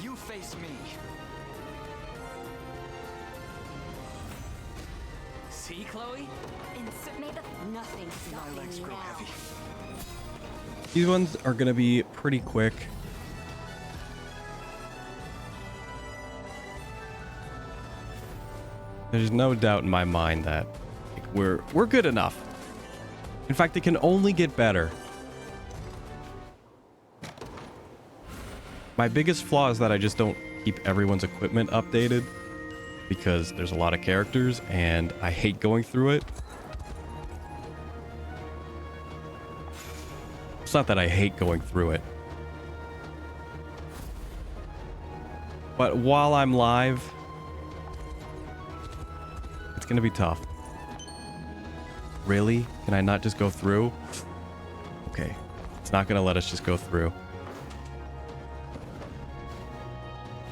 You face me. See, Chloe? May the nothing stop My legs me grow now. heavy. These ones are going to be pretty quick. There's no doubt in my mind that like, we're good enough. In fact, it can only get better. My biggest flaw is that I just don't keep everyone's equipment updated because there's a lot of characters and I hate going through it. It's not that I hate going through it. But while I'm live, it's gonna be tough. Really? Can I not just go through? Okay. It's not gonna let us just go through.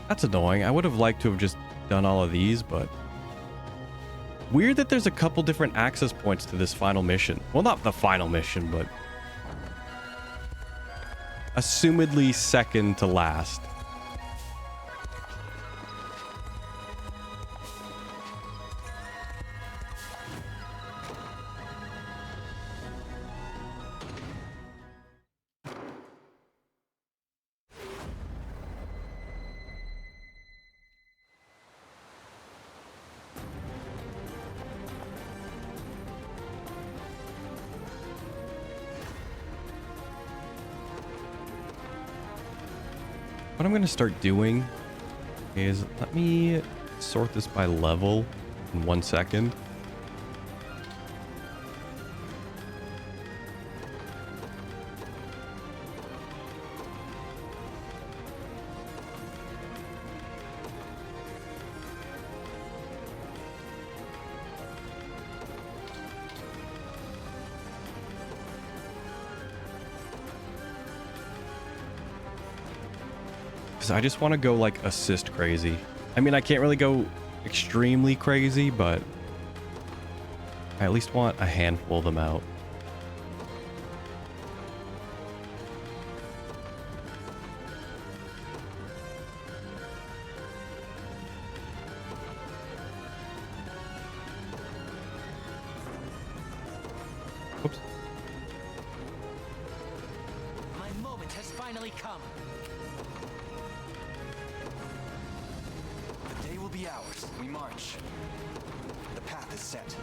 That's annoying. I would have liked to have just done all of these, but... Weird that there's a couple different access points to this final mission. Well, not the final mission, but... assumedly second to last. What I'm going to start doing is, let me sort this by level in 1 second. I just want to go like assist crazy. I mean, I can't really go extremely crazy, but I at least want a handful of them out. Whoops. My moment has finally come. The day will be ours. We march. The path is set.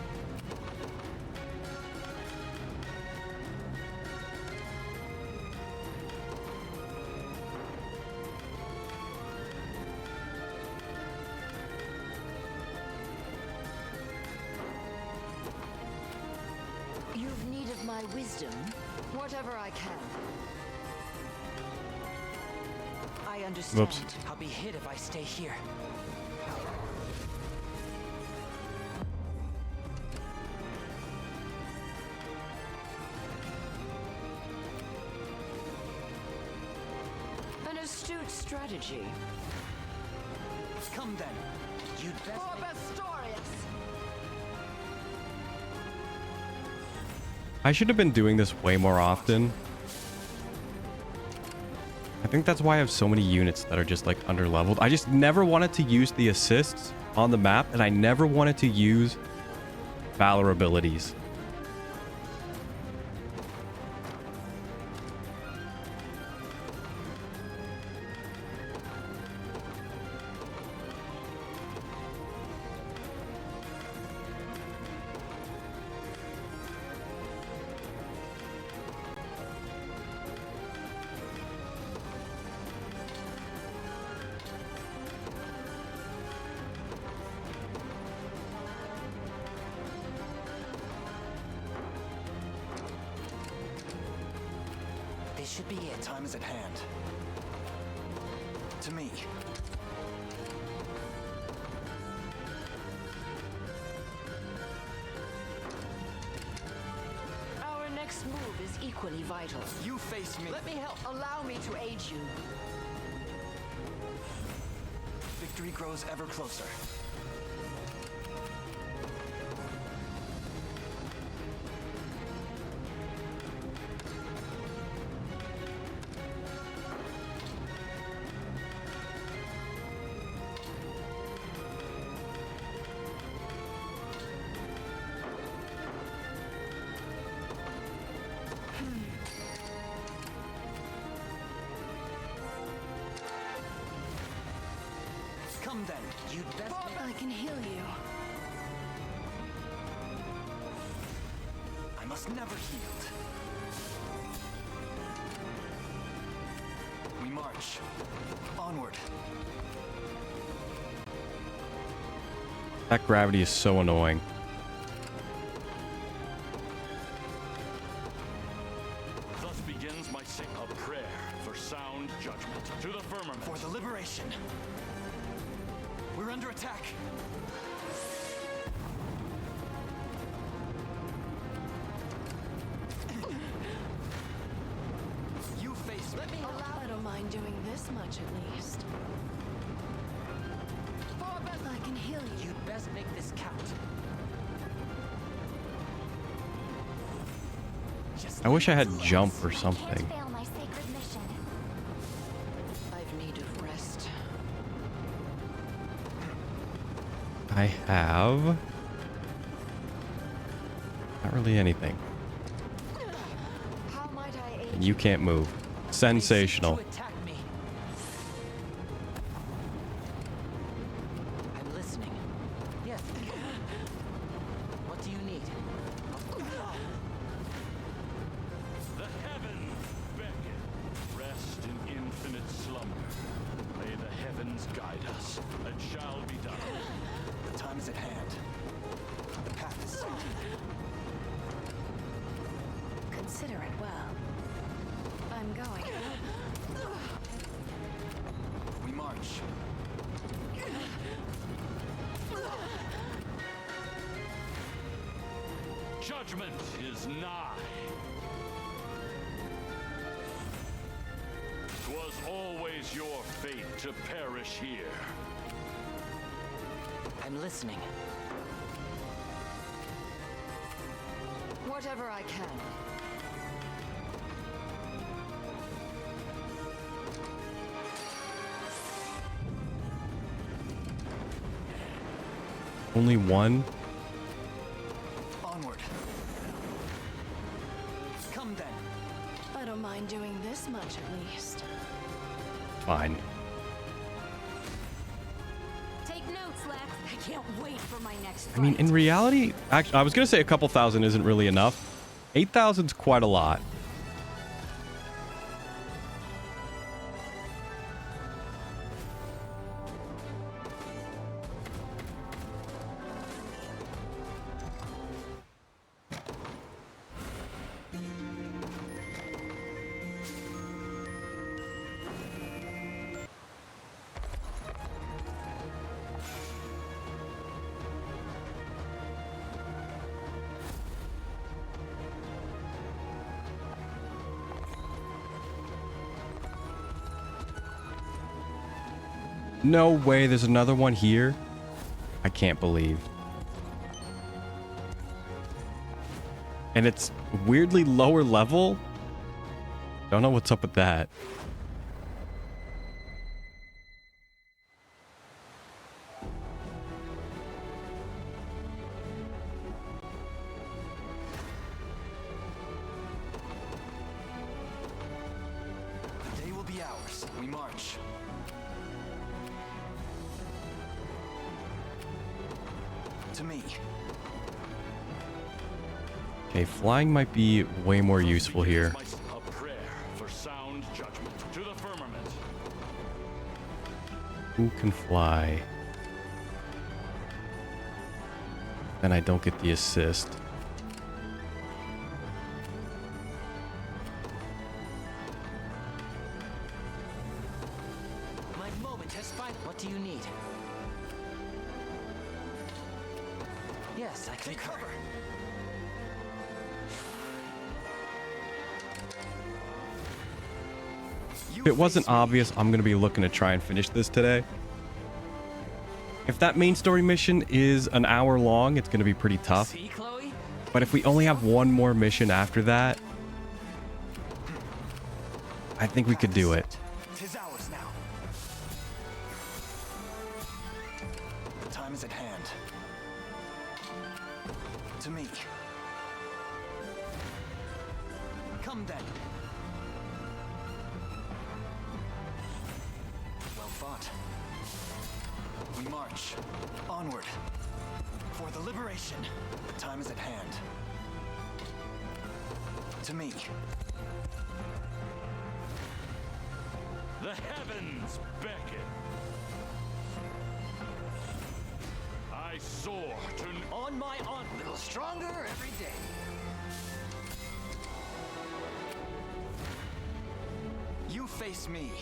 You've need of my wisdom, whatever I can. I understand. Whoops. I'll be hit if I stay here. An astute strategy. Come then. You'd best For make... Bastorius! I should have been doing this way more often. I think that's why I have so many units that are just like underleveled. I just never wanted to use the assists on the map, and I never wanted to use Valor abilities. This should be it. Time is at hand. To me. Our next move is equally vital. You face me. Let me help. Allow me to aid you. Victory grows ever closer. Come then. You'd best make... I can heal you. I must never yield. We We march. Onward. That gravity is so annoying. Thus begins my a prayer for sound judgment to the firmament. For the liberation. We're under attack. You face me. I don't mind doing this much at least. I can heal you. You'd best make this count. I wish I had jump or something. Fail my sacred mission. I've need of rest. I have not really anything. How might I aid And you can't move. Sensational. Attack me. I'm listening. Yes. What do you need? The heavens beckon. Rest in infinite slumber. May the heavens guide us. It shall be done. The time is at hand. The path is set. Consider it well. I'm going. We march. Judgment is nigh. 'Twas always your fate to perish here. I'm listening. Whatever I can. Only one? Onward. Come then. I don't mind doing this much at least. Fine. Take notes, Lex. I can't wait for my next I mean, in reality, actually, I was going to say a couple thousand isn't really enough. 8,000's quite a lot. No way, there's another one here? I can't believe. And it's weirdly lower level? Don't know what's up with that. The day will be ours. We march. To me. Okay, flying might be way more useful here. A prayer for sound judgment to the firmament. Who can fly? Then I don't get the assist. My moment has finally. What do you need? Yes, I can cover. If it wasn't obvious, I'm going to be looking to try and finish this today. If that main story mission is an hour long, it's going to be pretty tough. See, Chloe? But if we only have one more mission after that, I think we could do it. Tis ours now. The time is at hand. To me. Come then. Well fought. We march. Onward. For the liberation. The time is at hand. To me. The heavens beckon. I soar to... On my honor. A little stronger every day. You face me.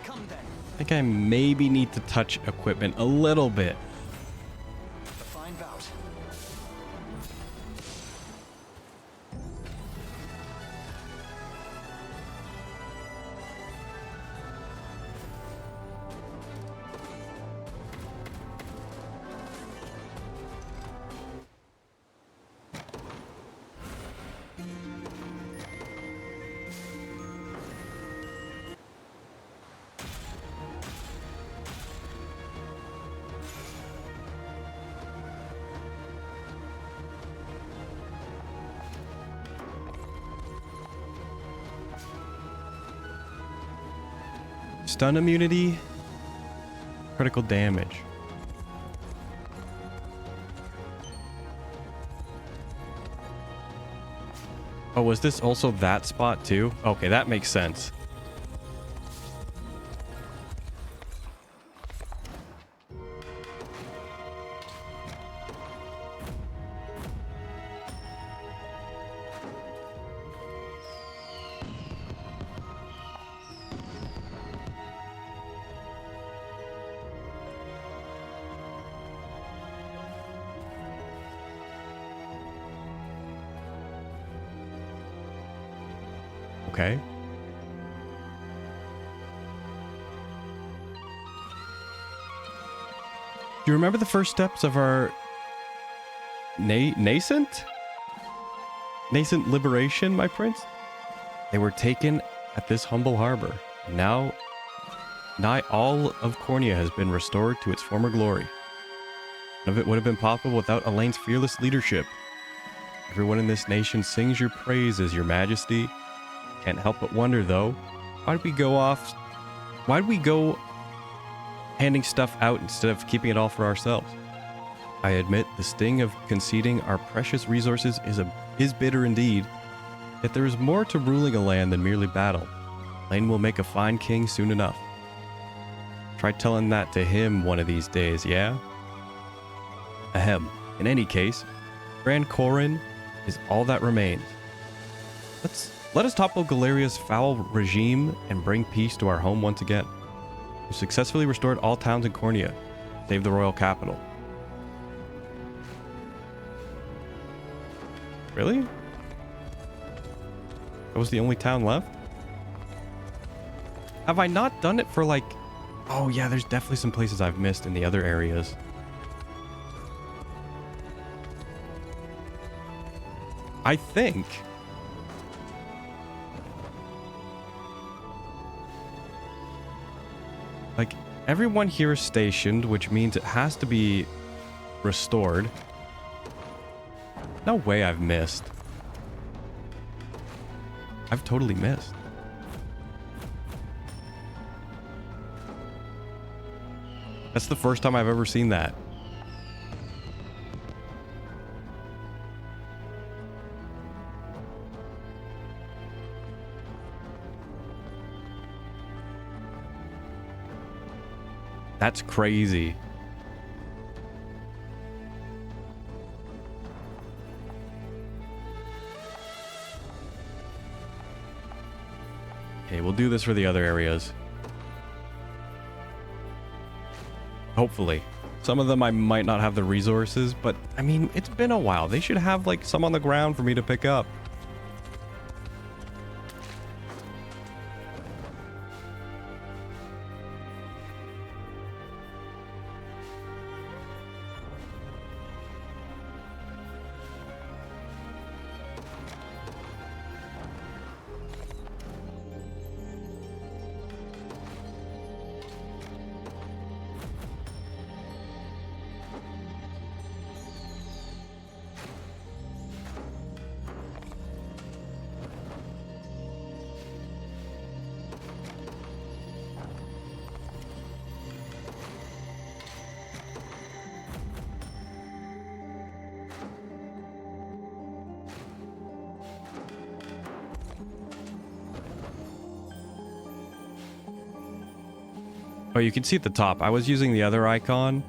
Come then. I think I maybe need to touch equipment a little bit. A fine bout. Stun immunity, critical damage. Oh, was this also that spot too? Okay, that makes sense. Okay. Do you remember the first steps of our nascent liberation, my prince? They were taken at this humble harbor. And now, nigh all of Cornea has been restored to its former glory. None of it would have been possible without Elaine's fearless leadership. Everyone in this nation sings your praises, your majesty. Can't help but wonder, though, why'd we go handing stuff out instead of keeping it all for ourselves? I admit the sting of conceding our precious resources is bitter indeed, yet there is more to ruling a land than merely battle. Elaine will make a fine king soon enough. Try telling that to him one of these days, yeah? Ahem. In any case, Grand Corrin is all that remains. Let us topple Galeria's foul regime and bring peace to our home once again. We successfully restored all towns in Cornea, save the royal capital. Really? That was the only town left? Have I not done it for like... Oh yeah, there's definitely some places I've missed in the other areas. I think... Like, everyone here is stationed, which means it has to be restored. No way I've missed. I've totally missed. That's the first time I've ever seen that. That's crazy. Okay, we'll do this for the other areas. Hopefully. Some of them I might not have the resources, but I mean, it's been a while. They should have like some on the ground for me to pick up. Oh, you can see at the top. I was using the other icon.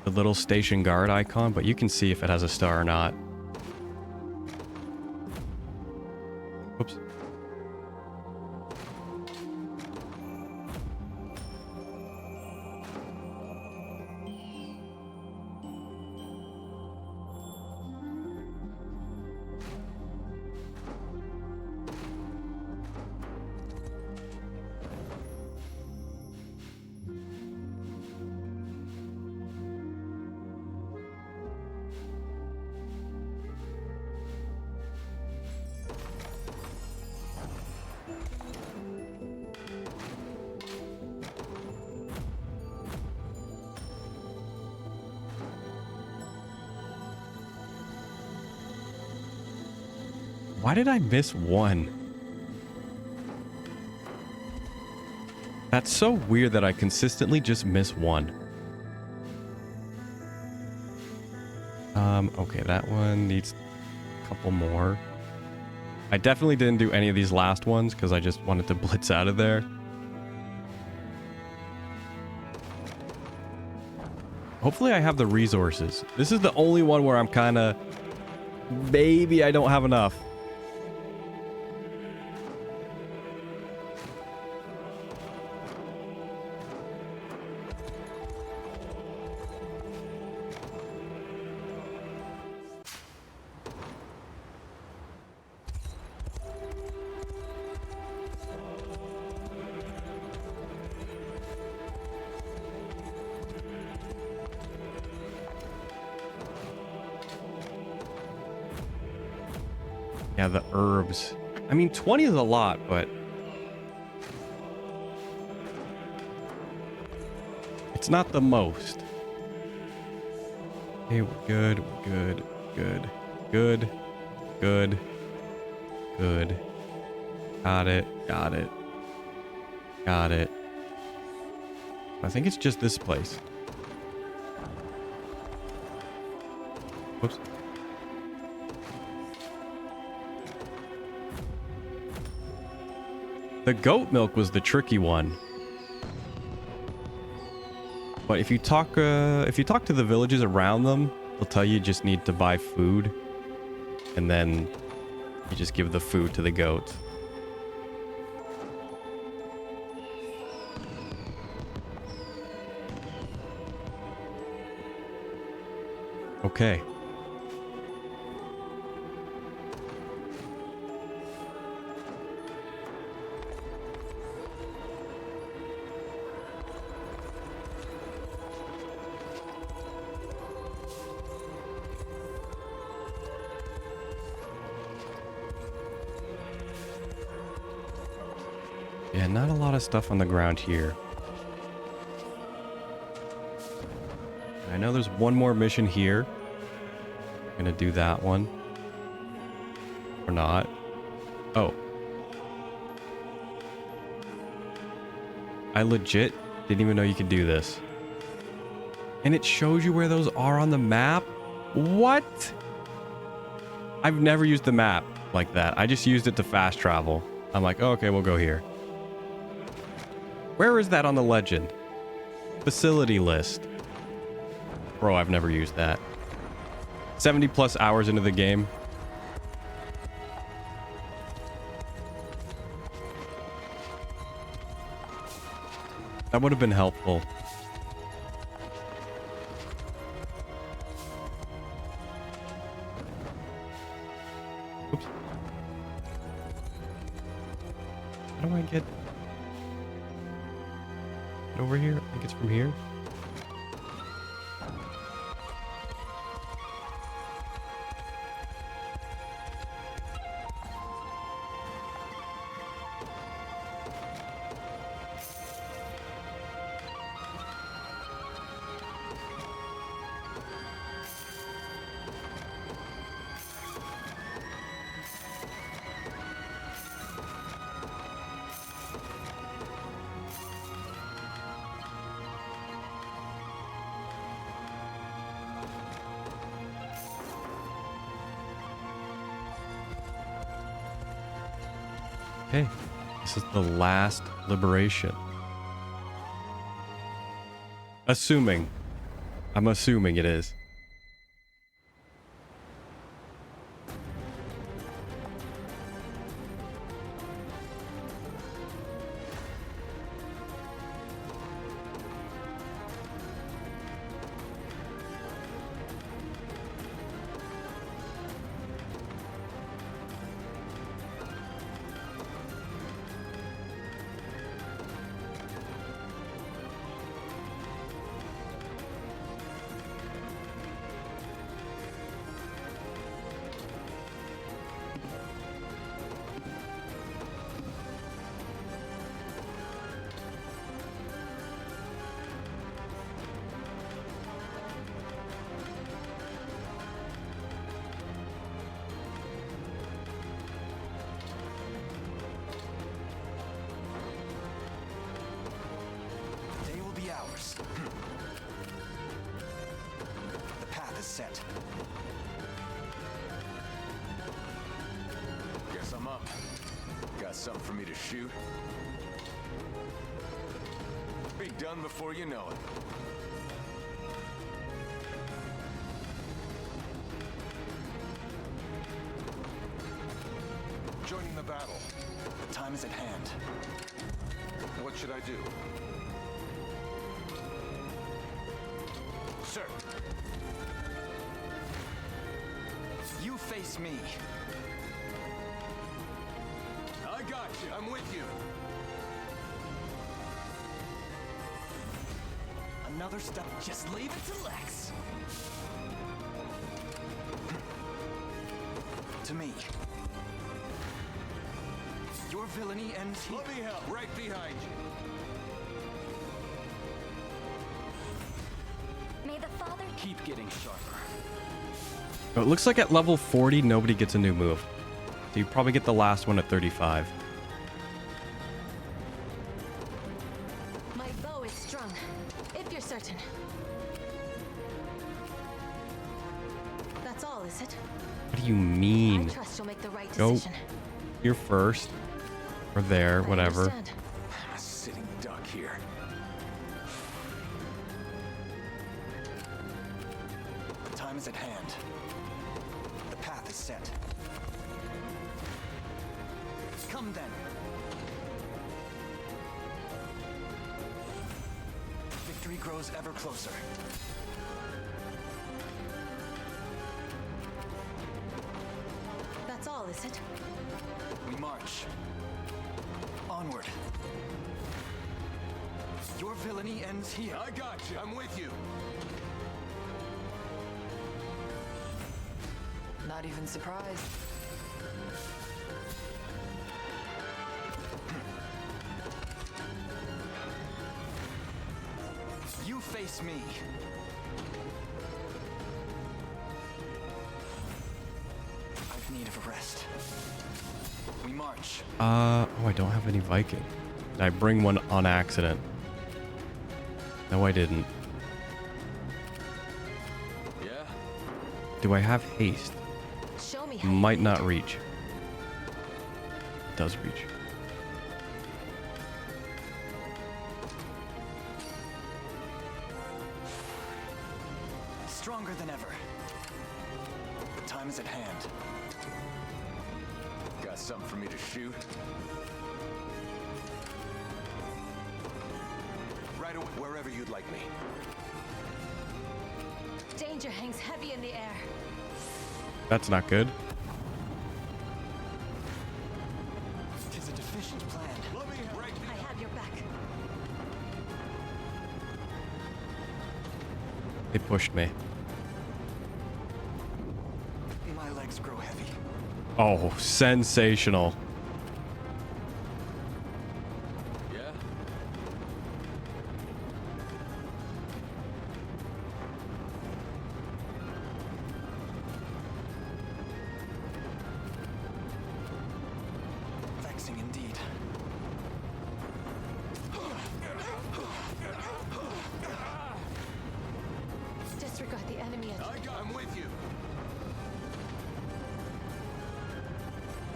The little station guard icon, but you can see if it has a star or not. Oops. Why did I miss one? That's so weird that I consistently just miss one. Okay, that one needs a couple more. I definitely didn't do any of these last ones because I just wanted to blitz out of there. Hopefully I have the resources. This is the only one where I'm kind of... Maybe I don't have enough. Yeah, the herbs. I mean, 20 is a lot, but... it's not the most. Okay, we're good, good, good, good, good, good. Got it, got it. Got it. I think it's just this place. Whoops. The goat milk was the tricky one. But if you talk to the villages around them, they'll tell you just need to buy food. And then you just give the food to the goat. Okay. Yeah, not a lot of stuff on the ground here. I know there's one more mission here. I'm gonna do that one. Or not. Oh. I legit didn't even know you could do this. And it shows you where those are on the map? What? I've never used the map like that. I just used it to fast travel. I'm like, oh, okay, we'll go here. Where is that on the legend? Facility list. Bro, I've never used that. 70 plus hours into the game. That would have been helpful. Oops. How do I get over here? I think it's from here. Okay, This is the last liberation. Assuming. I'm assuming it is. The path is set. Guess I'm up. Got something for me to shoot? Be done before you know it. Joining the battle. The time is at hand. What should I do? Sir. You face me. I got you. I'm with you. Another step. Just leave it to Lex. To me. Your villainy ends here. Let me help. Right behind you. May the Father keep getting sharper. So it looks like at level 40, nobody gets a new move. So you probably get the last one at 35. My bow is strung, if you're certain. That's all, is it? What do you mean? I trust you'll make the right Go decision. here first. Or there, whatever. I'm a sitting duck here. The time is at hand. The path is set. Come then. Victory grows ever closer. That's all, is it? We march. Onward. Your villainy ends here. I got you. I'm with you. Not even surprised. You face me. I've need of a rest. We march. Oh, I don't have any Viking. Did I bring one on accident? No, I didn't. Yeah? Do I have haste? Show me. Might not reach. Does reach. Stronger than ever. The time is at hand. Got something for me to shoot? Right away, wherever you'd like me. Danger hangs heavy in the air. That's not good. Tis a deficient plan. I have your back. They pushed me. My legs grow heavy. Oh, sensational. Yeah? Vexing indeed. Disregard the enemy. I'm with you.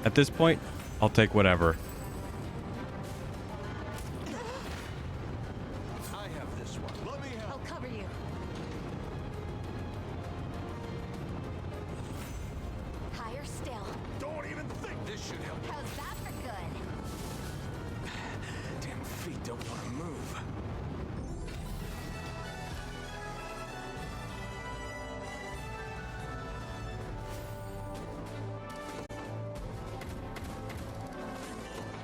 At this point, I'll take whatever.